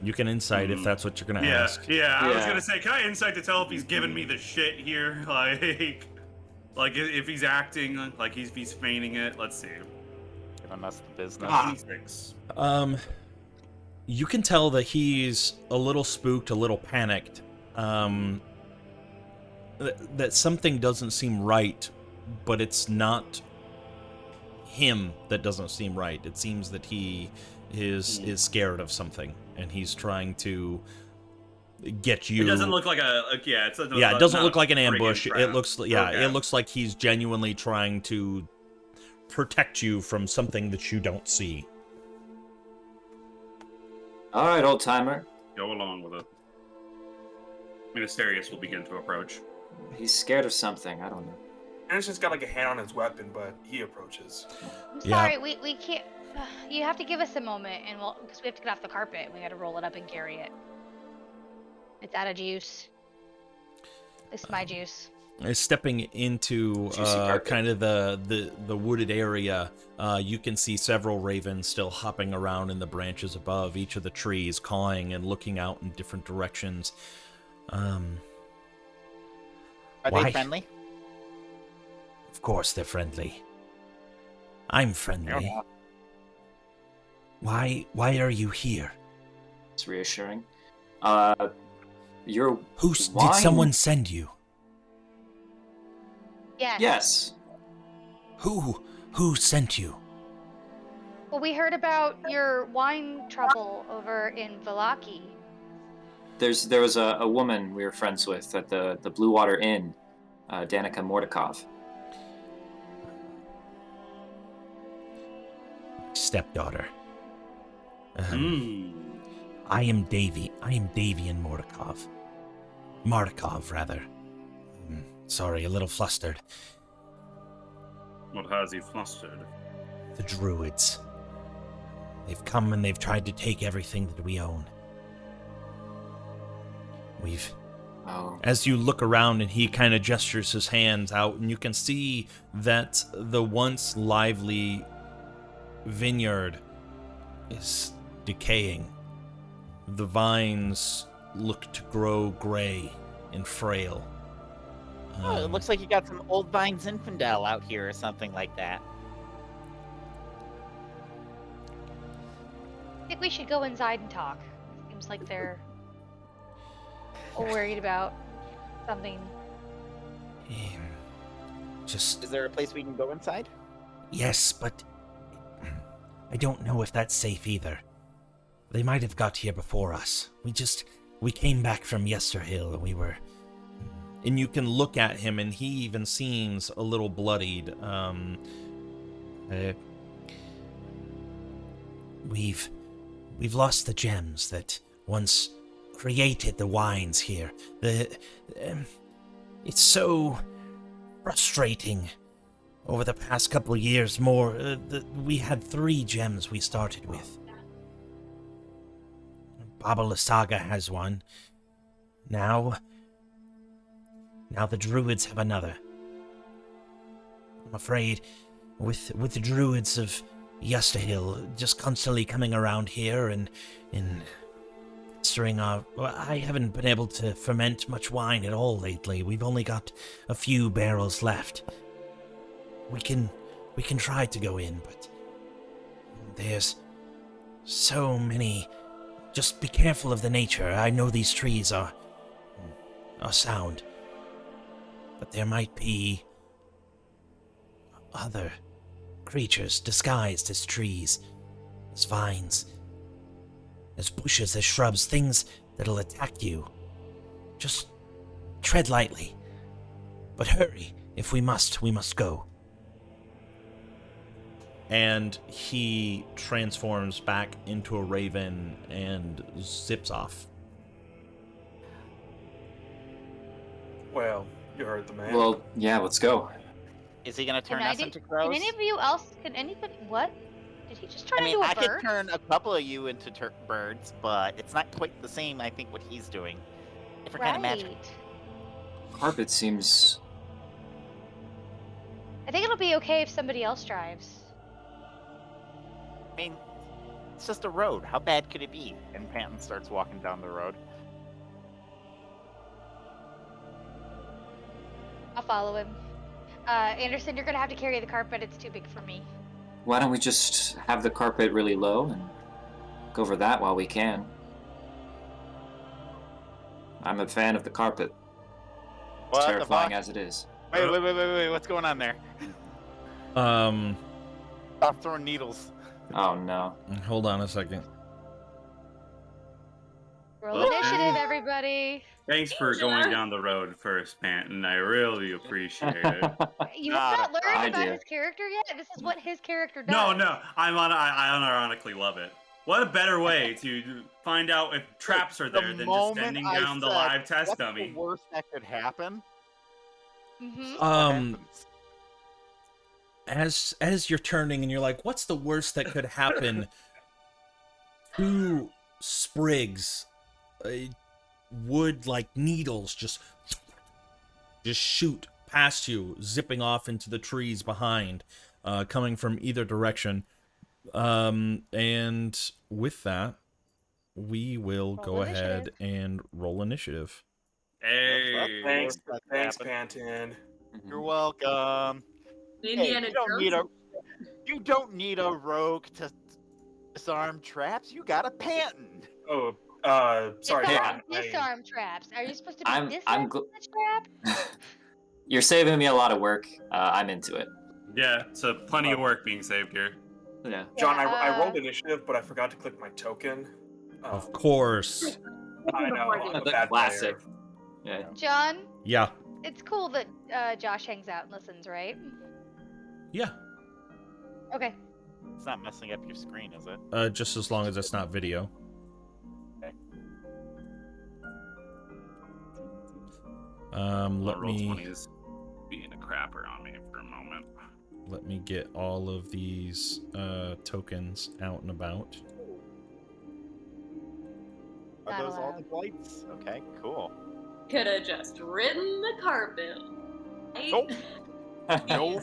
You can insight if that's what you're gonna Yeah, ask. yeah. I was Yeah. gonna say, can I insight to tell if he's giving me the shit here? Like if he's acting like he's feigning it. Let's see. Giving us the business. 26. You can tell that he's a little spooked, a little panicked. That something doesn't seem right, but it's not him that doesn't seem right. It seems that he is scared of something, and he's trying to get you. It doesn't look like yeah. It's It doesn't look like an ambush. Trap. It looks Okay. It looks like he's genuinely trying to protect you from something that you don't see. All right, old timer. Go along with it. Asterius will begin to approach. He's scared of something. I don't know. Anderson's got like a hand on his weapon, but he approaches. I'm Yeah. sorry, we can't. You have to give us a moment, and because we have to get off the carpet. We got to roll it up and carry it. It's out of juice. This is my juice. Stepping into Juicy carpet. kind of the wooded area, you can see several ravens still hopping around in the branches above each of the trees, cawing and looking out in different directions. Are Why? they friendly? Of course they're friendly. I'm friendly. Yeah. Why are you here? It's reassuring. You're Did wine- someone send you? Yes. Yes. Who sent you? Well, we heard about your wine trouble over in Valaki. There was a woman we were friends with at the Blue Water Inn, Danica Mordakov. Stepdaughter. Hmm. I am Davian Mordakov. Mardakov, rather. Sorry, a little flustered. What has he flustered? The druids. They've come and they've tried to take everything that we own. Oh. As you look around and he kind of gestures his hands out, and you can see that the once lively vineyard is decaying. The vines look to grow gray and frail. Oh, it looks like you got some old vine Zinfandel out here or something like that. I think we should go inside and talk. Seems like they're worried about something. Just Is there a place we can go inside? yes, but I don't know if that's safe either. They might have got here before us. We came back from Yesterhill, and we were... And you can look at him, and he even seems a little bloodied. We've lost the gems that once created the wines here. It's so frustrating. Over the past couple of years, we had 3 gems we started with. Baba Lysaga has one. Now the druids have another. I'm afraid with the druids of Yesterhill just constantly coming around here and stirring our... I haven't been able to ferment much wine at all lately. We've only got a few barrels left. We can try to go in, but there's so many... Just be careful of the nature. I know these trees are sound, but there might be other creatures disguised as trees, as vines, as bushes, as shrubs, things that'll attack you. Just tread lightly, but hurry. If we must go. And he transforms back into a raven and zips off. Well, you heard the man. Well, yeah, let's go. Is he gonna turn us into crows? Can any of you else? Can anybody? What? Did he just turn I mean, into a I bird? could turn a couple of you into birds, but it's not quite the same. I think what he's doing, different kind of magic. Carpet seems... I think it'll be okay if somebody else drives. I mean, it's just a road. How bad could it be? And Panton starts walking down the road. I'll follow him. Anderson, you're gonna have to carry the carpet. It's too big for me. Why don't we just have the carpet really low and go over that while we can? I'm a fan of the carpet. What the Terrifying fuck? as it is. Wait, what's going on there? Stop throwing needles. Oh no. Hold on a second. Roll Well, initiative, everybody. Thanks for going down the road first, Panton. I really appreciate it. You have not I learned about do. his character yet? This is what his character does. No, I unironically love it. What a better way to find out if traps are there than just sending down the live test what's dummy. The worst that could happen. Mm-hmm. As you're turning and you're like, what's the worst that could happen? 2 sprigs, wood like needles just shoot past you, zipping off into the trees behind, coming from either direction. And with that, we will go ahead and roll initiative. Hey, Thanks, That's Panton. You're welcome. Indiana Jones. You don't need a rogue to disarm traps. You got a Panton. Oh, sorry, Disarm, Panton. disarm traps. Are you supposed to be I'm disarm the trap? You're saving me a lot of work. I'm into it. Yeah, so plenty of work being saved here. Yeah. John, Yeah, I rolled initiative, but I forgot to click my token. Of course. I know. I'm a The bad classic. player. Yeah. John, Yeah. it's cool that Josh hangs out and listens, right? Yeah. Okay. It's not messing up your screen, is it? Just as long as it's not video. Let Roll me 20 is being a crapper on me for a moment. let me get all of these tokens out and about. Are Not those all allowed. the blights? Okay, cool. Could have just ridden the carpet. Right? Nope. Nope.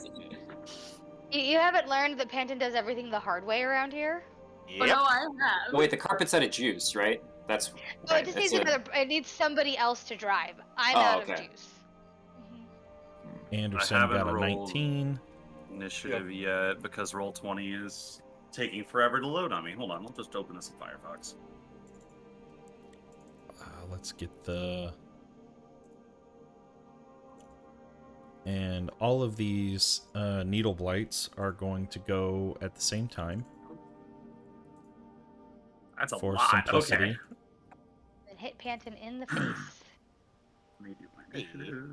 You haven't learned that Panton does everything the hard way around here? Oh, no, I have. Oh, wait, the carpet's out of juice, right? That's. No, right, it just it's needs a- another. It needs somebody else to drive. I'm Oh, out okay. of juice. Anderson haven't got a rolled. 19. Initiative yet because roll 20 is taking forever to load on me. Hold on, I'll just open this in Firefox. Let's get the... And all of these needle blights are going to go at the same time. That's a for lot. simplicity. Okay. And hit Panton in the face. Let me do my initiative.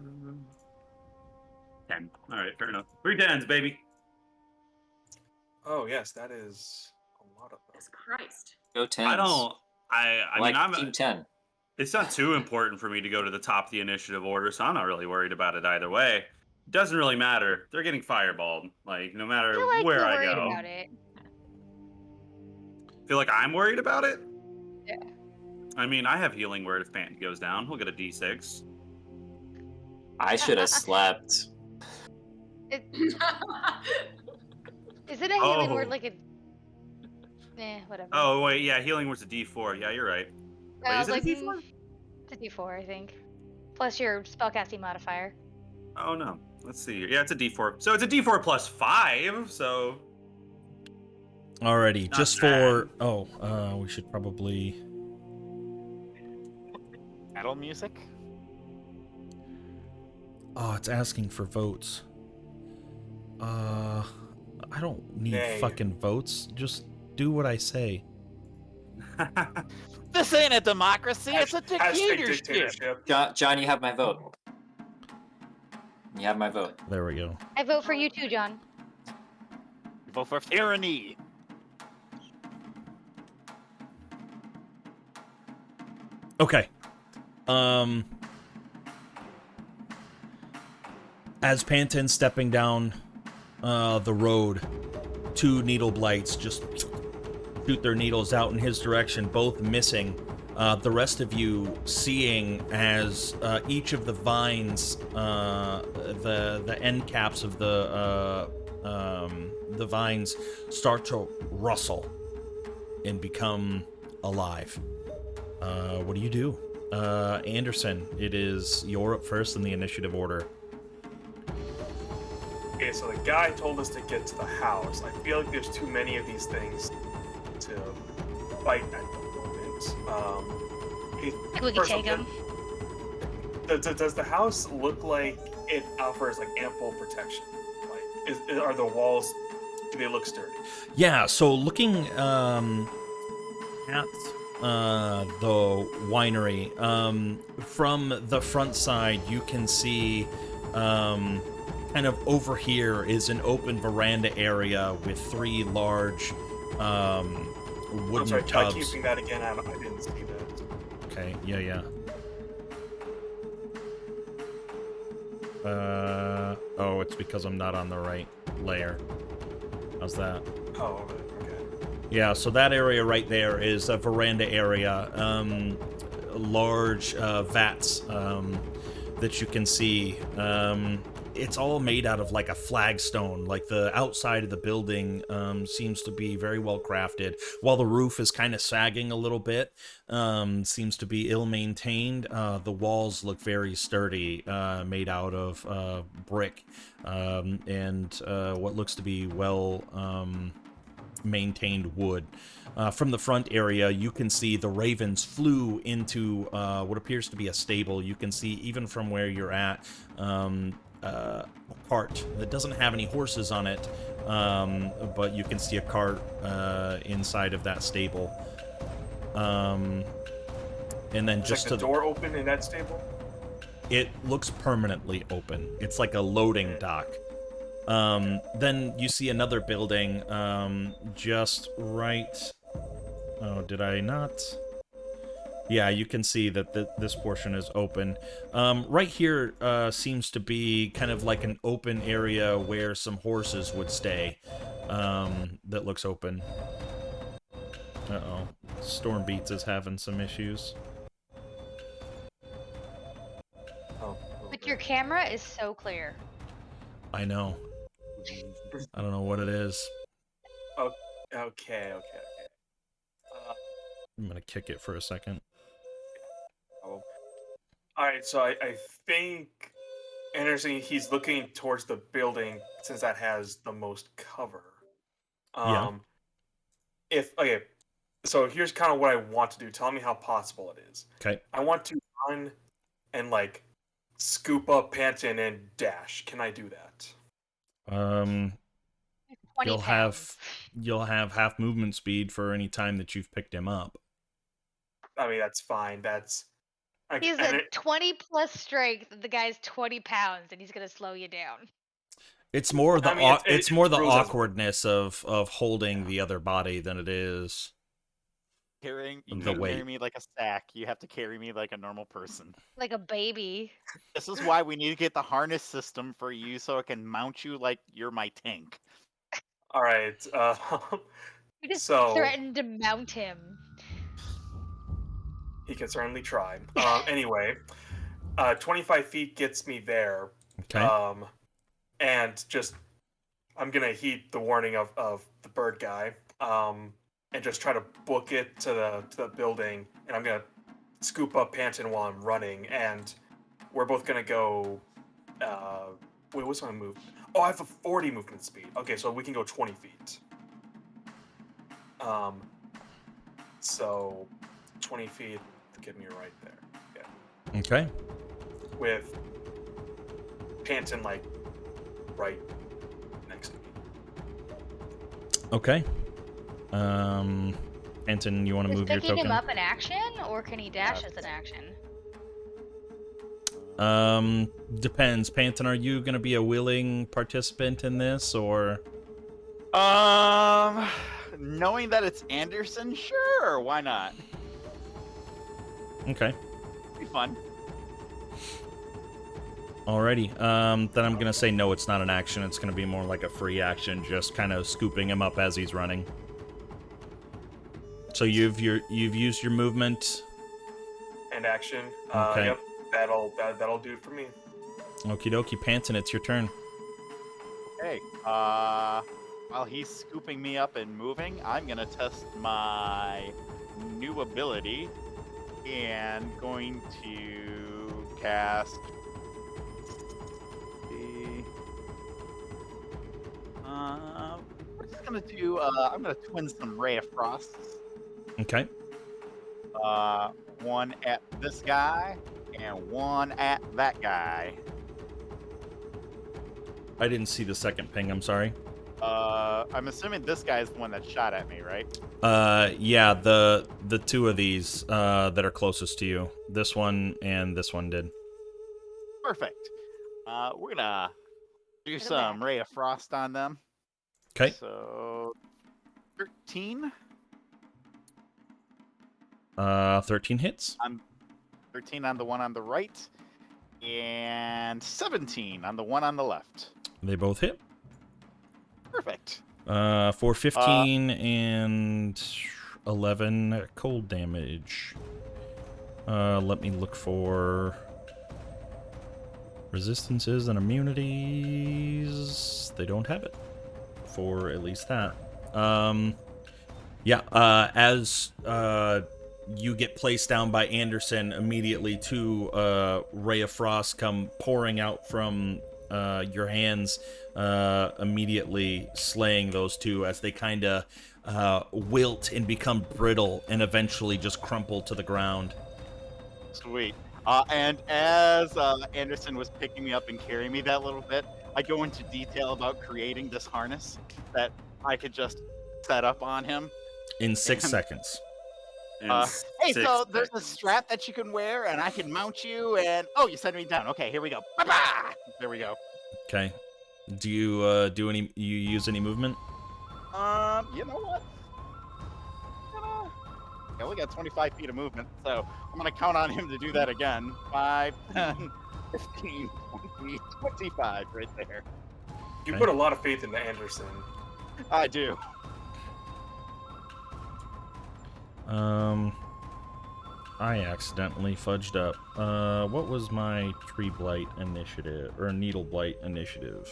10. All right, fair enough. 3 10s, baby. Oh yes, that is a lot of them. Jesus Christ. Go 10s. I don't. I like mean, I'm. Team 10. It's not too important for me to go to the top of the initiative order, so I'm not really worried about it either way. It doesn't really matter. They're getting fireballed. Like, no I matter feel like where you're I worried go. about it. Feel like I'm worried about it? Yeah. I mean, I have healing word if Panton goes down. We'll get a d6. I should have slept. Is it a healing word Oh. like a? Whatever. Oh, wait, yeah, healing word's a d4. Yeah, you're right. I Wait, was is it like, a d4? it's a D4, I think. Plus your spellcasting modifier. Oh, no. Let's see. Yeah, it's a d4. So it's a d4 plus 5, so... Alrighty, Not just bad. for we should probably Battle music? it's asking for votes. I don't need Nay. fucking votes. Just do what I say. This ain't a democracy, it's a Hashtag dictatorship. dictatorship. John, you have my vote. You have my vote. There we go. I vote for you too, John. Vote for tyranny. Okay. As Panton's stepping down the road, 2 needle blights just shoot their needles out in his direction, both missing. The rest of you seeing as each of the vines, the end caps of the vines start to rustle and become alive. What do you do? Anderson, you're up first in the initiative order. Okay, so the guy told us to get to the house. I feel like there's too many of these things to fight at the moment. I think we can first take off, him. Does the house look like it offers like ample protection? Like, are the walls? Do they look sturdy? Yeah, so looking at the winery, from the front side, you can see kind of over here is an open veranda area with 3 large wooden I'm sorry, tubs. keeping that again. I didn't see that. Okay, yeah. Oh, it's because I'm not on the right layer. How's that? Oh, okay. Yeah, so that area right there is a veranda area. Large vats that you can see. It's all made out of like a flagstone. Like the outside of the building seems to be very well crafted, while the roof is kind of sagging a little bit. Seems to be ill-maintained. The walls look very sturdy, made out of brick and what looks to be well maintained wood. From the front area, you can see the ravens flew into what appears to be a stable. You can see, even from where you're at, a cart that doesn't have any horses on it, but you can see a cart inside of that stable. And then just like the door open in that stable? It looks permanently open. It's like a loading dock. Then you see another building just right... Oh, did I not? Yeah, you can see that this portion is open. Right here seems to be kind of like an open area where some horses would stay. That looks open. Uh-oh. Stormbeats is having some issues. Oh. But your camera is so clear. I know. I don't know what it is. Okay. I'm gonna kick it for a second. All right, so I think Anderson, he's looking towards the building since that has the most cover. Yeah. Okay, so here's kind of what I want to do. Tell me how possible it is. Okay. I want to run and like scoop up Panton and dash. Can I do that? 20 You'll pounds. have half movement speed for any time that you've picked him up. I mean, that's fine. That's He's and a 20 plus strength. The guy's 20 pounds, and he's gonna slow you down. It's more the I mean, it's more the rules as- awkwardness of holding the other body than it is You the can't weight. carry me like a sack. You have to carry me like a normal person. Like a baby. This is why we need to get the harness system for you so it can mount you like you're my tank. All right. You just So- threatened to mount him. He can certainly try. Anyway, 25 feet gets me there. Okay. And just I'm gonna heed the warning of the bird guy. And just try to book it to the building, and I'm gonna scoop up Panton while I'm running, and we're both gonna go. Wait, what's my move? Oh, I have a 40 movement speed. Okay, so we can go 20 feet. So 20 feet get me right there. Yeah. Okay. With Panton like right next to me. Okay. Anton, you want to Is move your picking token? him up an action, or can he dash as an action? Depends. Panton, are you going to be a willing participant in this, or? Knowing that it's Anderson, sure, why not? Okay. Be fun. Alrighty. Then I'm going to say no, it's not an action. It's going to be more like a free action, just kind of scooping him up as he's running. So you've used your movement. And action. Okay. Yep. That'll do it for me. Okie dokie, Panton, it's your turn. Okay. While he's scooping me up and moving, I'm gonna test my new ability and going to cast. We're just gonna do. I'm gonna twin some Ray of Frost. Okay. One at this guy and one at that guy. I didn't see the second ping, I'm sorry. I'm assuming this guy is the one that shot at me, right? Yeah, the two of these that are closest to you. This one and this one did. Perfect. We're gonna do Put 'em some back. Ray of Frost on them. Okay. So 13. 13 hits. 13 on the one on the right, and 17 on the one on the left. They both hit. Perfect. For 15 and 11 cold damage. Let me look for resistances and immunities. They don't have it for at least that. As you get placed down by Anderson, immediately two Ray of Frost come pouring out from your hands, immediately slaying those two as they kind of wilt and become brittle and eventually just crumple to the ground. Sweet. And as Anderson was picking me up and carrying me that little bit, I go into detail about creating this harness that I could just set up on him. In 6 seconds. Hey, so there's a strap that you can wear, and I can mount you, and oh, you set me down. Okay, here we go. Ba-ba! There we go. Okay. Do you use any movement? You know what? Yeah, we got 25 feet of movement, so I'm gonna count on him to do that again. 5, 10, 15, 20, 25, right there. You Okay. put a lot of faith into Anderson. I do. I accidentally fudged up. What was my tree blight initiative or needle blight initiative?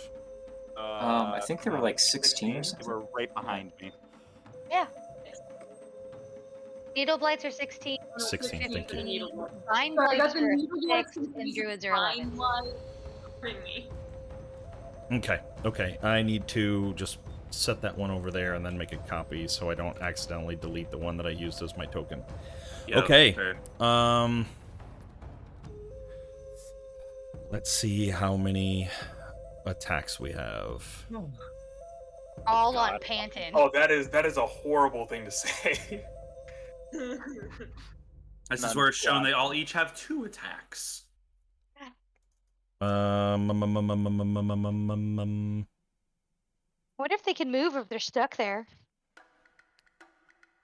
I think they were like 16 or They something. were right behind me. Yeah. Needle blights are 16. 16, thank you. Vine Sorry, I blights got the are needle 6, ones and druids are 11. Bring me. Okay. I need to just set that one over there and then make a copy so I don't accidentally delete the one that I used as my token. Yep, Okay. fair. Let's see how many attacks we have. All God. on Panton. Oh, that is a horrible thing to say. This is None where it's shown shot. they all each have 2 attacks. What if they can move if they're stuck there?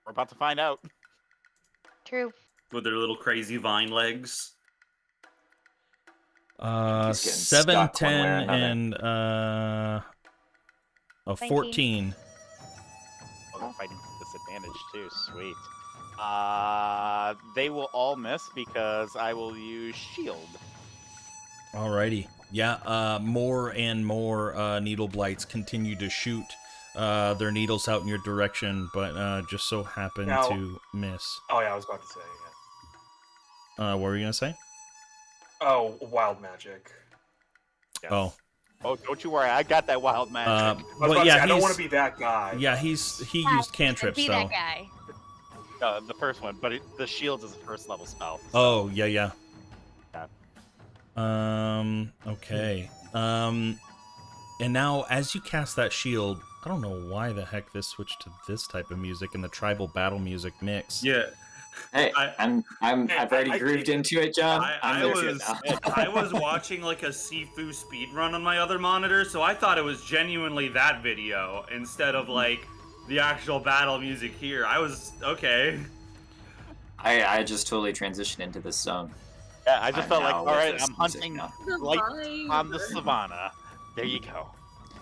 We're about to find out. True. With their little crazy vine legs. He's getting 7, stuck one way 10, or another. and a 14. Oh, they're fighting for disadvantage too. Sweet. They will all miss because I will use shield. Alrighty. Yeah, more and more needle blights continue to shoot their needles out in your direction, but just so happen Now- to miss. Oh yeah, I was about to say. Yeah. What were you gonna say? Oh, wild magic. Yes. Oh. Oh, don't you worry. I got that wild magic. I was But about to yeah, say, I don't want he's to be that guy. yeah he used cantrips Be though. that guy. The first one, but the shield is a first level spell. so- Oh yeah. Yeah. Okay. And now as you cast that shield, I don't know why the heck this switched to this type of music and the tribal battle music mix. Yeah. Hey, I- I've already grooved into it, John. I'm I into it was now. I was watching like a Sifu speedrun on my other monitor, so I thought it was genuinely that video instead of like the actual battle music here. I was okay. I just totally transitioned into this zone. Yeah, I just I'm felt like, now all with right, this I'm music hunting now. The light vibe. on the savannah. There you go.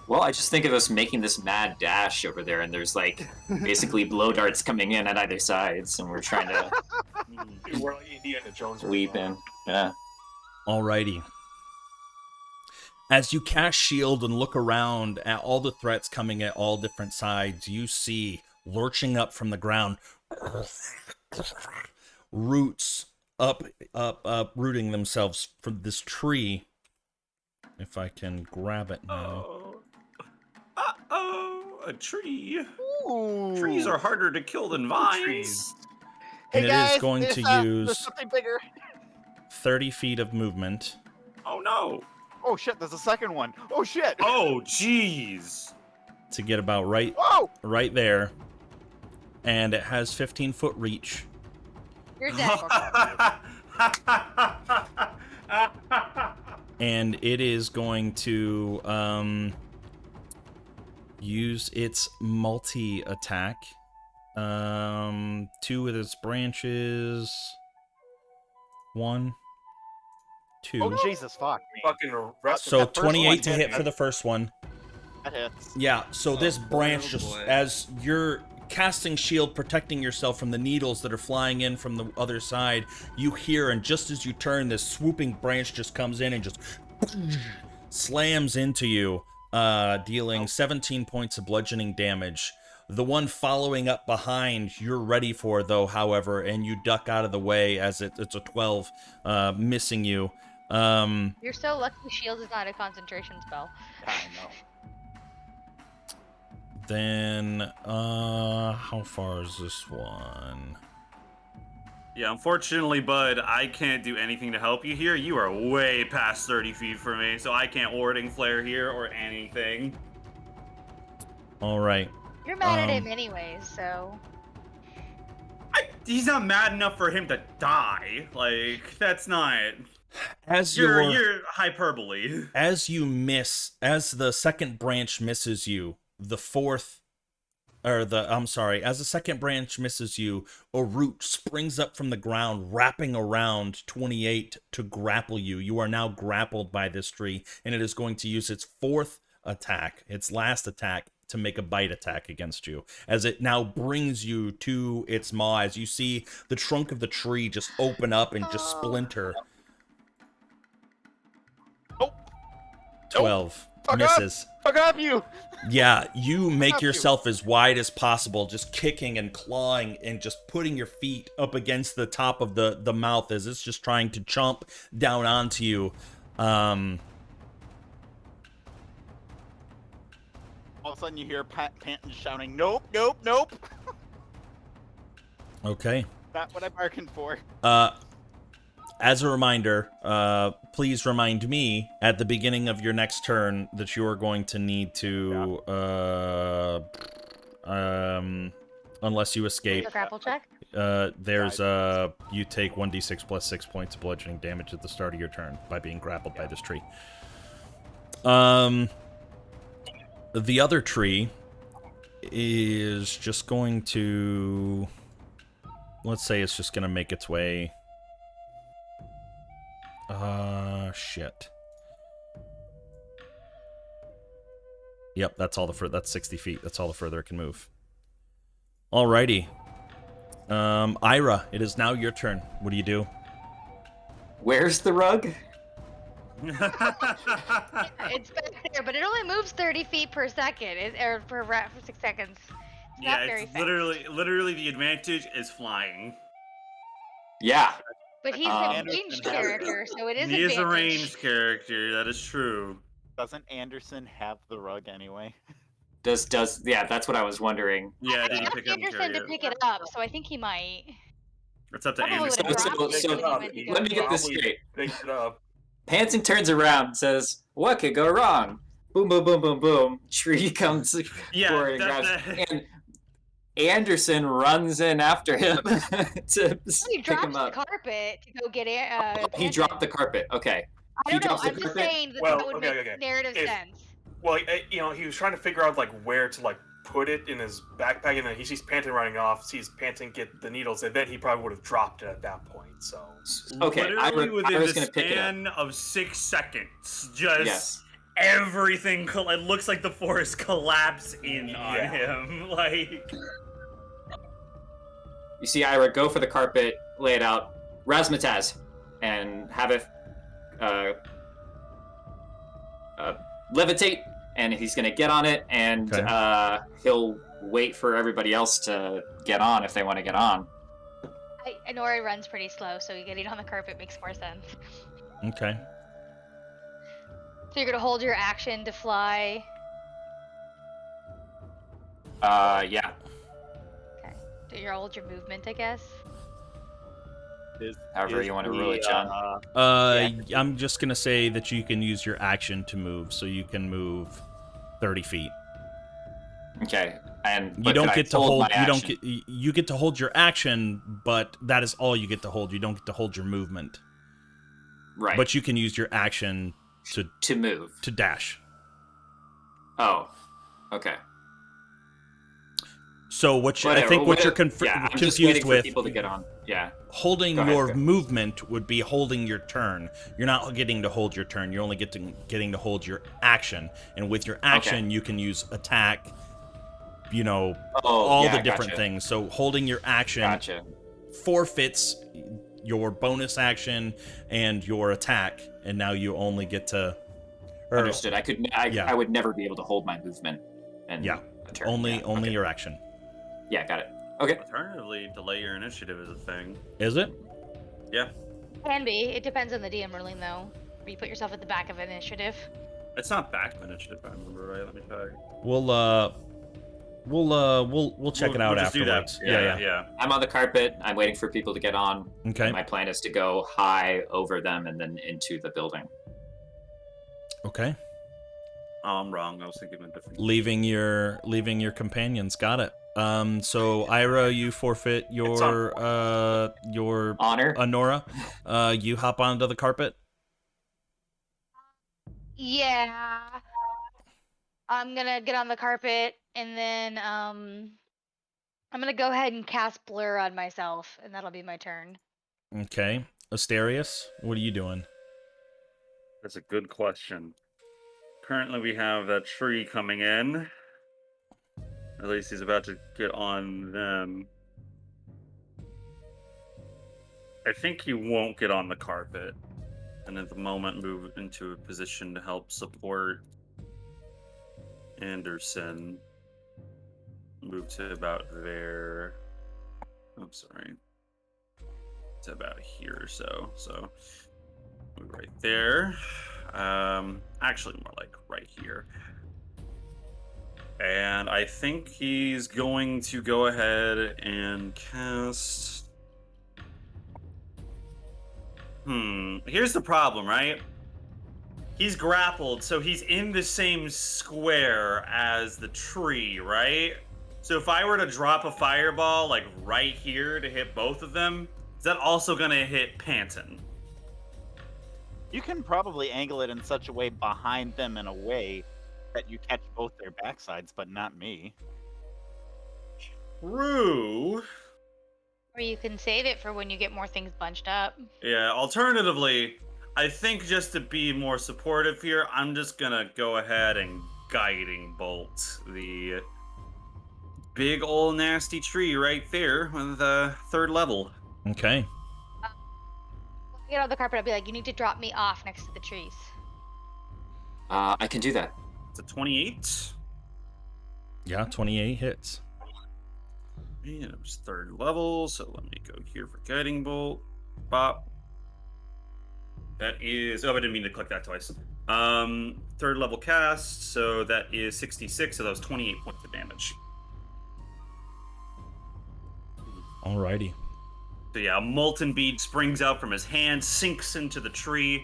Well, I just think of us making this mad dash over there, and there's like basically blow darts coming in at either sides, and we're trying to Dude, we're like Indiana Jones. right weep now. in. Yeah. Alrighty. As you cast shield and look around at all the threats coming at all different sides, you see lurching up from the ground roots uprooting themselves from this tree. If I can grab it now. Uh-oh, a tree. Ooh. Trees are harder to kill than vines. Trees. And Hey it is guys, going there's, to there's use something bigger. 30 feet of movement Oh no. Oh shit, there's a second one. Oh shit. Oh jeez. to get about right Oh! right there. And it has 15-foot reach. You're dead. And it is going to use its multi-attack. 2 with its branches. 1, 2. Oh Jesus, fuck me. Fucking rest. So that first 28 one to hit hit me. for the first one. That hits. Yeah, so this branch oh just, boy. as you're casting shield, protecting yourself from the needles that are flying in from the other side, you hear, and just as you turn, this swooping branch just comes in and just slams into you, dealing 17 points of bludgeoning damage. The one following up behind, you're ready for, though, however, and you duck out of the way as it's a 12, missing you. You're so lucky shield is not a concentration spell. I know. Then, how far is this one? Yeah, unfortunately, bud, I can't do anything to help you here. You are way past 30 feet from me, so I can't warding flare here or anything. All right. You're mad at him Um, anyways, so. He's not mad enough for him to die. Like, that's not... As You're hyperbole. as you miss, as the second branch misses you, the fourth, or the, I'm sorry, as the second branch misses you, a root springs up from the ground, wrapping around 28 to grapple you. You are now grappled by this tree, and it is going to use its fourth attack, its last attack, to make a bite attack against you, as it now brings you to its maw, as you see the trunk of the tree just open up and just splinter. 12 Fuck up! misses. Fuck off, you! Yeah, you make Fuck you. yourself as wide as possible, just kicking and clawing and just putting your feet up against the top of the mouth as it's just trying to chomp down onto you. All of a sudden you hear Panton shouting, nope, nope, nope! Okay. Not what I bargained for. as a reminder, please remind me at the beginning of your next turn that you are going to need to, unless you escape, The grapple check. there's you take 1d6 plus 6 points of bludgeoning damage at the start of your turn by being grappled by this tree. The other tree is just going to, let's say it's just going to make its way. Shit. Yep, that's all that's 60 feet. That's all the further it can move. Alrighty. Ira, it is now your turn. What do you do? Where's the rug? It's back there, but it only moves 30 feet per second, or for 6 seconds. It's not very it's fast. literally the advantage is flying. Yeah. But he's a ranged character, so it is He is a advantage. ranged character. That is true. Doesn't Anderson have the rug anyway? Does yeah, that's what I was wondering. Yeah, I did you asked pick up and Anderson carry to it? pick it up, so I think he might. It's up to Probably Anderson. would've So- dropped it so- when he went to go let me get this Probably straight. Picked it up. Panson turns around and says, "What could go wrong?" Boom, boom, boom, boom, boom. Tree comes forward and grabs, and Anderson runs in after him to He pick drops him the up. carpet to go get He dropped the carpet. Okay. I he don't know. drops the I'm just carpet? saying that Well, that would okay, make okay. narrative If- sense. Well, he was trying to figure out like where to like put it in his backpack, and then he sees Panton running off, sees Panton get the needles, and then he probably would have dropped it at that point. So Okay, Literally within Ira's the gonna pick it up. span of 6 seconds, just Yes. everything. It looks like the forest collapse in on Yeah. him. Like, You see Ira go for the carpet, lay it out, razzmatazz, and have it levitate, and he's gonna get on it, and Okay. he'll wait for everybody else to get on if they want to get on. Nori runs pretty slow, so getting on the carpet makes more sense. Okay. So you're gonna hold your action to fly. Yeah. Okay. So you're hold your movement, I guess. However you want to rule it, John. I'm just gonna say that you can use your action to move, so you can move 30 feet. Okay. And You but don't can I get to hold. my You don't action? get. You get to hold your action, but that is all you get to hold. You don't get to hold your movement. Right. But you can use your action to move. to dash. Oh. Okay. So what you, I Whatever, think what you're yeah, I'm just confused waiting for with, people to get on. Yeah. holding Go ahead, your go. movement would be holding your turn. You're not getting to hold your turn. You're only getting to hold your action. And with your action, you can use attack. You know, all the different gotcha. things. So holding your action Gotcha. forfeits your bonus action and your attack, and now you only get to. Understood. Yeah. I would never be able to hold my movement. And Yeah. a turn. Only Yeah, okay. your action. Yeah, got it. Okay. alternatively, delay your initiative is a thing. Is it? Yeah, Can be. It depends on the DM ruling, though. Where you put yourself at the back of initiative. it's not back initiative. If I remember right. Let me check. We'll check it out just do that. afterwards. Yeah. I'm on the carpet. I'm waiting for people to get on. Okay. And my plan is to go high over them and then into the building. Okay. Oh, I'm wrong. I was thinking of a different. Leaving your companions. Got it. So Ira, you forfeit your honor. Nora, you hop onto the carpet. Yeah. I'm gonna get on the carpet, and then I'm gonna go ahead and cast Blur on myself, and that'll be my turn. Okay. Asterius, what are you doing? That's a good question. Currently, we have that tree coming in. At least he's about to get on them. I think he won't get on the carpet, and at the moment move into a position to help support Anderson. Move to about there. I'm sorry. To about here or so. So move right there. Actually more like right here. And I think he's going to go ahead and cast Here's the problem, right? He's grappled, so he's in the same square as the tree, right? So if I were to drop a fireball, like, right here to hit both of them, is that also gonna hit Panton? You can probably angle it in such a way behind them in a way that you catch both their backsides, but not me. True. Or you can save it for when you get more things bunched up. Yeah, alternatively, I think just to be more supportive here, I'm just gonna go ahead and guiding bolt the big old nasty tree right there with third level. Okay. Get on the carpet, I'll be like, you need to drop me off next to the trees. I can do that. It's a 28. Yeah, 28 hits. And it was third level, so let me go here for guiding bolt. Bop. That is, oh, I didn't mean to click that twice. Third level cast, so that is 66, so that was 28 points of damage. Alrighty. So yeah, a molten bead springs out from his hand, sinks into the tree.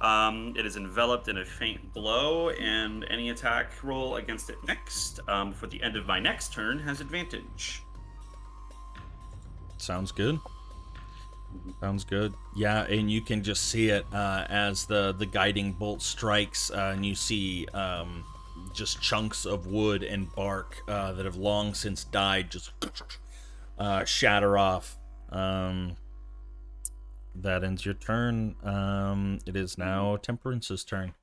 It is enveloped in a faint glow, and any attack roll against it next, for the end of my next turn, has advantage. Sounds good. Sounds good. Yeah, and you can just see it as the guiding bolt strikes, and you see just chunks of wood and bark that have long since died just shatter off. That ends your turn. It is now Temperance's turn.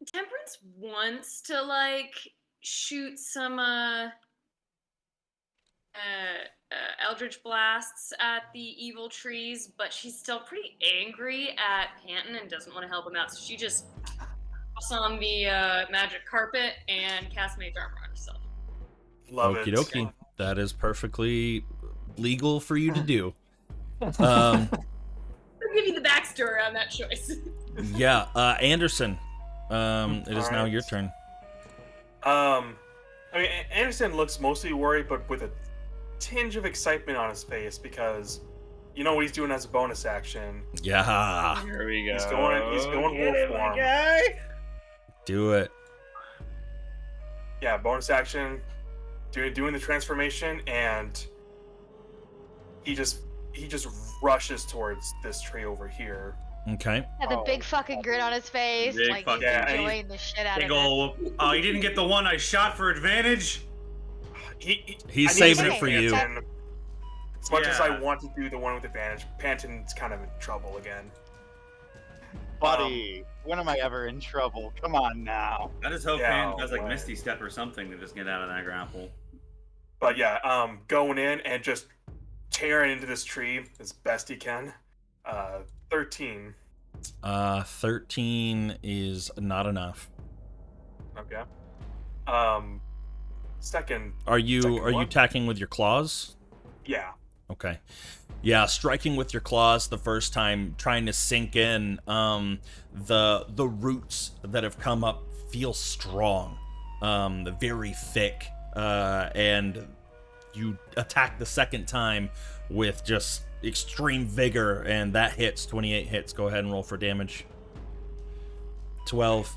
Temperance wants to like shoot some eldritch blasts at the evil trees, but she's still pretty angry at Panton and doesn't want to help him out, so she just hops on the magic carpet and casts mage armor on herself. Love Okie it. dokie. That is perfectly legal for you to do. I'll give you the backstory on that choice. Yeah, Anderson. It is now Alright. your turn. I mean, Anderson looks mostly worried, but with a tinge of excitement on his face because you know what he's doing as a bonus action. Yeah. Here we go. He's going wolf form. Do it. Yeah, bonus action, doing the transformation, and he just rushes towards this tree over here. Okay. Had a big fucking grin on his face, Big like fucking- he's Yeah, enjoying the shit out of Big it. ol', oh, you didn't get the one I shot for advantage? He's I need to saving say it for you. Panton. As much as Yeah. I want to do the one with advantage, Panton's kind of in trouble again. Buddy, when am I ever in trouble? Come on now. I just hope Yeah, Pan does like way. Misty Step or something to just get out of that grapple. But yeah, going in and just tearing into this tree as best he can. 13. 13 is not enough. Okay. Second. Are you Second one? attacking with your claws? Yeah. Okay. Yeah, striking with your claws the first time, trying to sink in. The roots that have come up feel strong, very thick, and you attack the second time with just extreme vigor, and that hits. 28 hits. Go ahead and roll for damage. 12.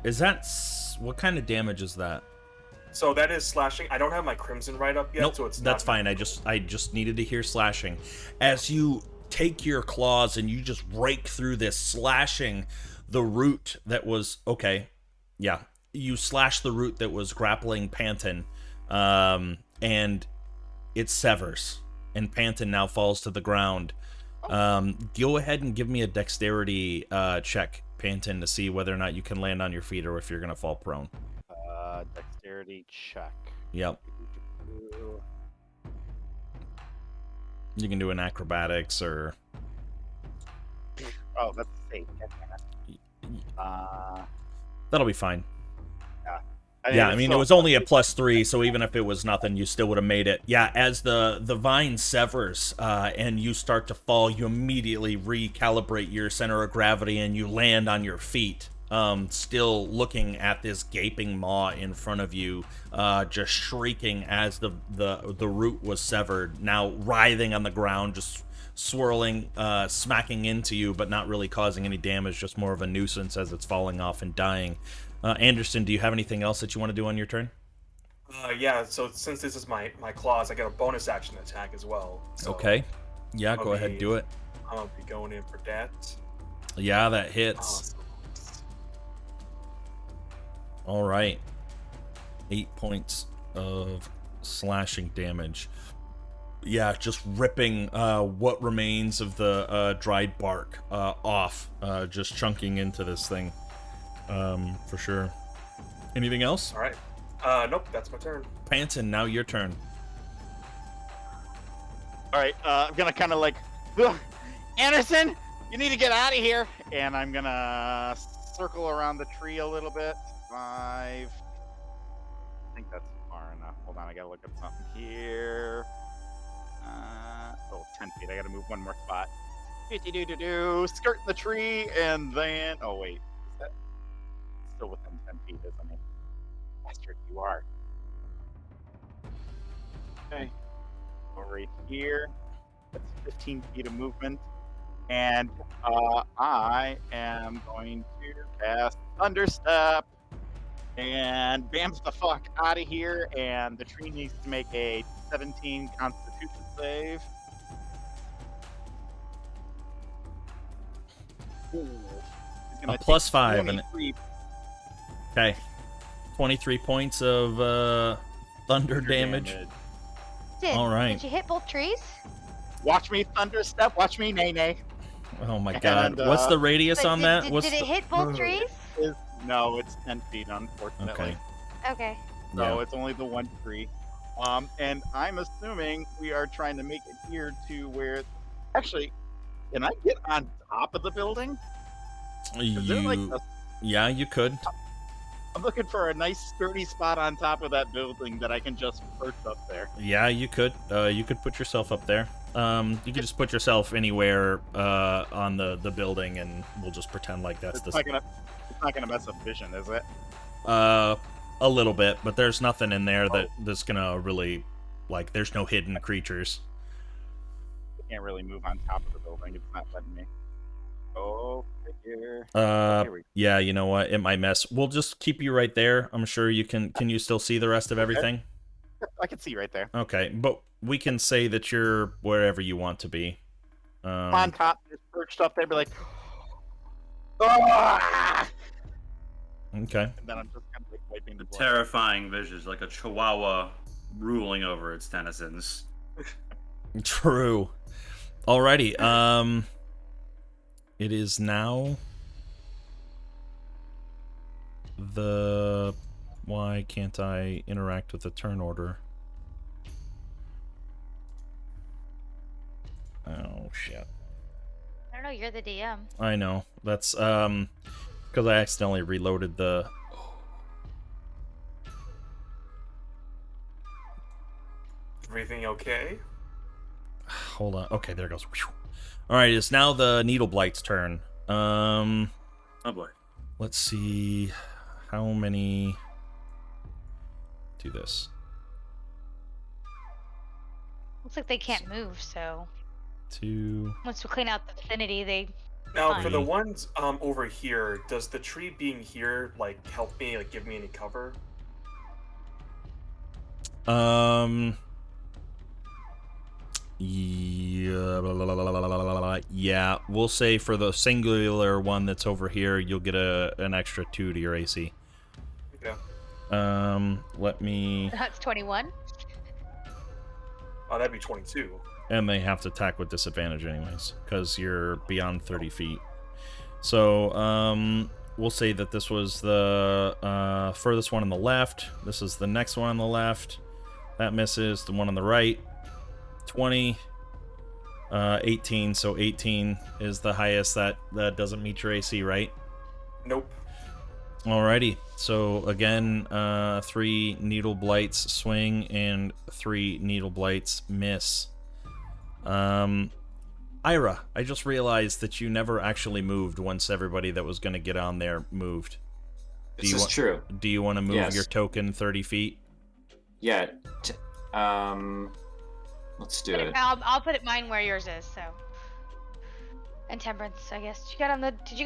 Is that what kind of damage is that? So that is slashing. I don't have my crimson right up yet, Nope, so it's that's not fine. I just needed to hear slashing. As you take your claws and you just rake through this, slashing the root that was you slash the root that was grappling Panton, and it severs, and Panton now falls to the ground. Go ahead and give me a dexterity check, Panton, to see whether or not you can land on your feet or if you're gonna fall prone. Dexterity check. Yep. You can do an acrobatics or Oh, that's safe. that'll be fine. I Yeah, I mean, it was only a +3, so even if it was nothing, you still would have made it. Yeah, as the vine severs and you start to fall, you immediately recalibrate your center of gravity and you land on your feet. still looking at this gaping maw in front of you, just shrieking as the root was severed, now writhing on the ground, just swirling, smacking into you, but not really causing any damage, just more of a nuisance as it's falling off and dying. Anderson, do you have anything else that you want to do on your turn? Yeah, so since this is my claws, I get a bonus action attack as well. So Okay. Yeah, go ahead, do it. I'm gonna be going in for that. Yeah, that hits. Awesome. All right. 8 points of slashing damage. Yeah, just ripping what remains of the dried bark off, just chunking into this thing, for sure. Anything else? All right. Nope, that's my turn. Panton, now your turn. All right, I'm gonna kind of like, "Ugh, Anderson, you need to get out of here, and I'm gonna circle around the tree a little bit. 5. I think that's far enough. Hold on, I gotta look up something here. 10 feet. I gotta move one more spot. Skirt the tree, and then. Oh wait, is that still within 10 feet? Isn't it? Bastard, you are. Okay. Right here. That's 15 feet of movement. And I am going to cast Thunderstep and bams the fuck out of here. And the tree needs to make a 17 Constitution save. Ooh. He's gonna A plus take 5 and 23 okay. 23 points of thunder damage. All right. Did you hit both trees? Watch me Thunderstep. Watch me Nay Nay. Oh my god. And, What's the radius on that? Did, What's did it the... hit both trees? No, it's 10 feet, unfortunately. Okay. Okay. So Yeah. it's only the one tree. And I'm assuming we are trying to make it here to where. Actually, can I get on top of the building? Is there like a, Yeah, you could. I'm looking for a nice sturdy spot on top of that building that I can just perch up there. Yeah, you could. You could put yourself up there. You could just put yourself anywhere on the building, and we'll just pretend like that's It's not gonna mess up vision, is it? a little bit, but there's nothing in there that's gonna really, like, there's no hidden creatures. I can't really move on top of the building. It's not letting me. Oh, figure. Here we go. Yeah, you know what? It might mess. We'll just keep you right there. I'm sure you can. Can you still see the rest of everything? I can see right there. Okay, but we can say that you're wherever you want to be. On top, just perched up there, be like, ah! Okay. And then I'm just kind of like wiping the blood. Terrifying visions, like a chihuahua ruling over its denizens. True. Alrighty. It is now the... Why can't I interact with the turn order? Oh, shit. I don't know. You're the DM. I know. That's, because I accidentally reloaded the... Everything okay? Hold on. Okay, there it goes. Alright, it's now the Needle Blight's turn. Oh boy. Let's see how many... Do this. Looks like they can't move, so 2... once we clean out the vicinity, they. Now, Fine. for the ones over here, does the tree being here like help me, like give me any cover? Yeah, we'll say for the singular one that's over here, you'll get an extra 2 to your AC. Yeah. Let me... That's 21. Oh, that'd be 22. And they have to attack with disadvantage anyways, because you're beyond 30 feet. So, we'll say that this was the furthest one on the left. This is the next one on the left. That misses. The one on the right, 20. 18, so 18 is the highest. That doesn't meet your AC, right? Nope. Alrighty. So, again, 3 Needle Blights swing and 3 Needle Blights miss. I Ira, I just realized that you never actually moved once everybody that was going to get on there moved. This is true. Do you want to move Yes. your token 30 feet? Yeah. Let's do it. I'll put it mine where yours is. So. And Temperance, I guess. Did you get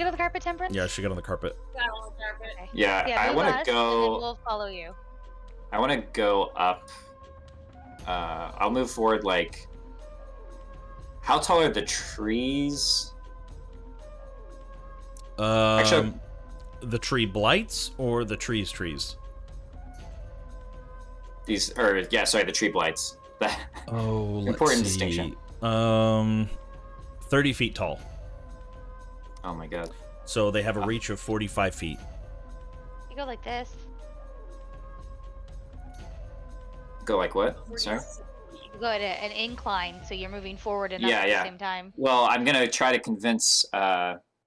on the carpet, Temperance? Yeah, she got on the carpet. Got on the carpet. Okay. Yeah, I move want us, to and then go. we'll follow you. I want to go up. I'll move forward. Like, how tall are the trees? Actually, The tree blights or the trees? the tree blights. Oh, let's Important see. distinction. 30 feet tall. Oh my god. So they have a reach of 45 feet. You go like this. Go like what? Sorry. You go at an incline, so you're moving forward and up Yeah, at yeah. the same time. Well, I'm gonna try to convince Asterius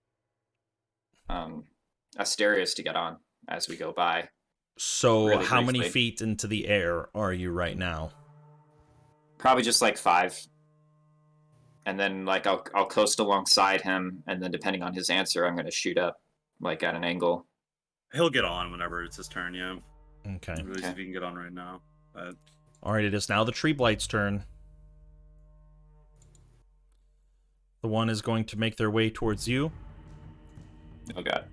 to get on as we go by. So Really how many briefly. feet into the air are you right now? Probably just like 5. And then like I'll coast alongside him, and then depending on his answer, I'm gonna shoot up like at an angle. He'll get on whenever it's his turn. Yeah. Okay. Really see if he can get on right now. But All right, it is now the tree blight's turn. The one is going to make their way towards you. Oh god.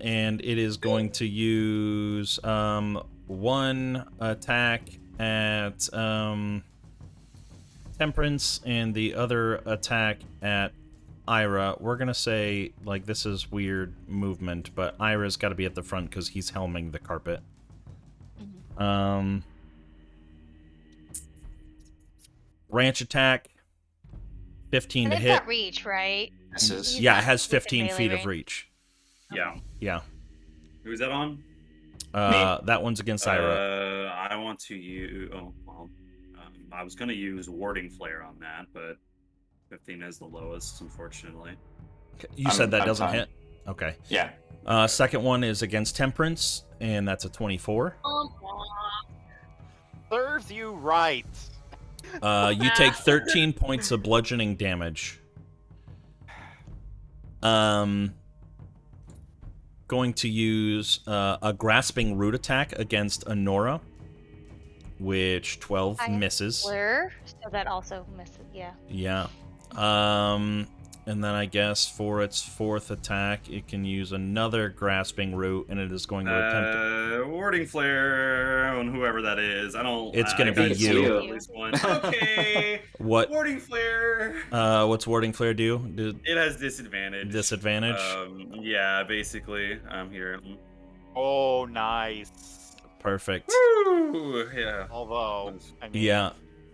And it is going to use one attack at Temperance and the other attack at Ira. We're gonna say like this is weird movement, but Ira's got to be at the front because he's helming the carpet. Branch attack, 15 And to they've hit. got reach, right? This is Yeah, it has within 15 melee feet of range. reach. yeah. Yeah. Who's that on? That one's against Ira. I want to use. Oh well, I was gonna use warding flare on that, but 15 is the lowest, unfortunately. You said that I'm doesn't fine. hit? Okay. Yeah. Second one is against Temperance, and that's a 24. Serves you right. You take 13 points of bludgeoning damage. Going to use a grasping root attack against Honora, which 12 I misses. Blur, so that also misses. Yeah. Yeah. And then I guess for its fourth attack, it can use another grasping root, and it is going to attempt to... Warding flare on whoever that is. I don't. It's gonna be I see you. At least one. Okay. What? Warding flare. What's warding flare do? It has disadvantage. Disadvantage? Yeah, basically. I'm here. Oh, nice. Perfect. Woo! Yeah. Although, I mean, Yeah.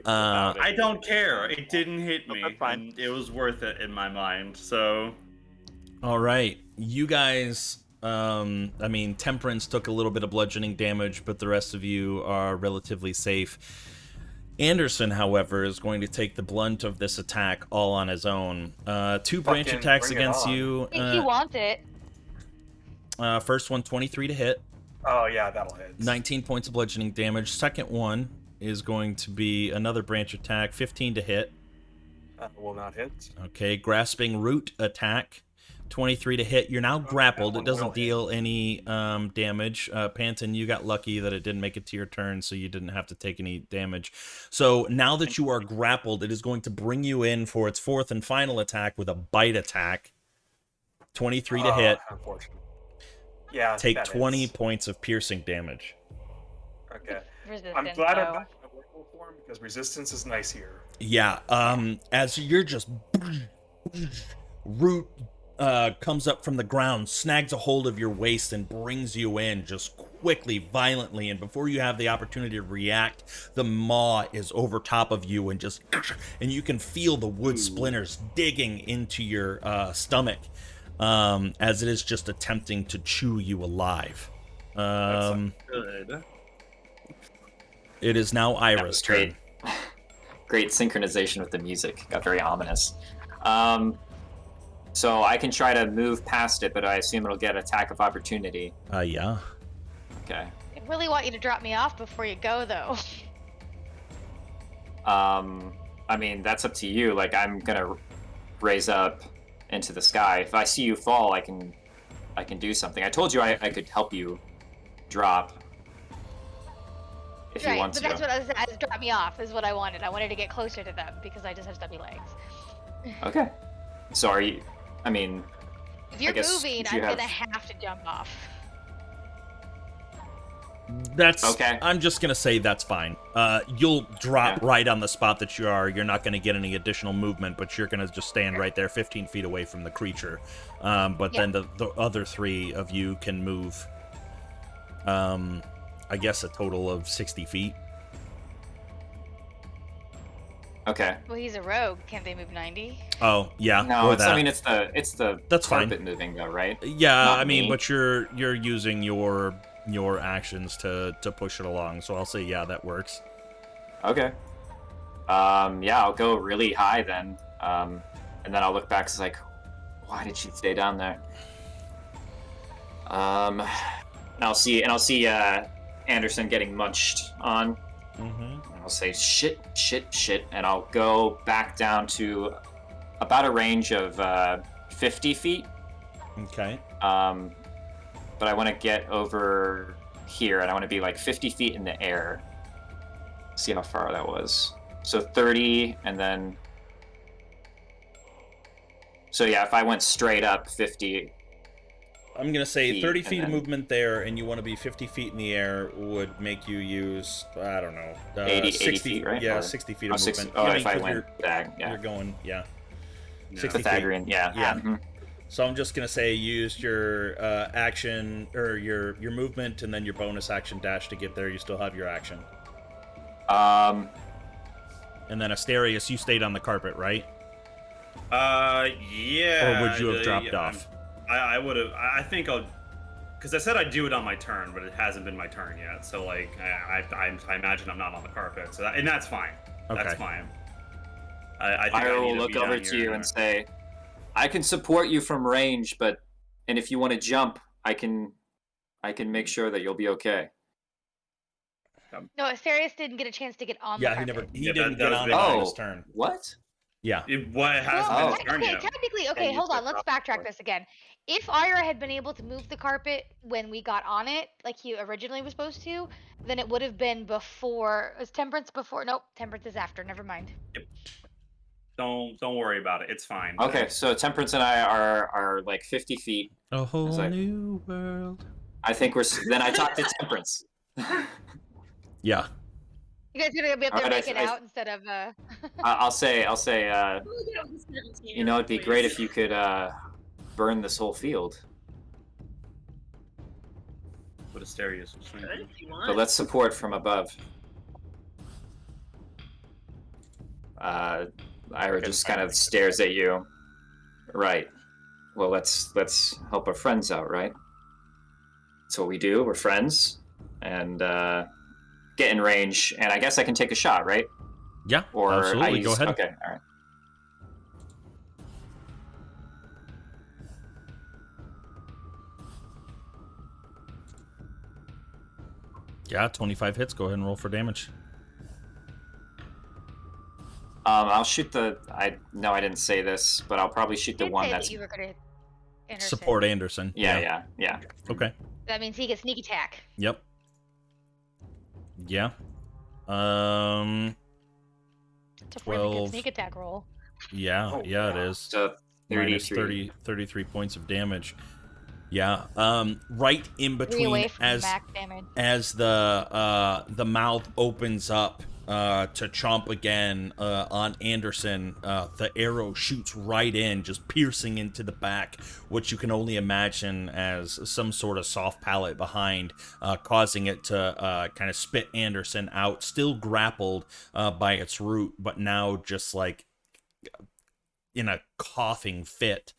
I don't care. It didn't hit me. That's fine. And it was worth it in my mind. So. All right. You guys, I mean, Temperance took a little bit of bludgeoning damage, but the rest of you are relatively safe. Anderson, however, is going to take the blunt of this attack all on his own. 2 branch Fucking attacks bring it against on. you. He wants it. First one, 23 to hit. Oh yeah, that'll hit. 19 points of bludgeoning damage. Second one is going to be another branch attack, 15 to hit. Will not hit. Okay, grasping root attack, 23 to hit. You're now grappled. that It one will doesn't hit. deal any damage. Panton, you got lucky that it didn't make it to your turn, so you didn't have to take any damage. So now that you are grappled, it is going to bring you in for its fourth and final attack with a bite attack. 23 to hit. Unfortunately. Yeah. Take that 20 hits. points of piercing damage. Okay. Resistance. I'm glad I'm though. back in my werewolf form because resistance is nice here. Yeah, as you're just root comes up from the ground, snags a hold of your waist and brings you in just quickly, violently, and before you have the opportunity to react, the maw is over top of you and just and you can feel the wood splinters digging into your stomach as it is just attempting to chew you alive. Good. It is now Ira's turn. Great synchronization with the music. Got very ominous. So I can try to move past it, but I assume it'll get attack of opportunity. Yeah. Okay. I really want you to drop me off before you go, though. I mean, that's up to you. Like, I'm gonna raise up into the sky. If I see you fall, I can do something. I told you I could help you drop if you Right, want but to. that's what I was saying. Drop me off is what I wanted. I wanted to get closer to them because I just have stubby legs. Okay. So are you? I mean, If you're guess moving, you I'm have- gonna have to jump off. That's Okay. I'm just gonna say that's fine. You'll drop Yeah. right on the spot that you are. You're not gonna get any additional movement, but you're gonna just stand right there, 15 feet away from the creature. But Yeah. then the other 3 of you can move. I guess a total of 60 feet. okay. Well, he's a rogue. Can't they move 90? Oh yeah, No, or it's. that. I mean, it's the That's fine. carpet moving though, right? Yeah, Not I mean, me. but you're using your actions to push it along. So I'll say yeah, that works. Okay. Yeah, I'll go really high then. And then I'll look back. It's like, why did she stay down there? And I'll see Anderson getting munched on. Mm-hmm. And I'll say shit, and I'll go back down to about a range of 50 feet. Okay. But I want to get over here, and I want to be like 50 feet in the air. See how far that was. So 30, and then. So yeah, if I went straight up 50. I'm gonna say Feet, 30 and feet of then- movement there, and you want to be 50 feet in the air would make you use, I don't know, 80 60 feet, right? Yeah, Or- 60 feet Oh, of 60, movement. oh, Yeah, if I because went back, yeah. you're going, yeah. Yeah. 60 feet. Pythagorean, yeah. Yeah. Mhm. So I'm just gonna say you used your action or your movement and then your bonus action dash to get there. You still have your action, and then Asterius, you stayed on the carpet, right? Yeah. Or would you have dropped yeah, off? I would have. I think I'll. Because I said I'd do it on my turn, but it hasn't been my turn yet. So like, I imagine I'm not on the carpet. So and that's fine. Okay. That's fine. I think I I will need to look be down over here to you anyway. and say, I can support you from range, and if you want to jump, I can make sure that you'll be okay. No, Asterius didn't get a chance to get on the Yeah, carpet. he Yeah, didn't that get was on big. on Oh, his turn. what? Yeah. What hasn't Well, been his turn okay, yet? technically, okay, you hold said on. Let's drop backtrack before. this again. If Ira had been able to move the carpet when we got on it, like he originally was supposed to, then it would have been before. Was Temperance before? Nope, Temperance is after. Never mind. Don't worry about it. It's fine. Okay, so Temperance and I are like 50 feet. A whole like- new world. I think then I talk to Temperance. Yeah. You guys gonna be up there Alright, making out instead of I'll say, Look at all the 17 you know, it'd be please. great if you could burn this whole field. What Asterius was Good, thinking. if you want. But let's support from above. Ira just kind of stares at you. Right. Well, let's help our friends out, right? That's what we do. We're friends, and get in range. And I guess I can take a shot, right? Yeah. Or absolutely. Go ahead. Okay. All right. Yeah, 25 hits. Go ahead and roll for damage. I'll shoot I didn't say this, but I'll probably shoot the did one say that's. that you were gonna hit Anderson. Support Anderson. Yeah. Okay. That means he gets sneak attack. Yep. Yeah. It's a really 12. good sneak attack roll. Yeah. Oh, yeah, it yeah. is. So Minus 33. 33 points of damage. Yeah. Right in 3 away between from max damage. as the mouth opens up to chomp again on Anderson, the arrow shoots right in, just piercing into the back, which you can only imagine as some sort of soft palate behind, causing it to kind of spit Anderson out, still grappled by its root, but now just like in a coughing fit,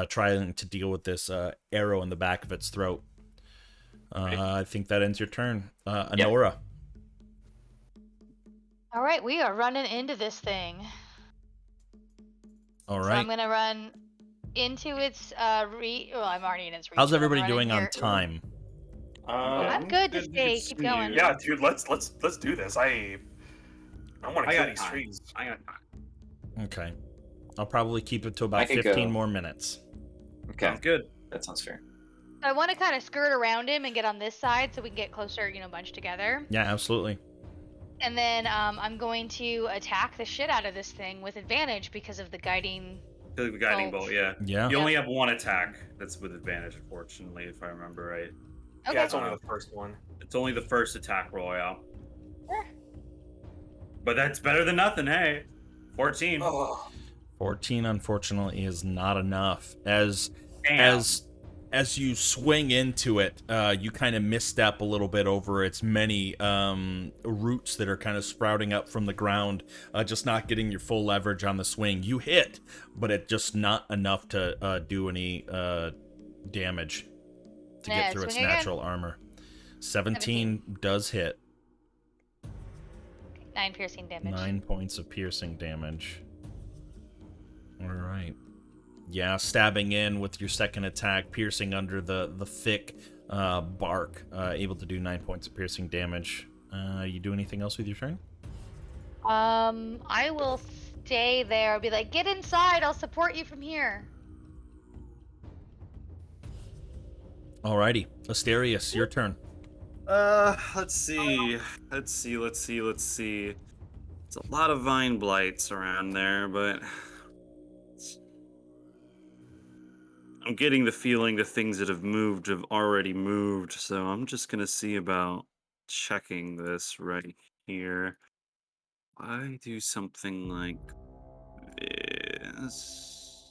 trying to deal with this arrow in the back of its throat. I think that ends your turn. Honora. All right, we are running into this thing. All So right. I'm gonna run into its well, I'm already in its reach. How's but I'm everybody running doing on here. time? I'm good to stay. Keep going. Yeah, dude, let's do this. I want to I kill got these time. trees. I got time. Okay. I'll probably keep it to I about could 15 go. more minutes. Okay, Sounds good. that sounds fair. I want to kind of skirt around him and get on this side so we can get closer, bunched together. Yeah, absolutely. And then I'm going to attack the shit out of this thing with advantage because of the guiding. The guiding Bolt. bolt, yeah. Yeah. You only have one attack that's with advantage, unfortunately, if I remember right. Okay. Yeah, it's only the first one. It's only the first attack roll, yeah. Sure. But that's better than nothing, hey. 14. Oh, 14, unfortunately, is not enough. As Damn. as you swing into it, you kind of misstep a little bit over its many roots that are kind of sprouting up from the ground, just not getting your full leverage on the swing. You hit, but it's just not enough to do any damage to Yeah, get through its swing again. natural armor. 17 does hit. 9 piercing damage. 9 points of piercing damage. All right. Yeah, stabbing in with your second attack, piercing under the thick bark, able to do 9 points of piercing damage. You do anything else with your turn? I will stay there. I'll be like, get inside. I'll support you from here. Alrighty, Asterius, your turn. Let's see. It's a lot of vine blights around there, but I'm getting the feeling the things that have moved have already moved, so I'm just gonna see about checking this right here. I do something like this.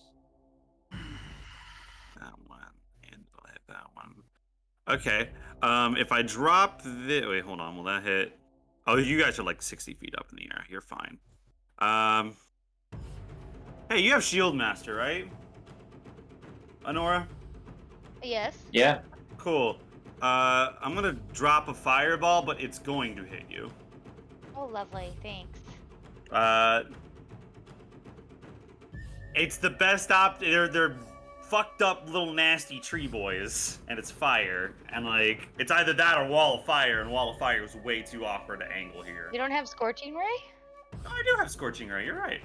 That one, and I'll hit that one. Okay. If I drop this, wait, hold on. Will that hit? Oh, you guys are like 60 feet up in the air. You're fine. Hey, you have Shield Master, right? Honora? Yes. Yeah. Cool. I'm gonna drop a fireball, but it's going to hit you. Oh, lovely. Thanks. It's the best they're fucked up little nasty tree boys, and it's fire, and like it's either that or wall of fire, and wall of fire is way too awkward to angle here. You don't have Scorching Ray? Oh, I do have Scorching Ray. You're right.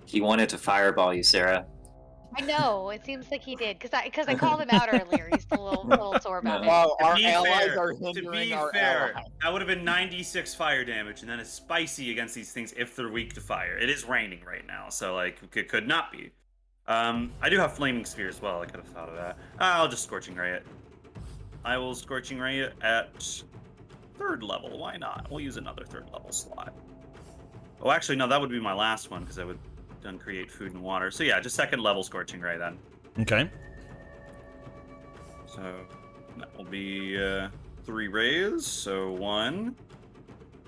He wanted to fireball you, Sarah. I know. It seems like he did because I called him out earlier. He's still a little sore about No. it. Wow, To our be allies fair- are To hindering be our fair, allies. that would have been 96 fire damage, and then it's spicy against these things if they're weak to fire. It is raining right now, so like it could not be. I do have Flaming Sphere as well. I could have thought of that. I'll just Scorching Ray it. I will Scorching Ray it at 3rd level. Why not? We'll use another 3rd level slot. Oh, actually, no, that would be my last one because I would done create food and water. So yeah, just 2nd level Scorching Ray then. Okay. So that will be 3 rays. So 1,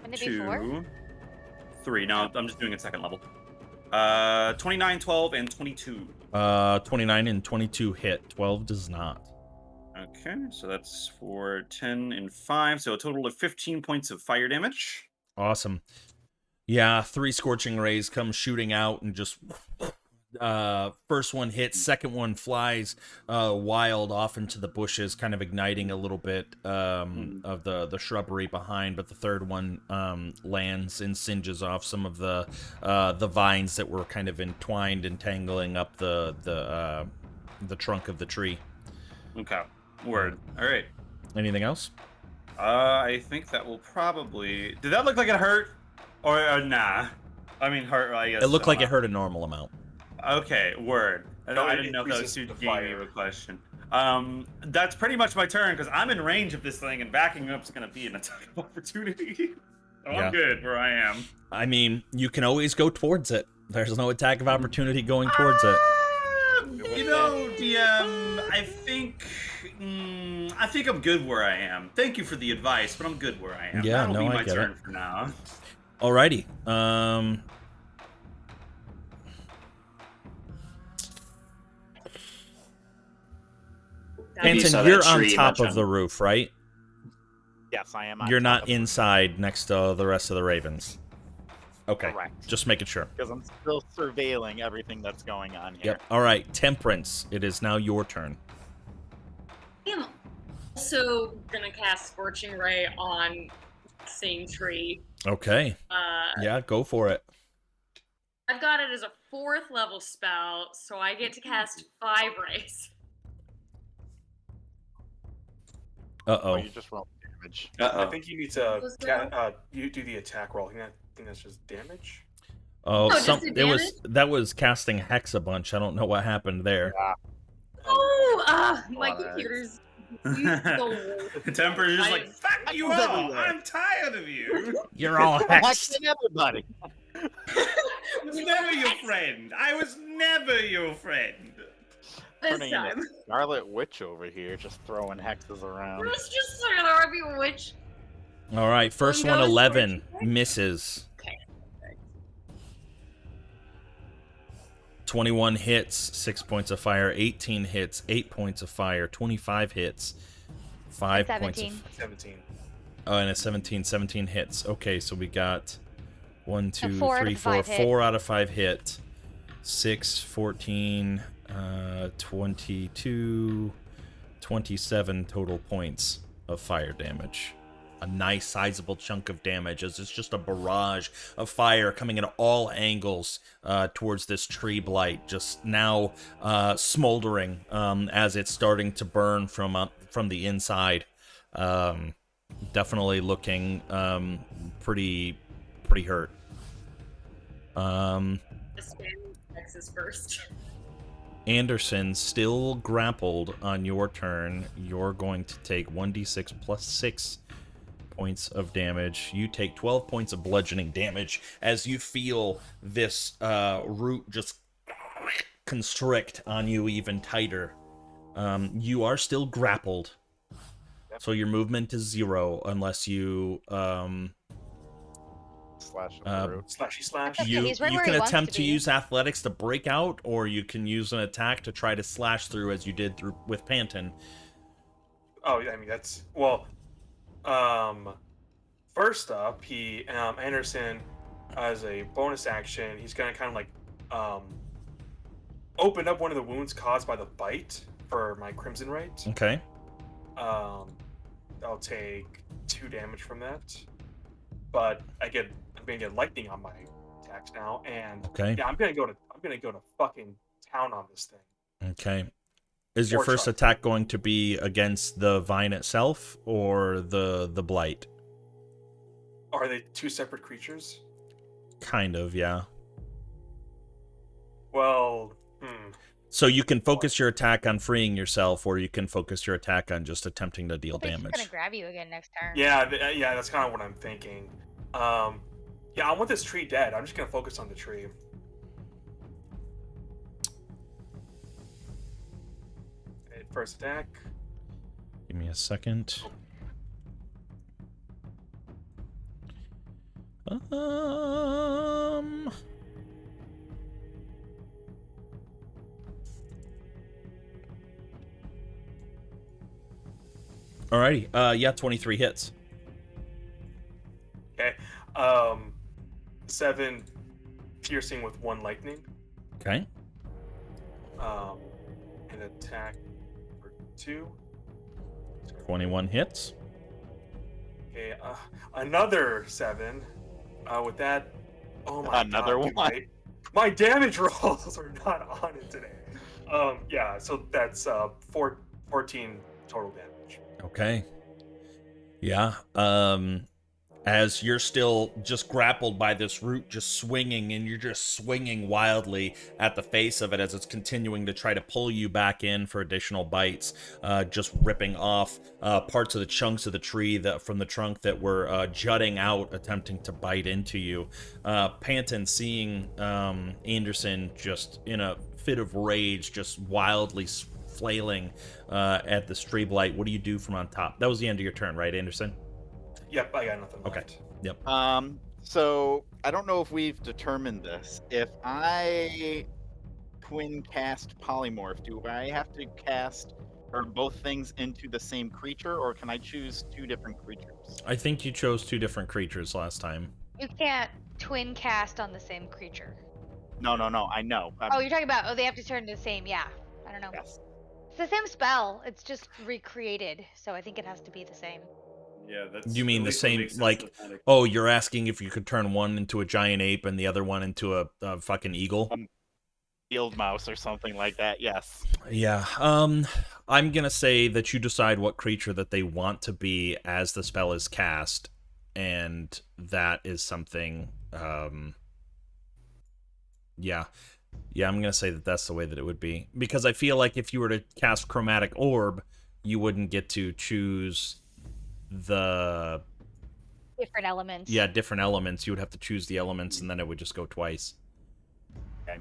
Wouldn't it be 4? 2, 3. No, I'm just doing it 2nd level. 29, 12, and 22. 29 and 22 hit. 12 does not. Okay, so that's for 10 and 5. So a total of 15 points of fire damage. Awesome. Yeah, 3 scorching rays come shooting out and just first one hits, second one flies wild off into the bushes, kind of igniting a little bit of the shrubbery behind, but the third one lands and singes off some of the vines that were kind of entangling up the trunk of the tree. Okay, word. All right. Anything else? I think that will probably. Did that look like it hurt, or nah? I mean, hurt. I guess It looked like it hurt a normal amount. Okay, word. No, I it didn't know if that was too increases the gamey of a question. That's pretty much my turn because I'm in range of this thing, and backing up is going to be an attack of opportunity. So Yeah. I'm good where I am. I mean, you can always go towards it. There's no attack of opportunity going towards it. You know, DM, I think I'm good where I am. Thank you for the advice, but I'm good where I am. Yeah, That'll no, be I my get turn it. for now. Alrighty. Maybe you saw Panton, that you're on tree top much of the roof, right? Yes, I am. on You're top not of- inside next to the rest of the ravens. Okay, Correct. just making sure. Because I'm still surveilling everything that's going on here. Yep. All right, Temperance. It is now your turn. I am also gonna cast Scorching Ray on same tree. Okay. Yeah, go for it. I've got it as a 4th level spell, so I get to cast 5 rays. Uh Oh, oh. you just roll damage. I Uh-oh. think you need to Was that- you do the attack roll. I think that's just damage. Oh, Oh, just the that was casting Hex a bunch. I don't know what happened there. Oh, my Alright. computer's so Temper's just like, fuck I you was all. everywhere. I'm tired of you. You're all hexed. Hexing everybody. I was never your friend. I was never your friend. this Turning into time. Scarlet Witch over here, just throwing hexes around. Let's just sort of argue which. All right, first One one, goes 11, towards misses. Okay. 21 hits, 6 points of fire. 18 hits, 8 points of fire. 25 hits, 5 points of 17. 17. Oh, and a 17 hits. Okay, so we got 1, So 2, 4 out 3, of 4, 5 hit. 4 out of 5 hit. 6, 14, 22, 27 total points of fire damage. A nice sizable chunk of damage as it's just a barrage of fire coming at all angles towards this tree blight, just now smoldering as it's starting to burn from the inside. Definitely looking pretty hurt. The spam Texas first. Anderson, still grappled on your turn. You're going to take 1d6 plus 6 points of damage. You take 12 points of bludgeoning damage as you feel this root just constrict on you even tighter. You are still grappled, so your movement is 0 unless you Slash of the root. Slashy slash. Okay, you he's right you where can he wants attempt to to be. use athletics to break out, or you can use an attack to try to slash through as you did through with Panton. Oh, yeah, I mean that's well. First up, Anderson, as a bonus action, he's gonna kind of like open up one of the wounds caused by the bite for my Crimson Rite. Okay. I'll take 2 damage from that, but I'm gonna get lightning on my attacks now, and Okay. yeah, I'm gonna go to fucking town on this thing. Okay. Is your Or first try. attack going to be against the vine itself or the blight? Are they 2 separate creatures? Kind of, yeah. Well, So you can focus your attack on freeing yourself, or you can focus your attack on just attempting to deal I think he's damage. gonna grab you again next turn. yeah, yeah, that's kind of what I'm thinking. Yeah, I want this tree dead. I'm just gonna focus on the tree. Okay, first attack. Give me a second. Alrighty. Yeah, 23 hits. Okay. 7 piercing with 1 lightning. Okay. An attack for 2. 21 hits. Okay. Another 7. With that. Oh my Another god. dude, one. my damage rolls are not on it today. Yeah. So that's 14 total damage. Okay. Yeah. As you're still just grappled by this root, just swinging, and you're just swinging wildly at the face of it as it's continuing to try to pull you back in for additional bites, just ripping off parts of the chunks of the tree from the trunk that were jutting out, attempting to bite into you. Panton, seeing Anderson just in a fit of rage, just wildly flailing at the tree blight. What do you do from on top? That was the end of your turn, right, Anderson? Yep, I got nothing Okay. left. Yep. So I don't know if we've determined this. If I twin cast polymorph, do I have to cast both things into the same creature, or can I choose 2 different creatures? I think you chose 2 different creatures last time. You can't twin cast on the same creature. No, I know. Oh, you're talking about, they have to turn to the same, yeah. I don't know. Yes. It's the same spell, it's just recreated, so I think it has to be the same. Yeah, that's. You mean at the least what same, makes sense like, to panic. oh, you're asking if you could turn one into a giant ape and the other one into a fucking eagle? Field mouse or something like that. Yes. Yeah. I'm gonna say that you decide what creature that they want to be as the spell is cast, and that is something. Yeah. Yeah, I'm gonna say that that's the way that it would be, because I feel like if you were to cast Chromatic Orb, you wouldn't get to choose the Different elements. different elements. You would have to choose the elements, and then it would just go twice. Okay.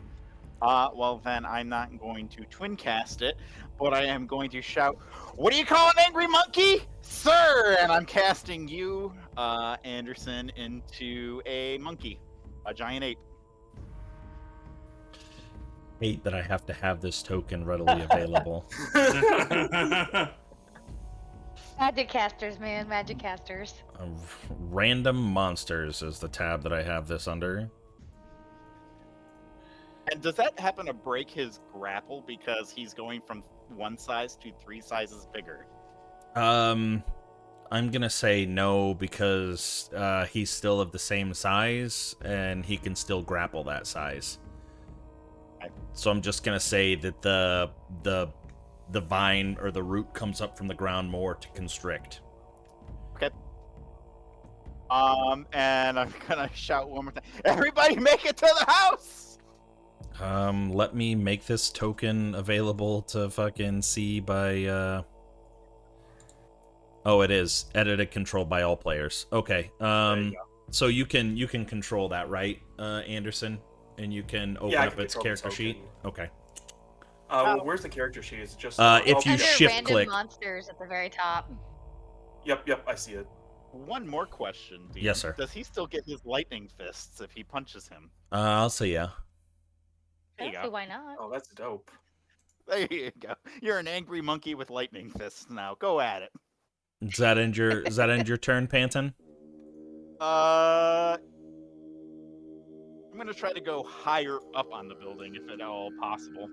Well then I'm not going to twin cast it, but I am going to shout, "What do you call an angry monkey, sir?" And I'm casting you, Anderson, into a monkey, a giant ape. Hate that I have to have this token readily available. Magic casters, man. Magic casters. Random monsters is the tab that I have this under. And does that happen to break his grapple because he's going from one size to 3 sizes bigger? I'm gonna say no, because he's still of the same size and he can still grapple that size. So I'm just gonna say that the vine or the root comes up from the ground more to constrict. Okay. And I'm gonna shout one more time, "Everybody make it to the house!" Let me make this token available to fucking see by Oh, it is edited, controlled by all players. Okay. So you can control that, right, Anderson? And you can open up its character sheet. Okay. Well, where's the character sheet? Is it just if you Under shift random click. monsters at the very top. Yep, I see it. One more question, Dean. Yes, sir. Does he still get his lightning fists if he punches him? I'll say yeah. There I you don't go. see why not. Oh, that's dope. There you go. You're an angry monkey with lightning fists now. Go at it. Does that end your turn, Panton? I'm gonna try to go higher up on the building if at all possible.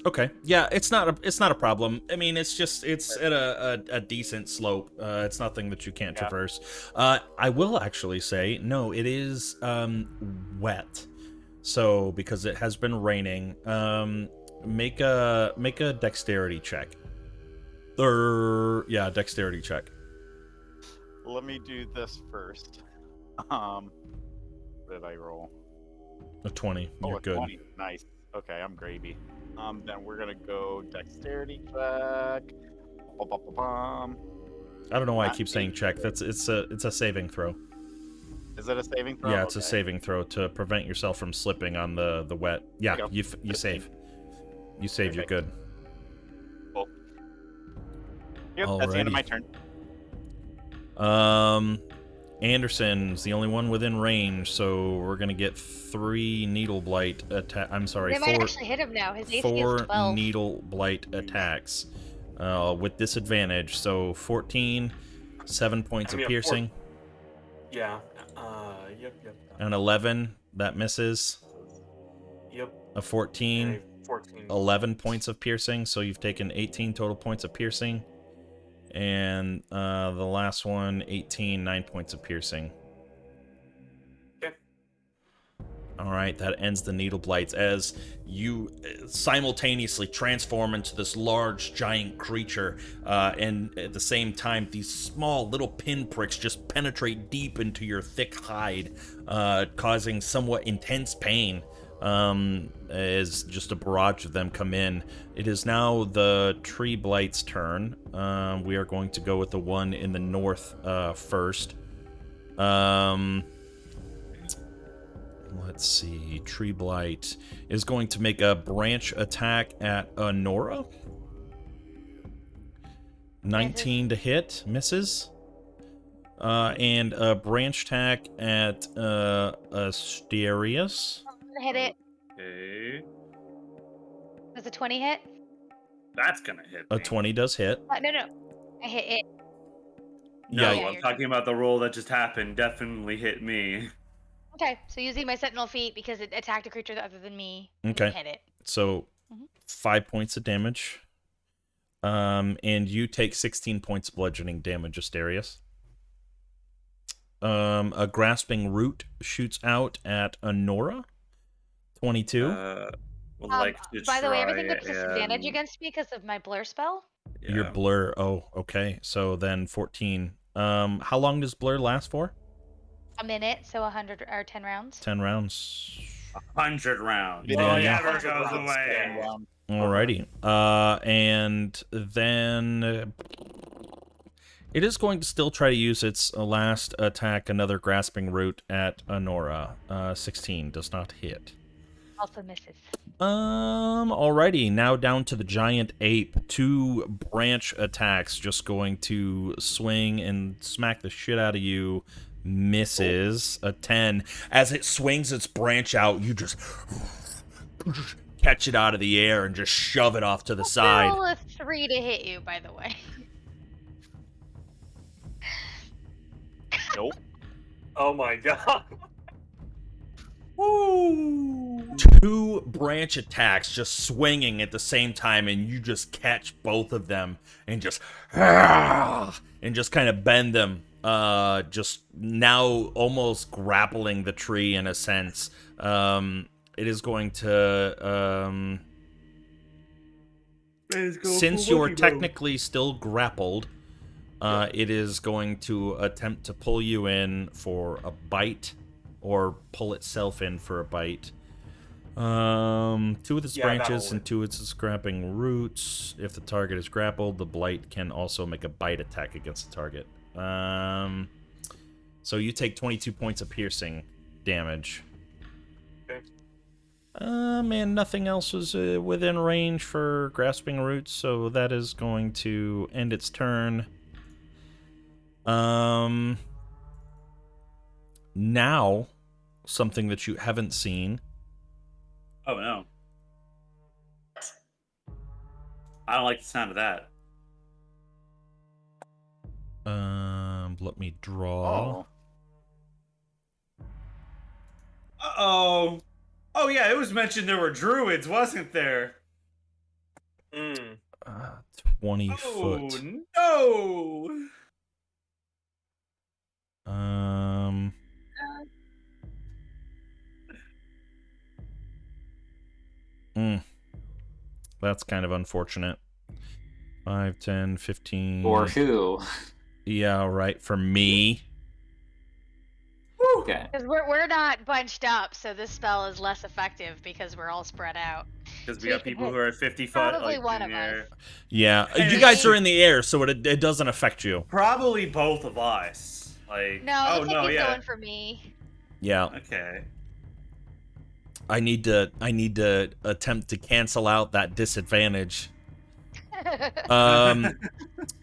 Okay. Yeah, it's not a problem. I mean, it's at a decent slope. It's nothing that you can't traverse. I will actually say no. It is wet. So because it has been raining, make a dexterity check. Dexterity check. Let me do this first. What did I roll? A 20. You're a good. 20. Nice. Okay, I'm gravy. Then we're gonna go dexterity check. Ba-ba-ba-bum. I don't know why I keep saying check. It's a saving throw. Is it a saving throw? Yeah, it's a saving throw to prevent yourself from slipping on the wet. Yeah, you save. You save. You're good. Cool. Yep, that's the end of my turn. Anderson's the only one within range, so we're gonna get 3 needle blight attack. I'm sorry, They might actually hit him now. His AC is 4 12. needle blight attacks with disadvantage. So 14, 7 points of piercing. Yeah. Yep. An 11 that misses. Yep. A 14, Okay, 14. 11 points of piercing. So you've taken 18 total points of piercing. And the last one, 18, 9 points of piercing. Okay. All right, that ends the needle blights as you simultaneously transform into this large, giant creature, and at the same time, these small little pinpricks just penetrate deep into your thick hide, causing somewhat intense pain. As just a barrage of them come in. It is now the tree blight's turn. We are going to go with the one in the north first. Let's see. Tree blight is going to make a branch attack at Nora. 19 to hit, misses. And a branch attack at Asterius. I'm gonna hit it. Okay. Does a 20 hit? That's gonna hit A me. 20 does hit. No. I hit it. No, Yeah, I'm talking about the roll that just happened. Definitely hit me. Okay, so using my sentinel feat because it attacked a creature other than me. Okay. Hit it. So 5 points of damage. And you take 16 points of bludgeoning damage, Asterius. A grasping root shoots out at Honora. 22. Would like to By the way, everything try gets disadvantage and- against me because of my blur spell. Your yeah. blur. Oh, okay. So then 14. How long does blur last for? A minute, so 100 or 10 rounds. 10 rounds. 100 rounds. Yeah, Oh, yeah. never goes 100 away. rounds. Alrighty. And then it is going to still try to use its last attack, another grasping root at Honora. 16 does not hit. Also misses. Alrighty, now down to the giant ape. 2 branch attacks, just going to swing and smack the shit out of you. Misses a 10. As it swings its branch out, you just catch it out of the air and just shove it off to the side. Roll a 3 to hit you, by the way. Nope. Oh my god. Woo! 2 branch attacks just swinging at the same time, and you just catch both of them and just kind of bend them. Just now almost grappling the tree in a sense. It is going to since you're technically still grappled, it is going to attempt to pull you in for a bite, or pull itself in for a bite. 2 with its branches and 2 with its grappling roots. If the target is grappled, the blight can also make a bite attack against the target. So you take 22 points of piercing damage. Okay. And nothing else was within range for grasping roots, so that is going to end its turn. Now, something that you haven't seen. Oh no. I don't like the sound of that. Let me draw. Oh. Uh-oh. Oh yeah, it was mentioned there were druids, wasn't there? 20 Oh foot. no! That's kind of unfortunate. 5, 10, 15. Or who? Yeah, right. For me. Okay. Because we're not bunched up, so this spell is less effective because we're all spread out. Because we got people who are 50 foot. Probably like, one in of the air. us. Yeah, And you it's guys are in the air, so it doesn't affect you. Probably both of us. Like, No, oh looks like no, he's yeah. going for me. Yeah, Okay. I need to attempt to cancel out that disadvantage.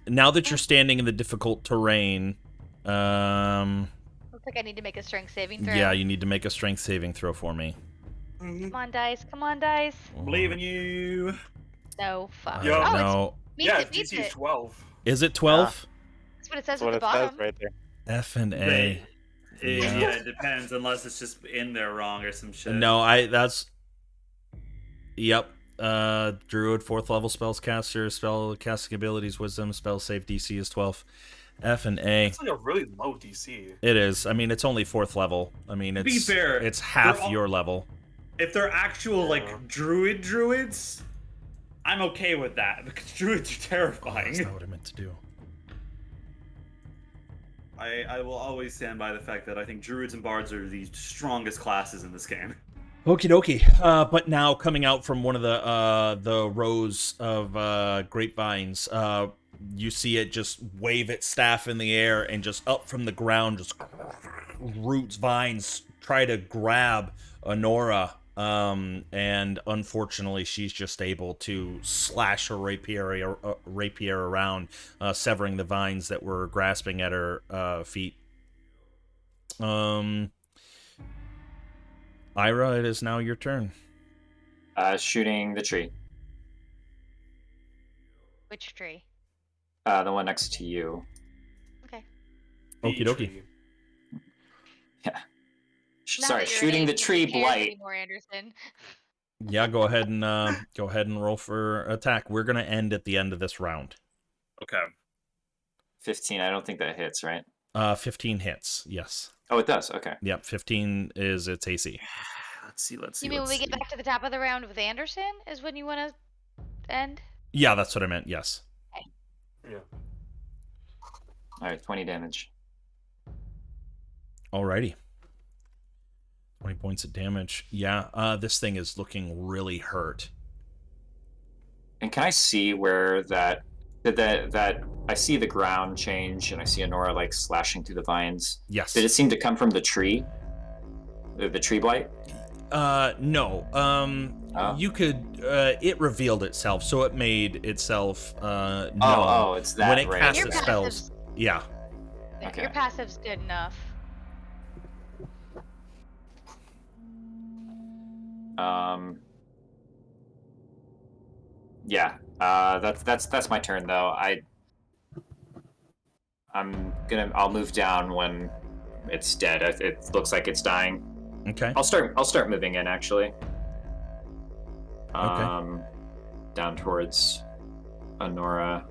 Now that you're standing in the difficult terrain, Looks like I need to make a strength saving throw. yeah, you need to make a strength saving throw for me. Come on, dice. Come on, dice. Believe in you. No, fuck. Yo. Oh, No, it's Yeah, meets DC is it. 12. is it 12? That's what it says That's what at the it says bottom. right there. F and A. Right. Yeah. Yeah, it depends, unless it's just in there wrong or some shit. No, that's. Yep. Druid, 4th level spellcaster, spell casting abilities, wisdom, spell save DC is 12. F and A. It's like a really low DC. It is. I mean, it's only 4th level. I mean, To it's be fair, it's half they're all- your level. If they're actual, Yeah. like, druids, I'm okay with that, because druids are Oh, terrifying. that's not what I meant to do. I will always stand by the fact that I think druids and bards are the strongest classes in this game. Okie dokie. But now coming out from one of the rows of grapevines, you see it just wave its staff in the air and just up from the ground, just roots, vines try to grab Honora. And unfortunately, she's just able to slash her rapier around, severing the vines that were grasping at her feet. Ira, it is now your turn. Shooting the tree. Which tree? The one next to you. Okay. Okie dokie. tree. Yeah. Not Sorry, that you're shooting the anything tree you cares blight. anymore, Anderson. Yeah, go ahead and roll for attack. We're gonna end at the end of this round. Okay. 15. I don't think that hits, right? 15 hits. Yes. Oh, it does. Okay. Yep. 15 is its AC. Let's see. You mean when we get back to the top of the round with Anderson is when you want to end? Yeah, that's what I meant. Yes. Yeah. All right, 20 damage. Alrighty. 20 points of damage. Yeah. This thing is looking really hurt. And can I see where that I see the ground change and I see Honora like slashing through the vines. Yes. Did it seem to come from the tree? The tree blight? No. Oh. You could. It revealed itself, so it made itself. No. Oh, it's that. When it right. casts Your its spells. passive's- Yeah. Okay. Your passive's good enough. Yeah. That's my turn though. I'll move down when it's dead. It looks like it's dying. Okay. I'll start moving in actually. Down towards Honora.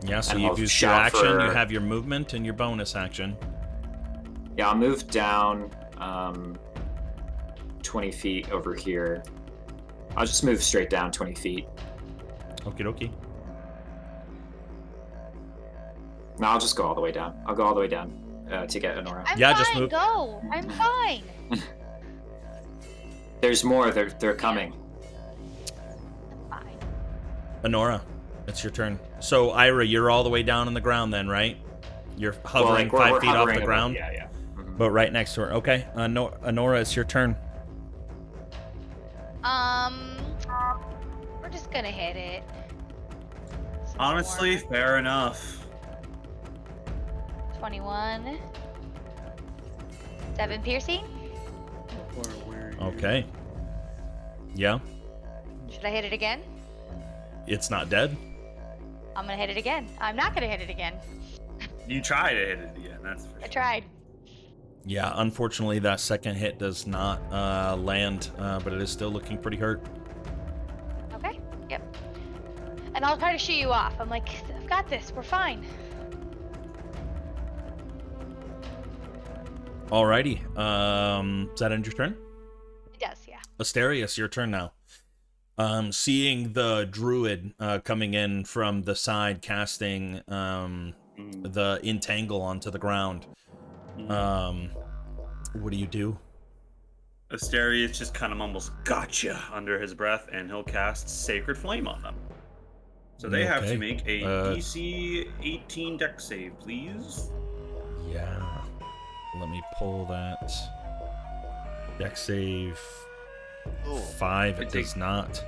Yeah. So And you've I'll used your shout action. You for- have your movement and your bonus action. Yeah, I'll move down 20 feet over here. I'll just move straight down 20 feet. Okie dokie. No, I'll just go all the way down. I'll go all the way down to get Honora. I'm Yeah, fine. just move. Go. I'm fine. There's more. They're coming. I'm fine. Honora, it's your turn. So Ira, you're all the way down on the ground then, right? You're hovering Well, like, we're 5 feet off hovering the above- ground, Yeah. Mhm. but right next to her. Okay. Honora, it's your turn. We're just gonna hit it. Some Honestly, more. fair enough. 21. 7 piercing. Okay. Yeah. Should I hit it again? It's not dead. I'm gonna hit it again. I'm not gonna hit it again. You try to hit it again. That's for I sure. tried. Yeah. Unfortunately, that second hit does not land, but it is still looking pretty hurt. Okay. Yep. And I'll try to shoot you off. I'm like, I've got this. We're fine. Alrighty. Does that end your turn? It does, yeah. Asterius, your turn now. Seeing the druid coming in from the side, casting the entangle onto the ground. What do you do? Asterius just kind of mumbles "gotcha" under his breath, and he'll cast Sacred Flame on them. So they have Okay. to make a Uh, DC 18 Dex save, please. Yeah. Let me pull that. Dex save. 5. It It's a- does not.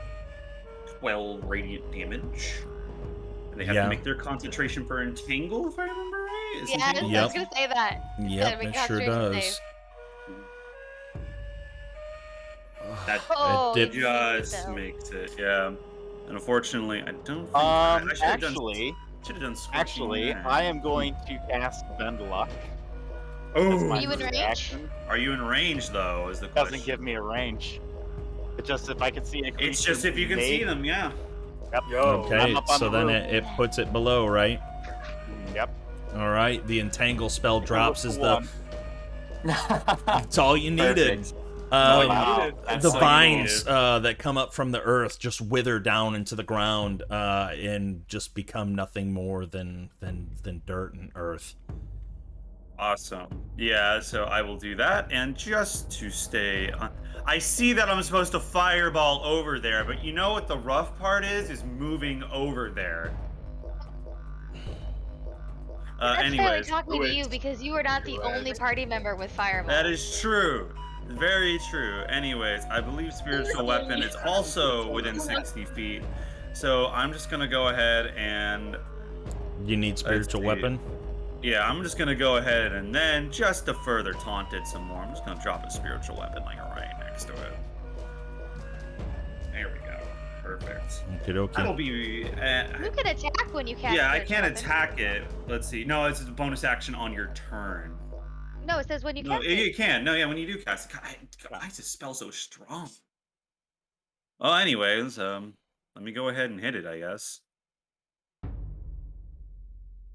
12 radiant damage. And they have Yeah. to make their concentration for Entangle, if I remember right. Is Yeah, Entangle- I Yep. was gonna say that. Yep, make it sure concentration does. save. That Oh, did- you just though. makes it, yeah. And unfortunately, I don't think I should have done. Should have done. Scorching Actually, Ray. I am going to cast Bend Luck. Oh, as my Are you in range? reaction. are you in range though? Is the It question. doesn't give me a range. It's just if I can see a creature. It's just if you can see made- them, yeah. Yep. Okay, I'm up on so the then roof. it puts it below, right? Yep. Alright, the entangle spell drops as the. One. That's all you needed. Perfect. Um, That's the so vines needed. that come up from the earth just wither down into the ground and just become nothing more than dirt and earth. Awesome. Yeah, so I will do that, and just to stay on, I see that I'm supposed to fireball over there, but you know what the rough part is moving over there. That's fairly Anyways, talking to you because you are not the only party member with fireball. that is true. Very true. Anyways, I believe spiritual weapon is also within 60 feet. So I'm just gonna go ahead and You need spiritual see. weapon? yeah, I'm just gonna go ahead and then just to further taunt it some more, I'm just gonna drop a spiritual weapon like right next to it. There we go. Perfect. Okie That'll dokie. be. You can attack when you cast. Yeah, I spiritual can't weapon. attack it. Let's see. No, it's a bonus action on your turn. No, it says when you No, cast you it. can. No, yeah, when you do cast it. God, why is this spell so strong? Well, anyways, let me go ahead and hit it, I guess.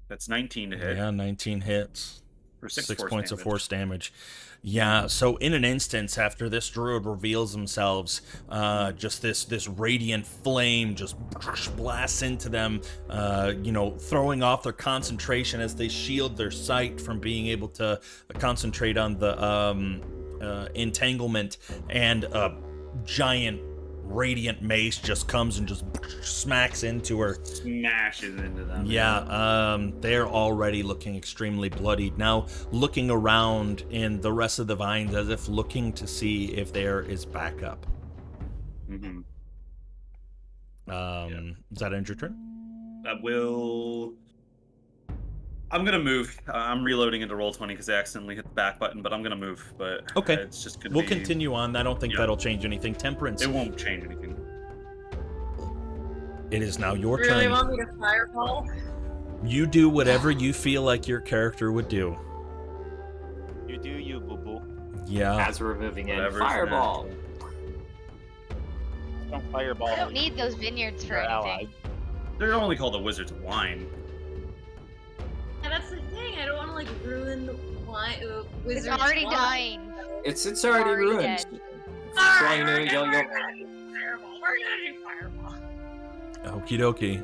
That's 19 to hit Yeah, 19 hits. for 6 force points of damage. force damage. Yeah, so in an instance, after this druid reveals themselves, just this radiant flame just blasts into them, throwing off their concentration as they shield their sight from being able to concentrate on the entanglement, and a giant radiant mace just comes and just smacks into her. Smashes into them. Yeah, they're already looking extremely bloodied. Now, looking around in the rest of the vines as if looking to see if there is backup. Mm-hmm. Does that end your turn? That will. I'm gonna move. I'm reloading into Roll20 because I accidentally hit the back button, but I'm gonna move. But Okay. it's just gonna We'll be. continue on. I don't think Yeah. that'll change anything. Temperance, It won't change anything. it is now your Really turn. want me to fireball? You do whatever you feel like your character would do. You do you, boo boo. Yeah. As we're moving in, Whatever's fireball. Don't fireball. I don't need those vineyards for your anything. ally. They're only called the Wizards of Wine. And that's the thing. I don't want to like ruin It's Wizard's already wine. dying. It's already Already ruined. dead. Trying to you'll We're gonna do fireball. We're gonna do fireball. Okie dokie.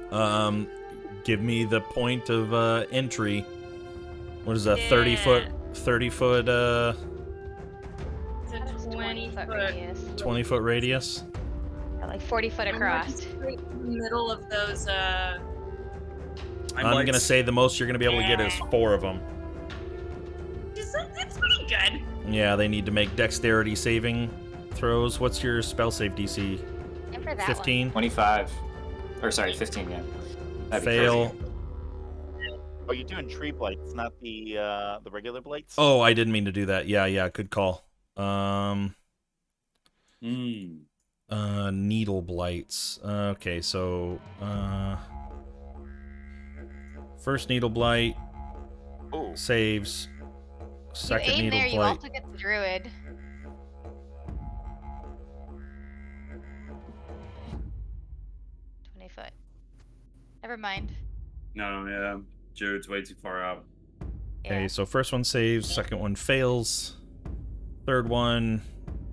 Give me the point of entry. What is that? 30 foot. 30 foot. It's a 20 foot foot. radius. 20 foot radius. Yeah, like 40 foot across. Right in the middle of those. I'm gonna say the most you're gonna be able to get is 4 of them. It's pretty good. Yeah, they need to make dexterity saving throws. What's your spell save DC? And for that 15. 25. Or sorry, 15. Yeah. That'd be Fail. crazy. Oh, you're doing tree blights, not the regular blights. Oh, I didn't mean to do that. Yeah, good call. Needle blights. Okay, so first needle blight Oh, saves. Second you aim needle there, you blight. also get the druid. Foot. Never mind. No, yeah. Jared's way too far out. Okay, Yeah. so first one saves, second one fails, third one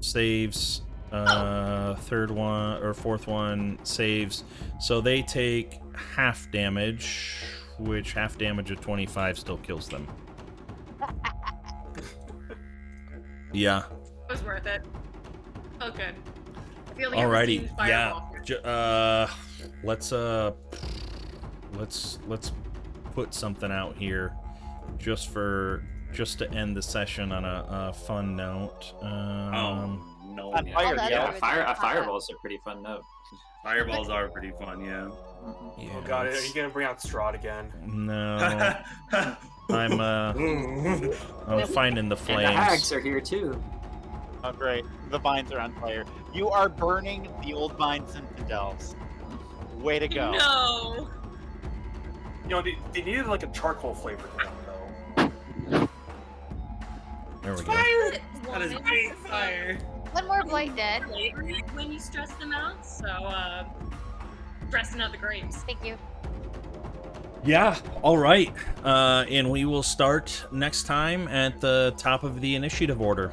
saves, third one or fourth one saves. So they take half damage, which half damage of 25 still kills them. Yeah. It was worth it. Oh, good. I feel like I'm Alrighty. seeing Yeah. fireball. Let's put something out here just to end the session on a fun note. No. On Yeah. fire, the other Yeah, druids a are hot. fireball's a pretty fun note. Fireballs are pretty fun, yeah. Yeah, Oh god, are it's- you gonna bring out Strahd again? No, I'm finding the And flames. the hags are here too. oh, great. The vines are on fire. You are burning the old vines infidels. Way to go. No. You know, they needed like a charcoal flavor to them, though. There we go. That is great fire. One more blight dead. When you stress them out, so stressing out the grapes. Thank you. Yeah, all right. And we will start next time at the top of the initiative order.